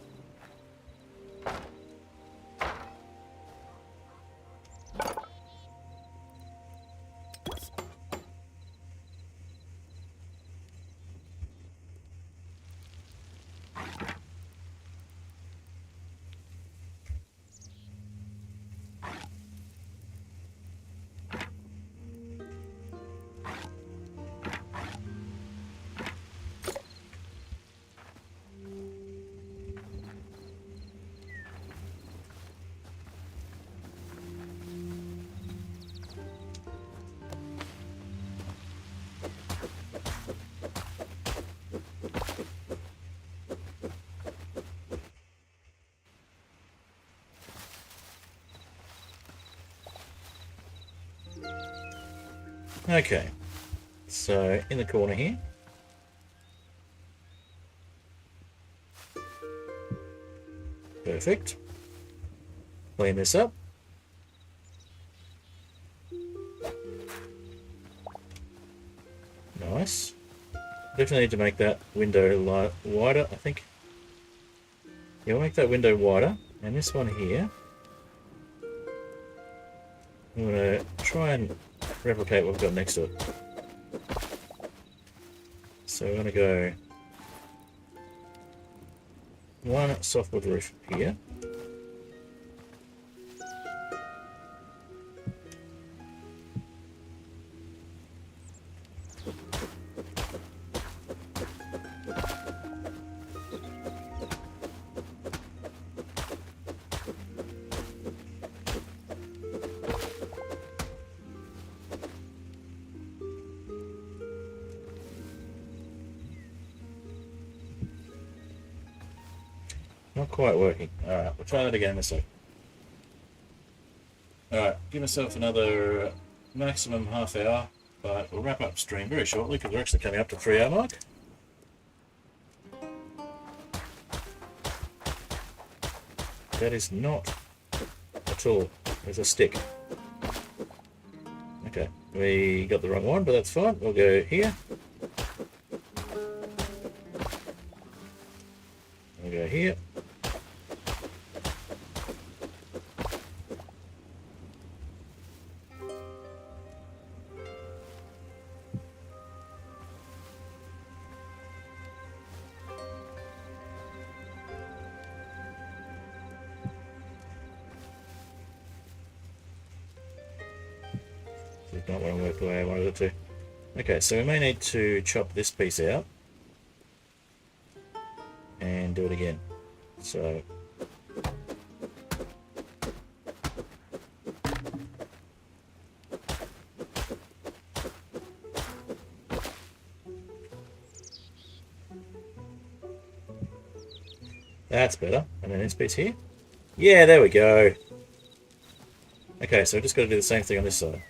Okay, so in the corner here. Perfect. Clean this up. Nice. Definitely need to make that window wider, I think. Yeah, we'll make that window wider. And this one here, I'm going to try and replicate what we've got next to it. So we're going to go one softwood roof here. Not quite working. Alright, we'll try that again in a sec. Alright, give myself another maximum half hour, but we'll wrap up stream very shortly because we're actually coming up to 3-hour mark. That is not at all. There's a stick. Okay, we got the wrong one, but that's fine. We'll go here. We'll go here. Did not want to work the way I wanted it to. Okay, so we may need to chop this piece out and do it again. So that's better. And then this piece here. Yeah, there we go. Okay, so we've just got to do the same thing on this side.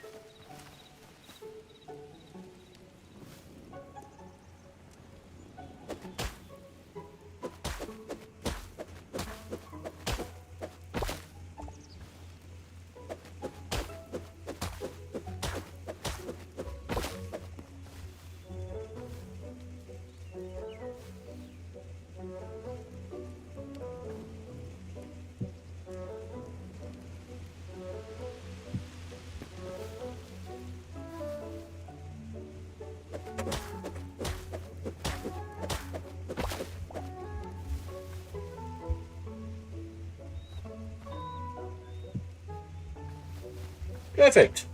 Perfect.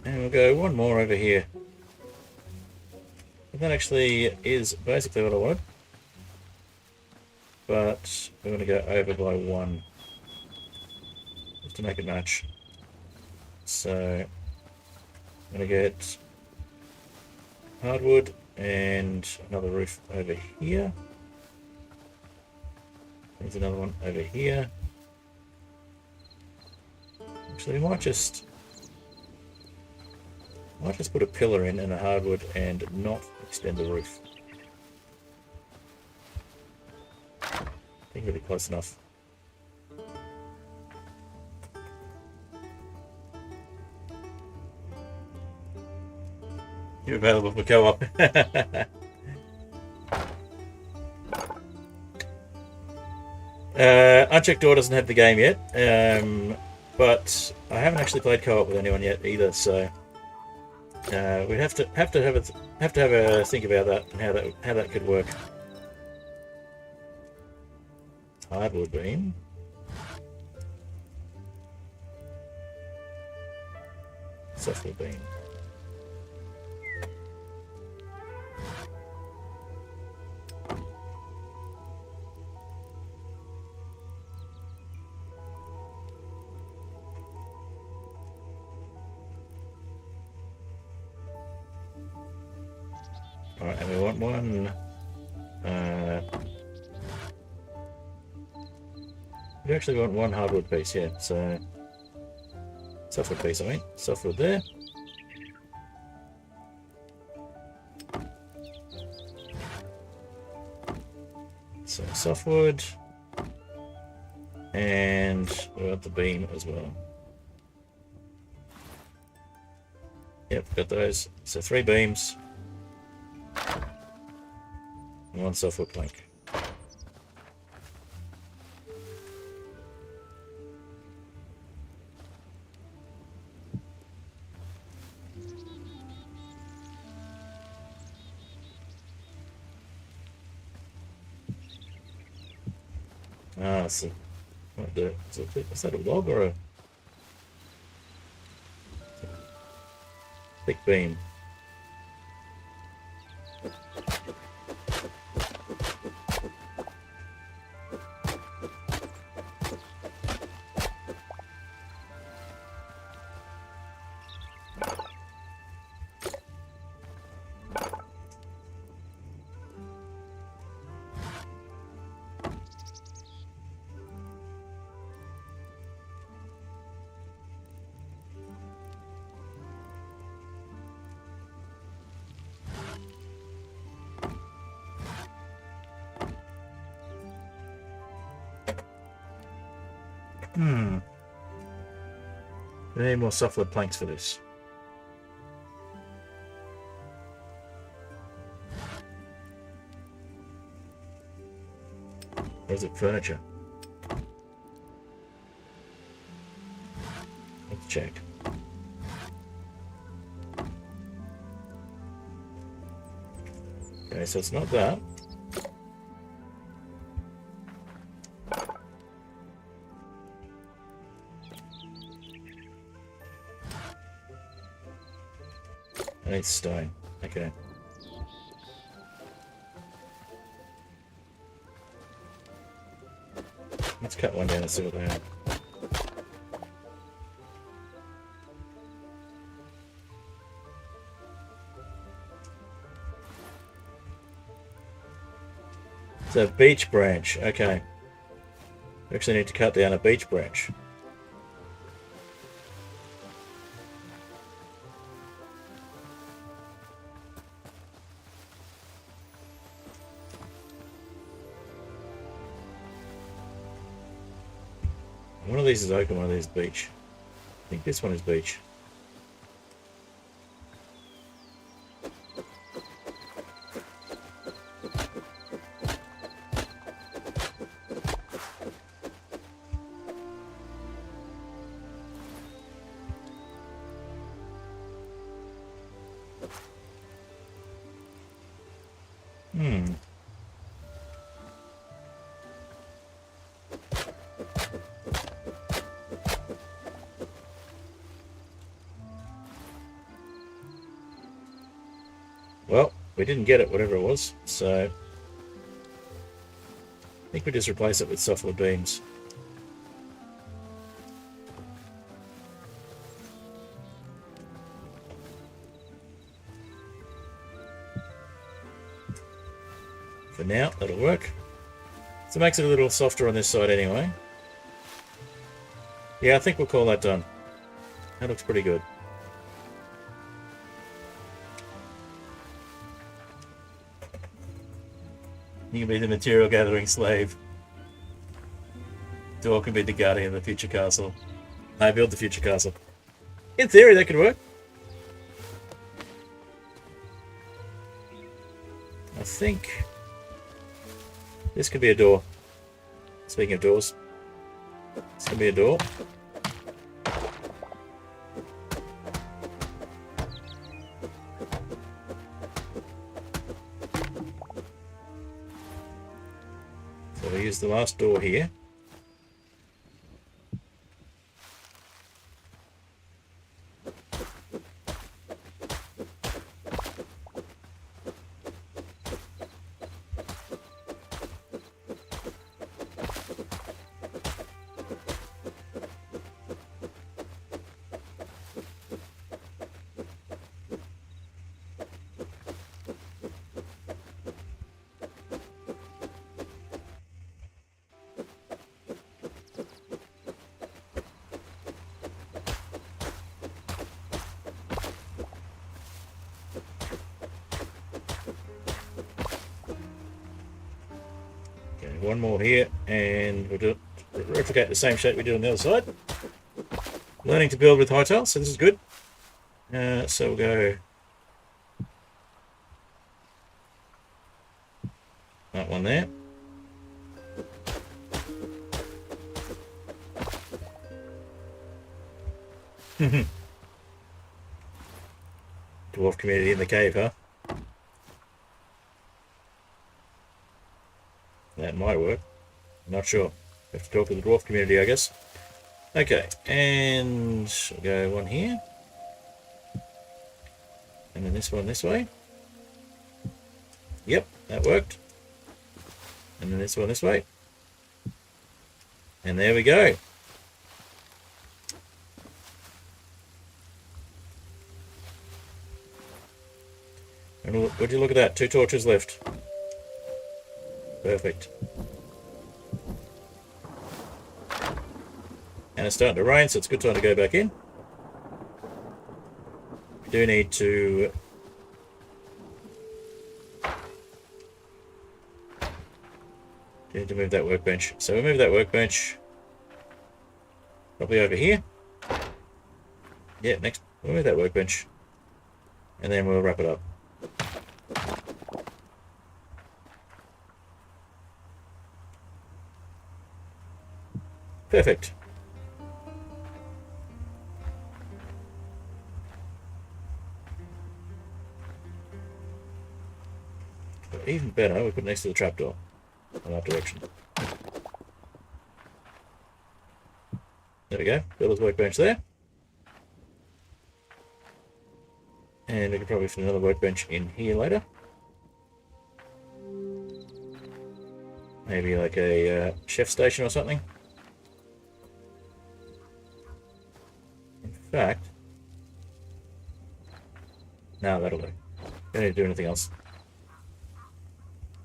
And we'll go one more over here. And that actually is basically what I wanted. But we're going to go over by one. Just to make it match. So I'm going to get hardwood and another roof over here. There's another one over here. Actually, we might just put a pillar in and a hardwood and not extend the roof. I think it'll be close enough. You're available for co-op. Unchecked Door doesn't have the game yet, but I haven't actually played co-op with anyone yet either, so we'd have to have a think about that and how that could work. Hardwood beam. Softwood beam. Alright, and we want one. We actually want one hardwood piece, yeah, so Softwood piece, I mean. Softwood there. So softwood. And we got the beam as well. Yep, got those. So 3 beams. And 1 softwood plank. Ah, so what the? Is that a log or a thick beam? We need more softwood planks for this. Or is it furniture? Let's check. Okay, so it's not that. I need stone. Okay. Let's cut one down and see what they are. It's a beech branch. Okay. We actually need to cut down a beech branch. One of these is oak and one of these is beech. I think this one is beech. Well, we didn't get it, whatever it was, so I think we just replace it with softwood beams. For now, that'll work. So it makes it a little softer on this side anyway. Yeah, I think we'll call that done. That looks pretty good. You can be the material gathering slave. Dwarf can be the guardian of the future castle. I build the future castle. In theory, that could work. I think this could be a door. Speaking of doors, this could be a door. So we use the last door here. one more here, and we'll do replicate the same shape we did on the other side. Learning to build with Hytale, so this is good. So we'll go that one there. Dwarf community in the cave, huh? That might work. Not sure. Have to talk to the dwarf community, I guess. Okay, and we'll go one here. And then this one this way. Yep, that worked. And then this one this way. And there we go. And would you look at that? 2 torches left. Perfect. And it's starting to rain, so it's a good time to go back in. We do need to move that workbench. So we'll move that workbench probably over here. Yeah, next we'll move that workbench. And then we'll wrap it up. Perfect. But even better, we put it next to the trapdoor in that direction. There we go. Builder's workbench there. And we could probably fit another workbench in here later. Maybe like a chef station or something. In fact, no, that'll do. Don't need to do anything else.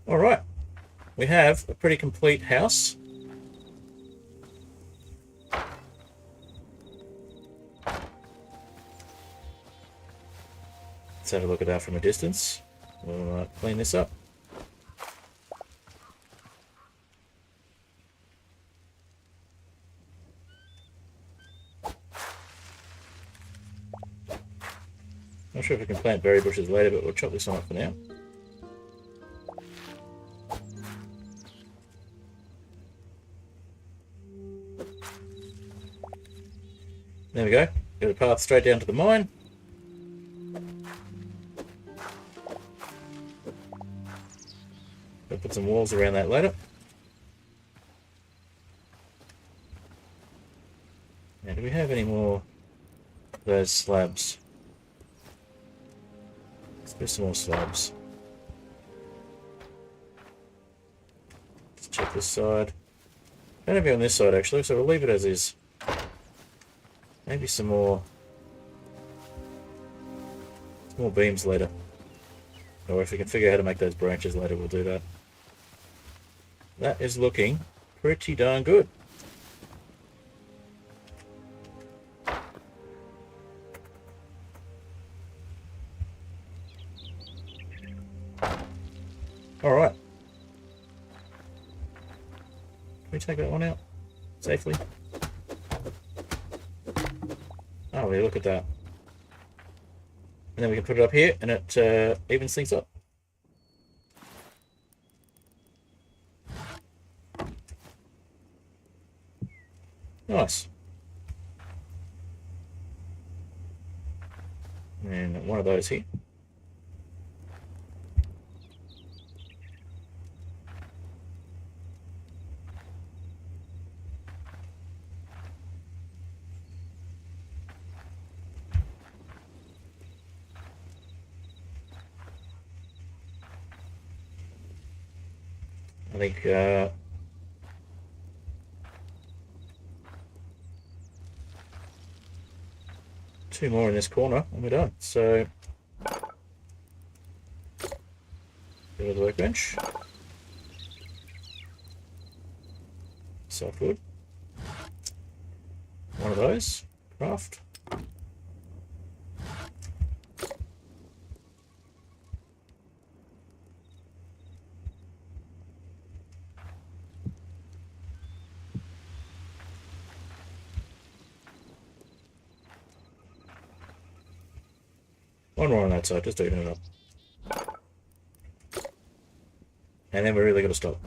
Alright. We have a pretty complete house. Let's have a look at that from a distance. We'll clean this up. Not sure if we can plant berry bushes later, but we'll chop this one up for now. There we go. Got a path straight down to the mine. We'll put some walls around that later. Now, do we have any more of those slabs? Let's put some more slabs. Let's check this side. Don't have it on this side actually, so we'll leave it as is. Maybe some more beams later. Or if we can figure out how to make those branches later, we'll do that. That is looking pretty darn good. Alright. Can we take that one out safely? Oh, yeah, look at that. And then we can put it up here and it evens things up. Nice. And one of those here. I think 2 more in this corner and we're done. So, go to the workbench. Softwood. One of those. Craft. One more on that side, just even it up. And then we're really going to stop.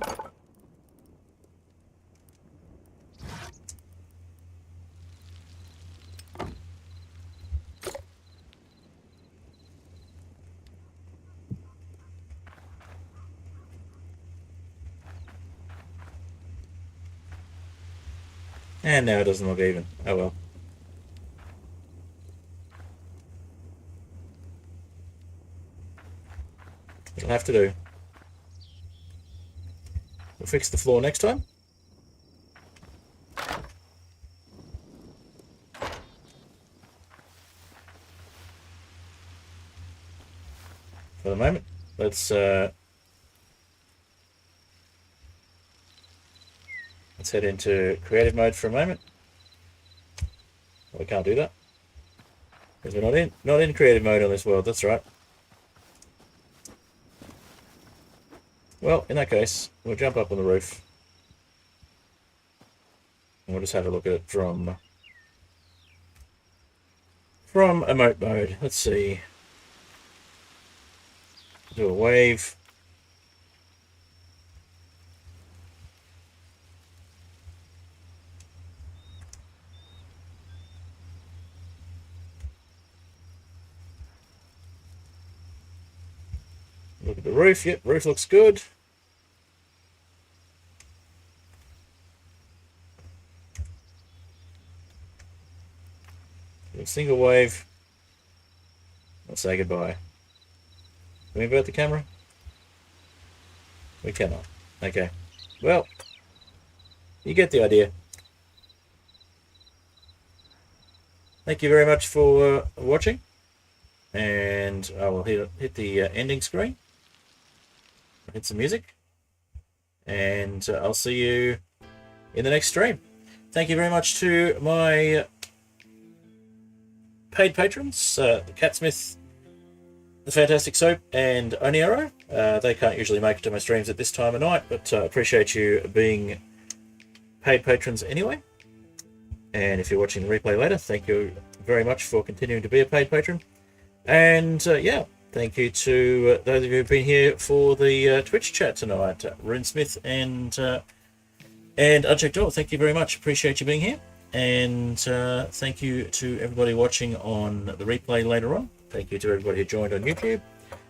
And now it doesn't look even. Oh well. It'll have to do. We'll fix the floor next time. For the moment, let's head into creative mode for a moment. We can't do that because we're not in creative mode on this world. That's right. Well, in that case, we'll jump up on the roof and we'll just have a look at it from emote mode. Let's see. Do a wave. Look at the roof. Yep, roof looks good. Do a single wave. Let's say goodbye. Can we invert the camera? We cannot. Okay. Well, you get the idea. Thank you very much for watching. And I will hit the ending screen. Hit some music. And I'll see you in the next stream. Thank you very much to my paid patrons, the Catsmith, the Fantastic Soap, and Oniero. They can't usually make it to my streams at this time of night, but appreciate you being paid patrons anyway. And if you're watching the replay later, thank you very much for continuing to be a paid patron. And yeah, thank you to those of you who've been here for the Twitch chat tonight, Rune Smith and Unchecked Door. Thank you very much. Appreciate you being here. And thank you to everybody watching on the replay later on. Thank you to everybody who joined on YouTube.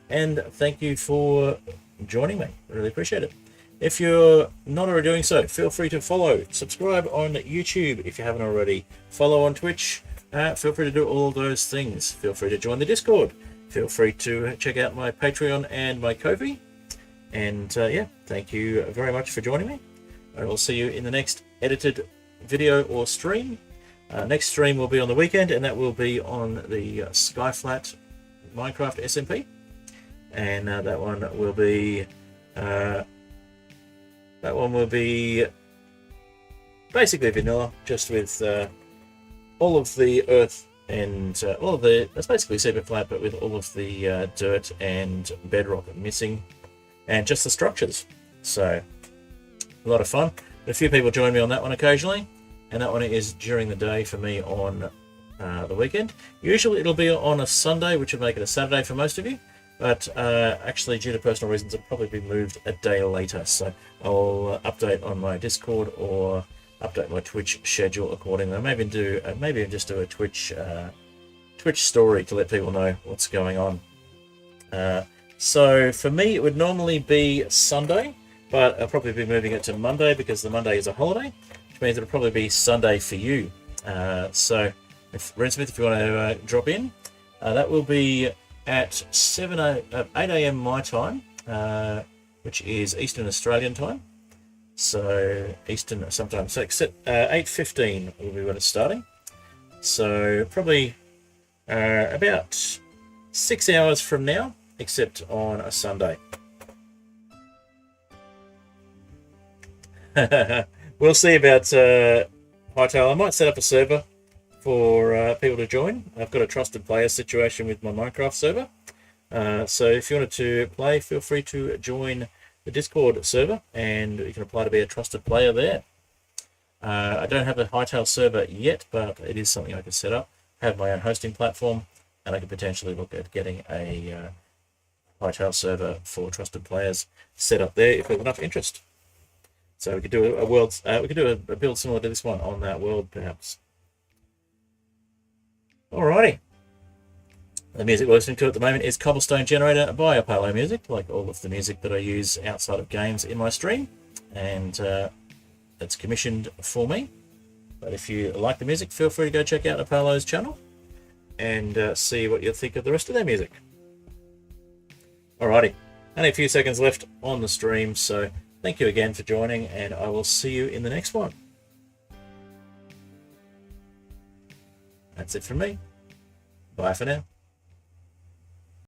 And thank you for joining me. Really appreciate it. If you're not already doing so, feel free to follow, subscribe on YouTube if you haven't already, follow on Twitch. Feel free to do all those things. Feel free to join the Discord. Feel free to check out my Patreon and my Ko-fi. And yeah, thank you very much for joining me. I will see you in the next edited video or stream. Next stream will be on the weekend, and that will be on the Skyflat Minecraft SMP. And that one will be basically vanilla, just with all of the earth and all of the, it's basically super flat, but with all of the dirt and bedrock missing, and just the structures. So a lot of fun. A few people join me on that one occasionally, and that one is during the day for me on the weekend. Usually it'll be on a Sunday, which would make it a Saturday for most of you, but actually due to personal reasons it'll probably be moved a day later, so I'll update on my Discord or update my Twitch schedule accordingly. I maybe just do a Twitch story to let people know what's going on. So for me it would normally be Sunday, but I'll probably be moving it to Monday because the Monday is a holiday, which means it'll probably be Sunday for you. So if Rune Smith, if you want to drop in, that will be at 8 a.m. my time, which is Eastern Australian time. So Eastern sometimes, so 8:15 will be when it's starting. So probably about 6 hours from now, except on a Sunday. We'll see about Hytale. I might set up a server for people to join. I've got a trusted player situation with my Minecraft server. So if you wanted to play, feel free to join the Discord server, and you can apply to be a trusted player there. I don't have a Hytale server yet, but it is something I can set up. I have my own hosting platform, and I could potentially look at getting a Hytale server for trusted players set up there if there's enough interest. So we could do a world, we could do a build similar to this one on that world, perhaps. Alrighty. The music we're listening to at the moment is Cobblestone Generator by Apollo Music, like all of the music that I use outside of games in my stream, and it's commissioned for me. But if you like the music, feel free to go check out Apollo's channel and see what you think of the rest of their music. Alrighty, only a few seconds left on the stream, so thank you again for joining, and I will see you in the next one. That's it from me. Bye for now.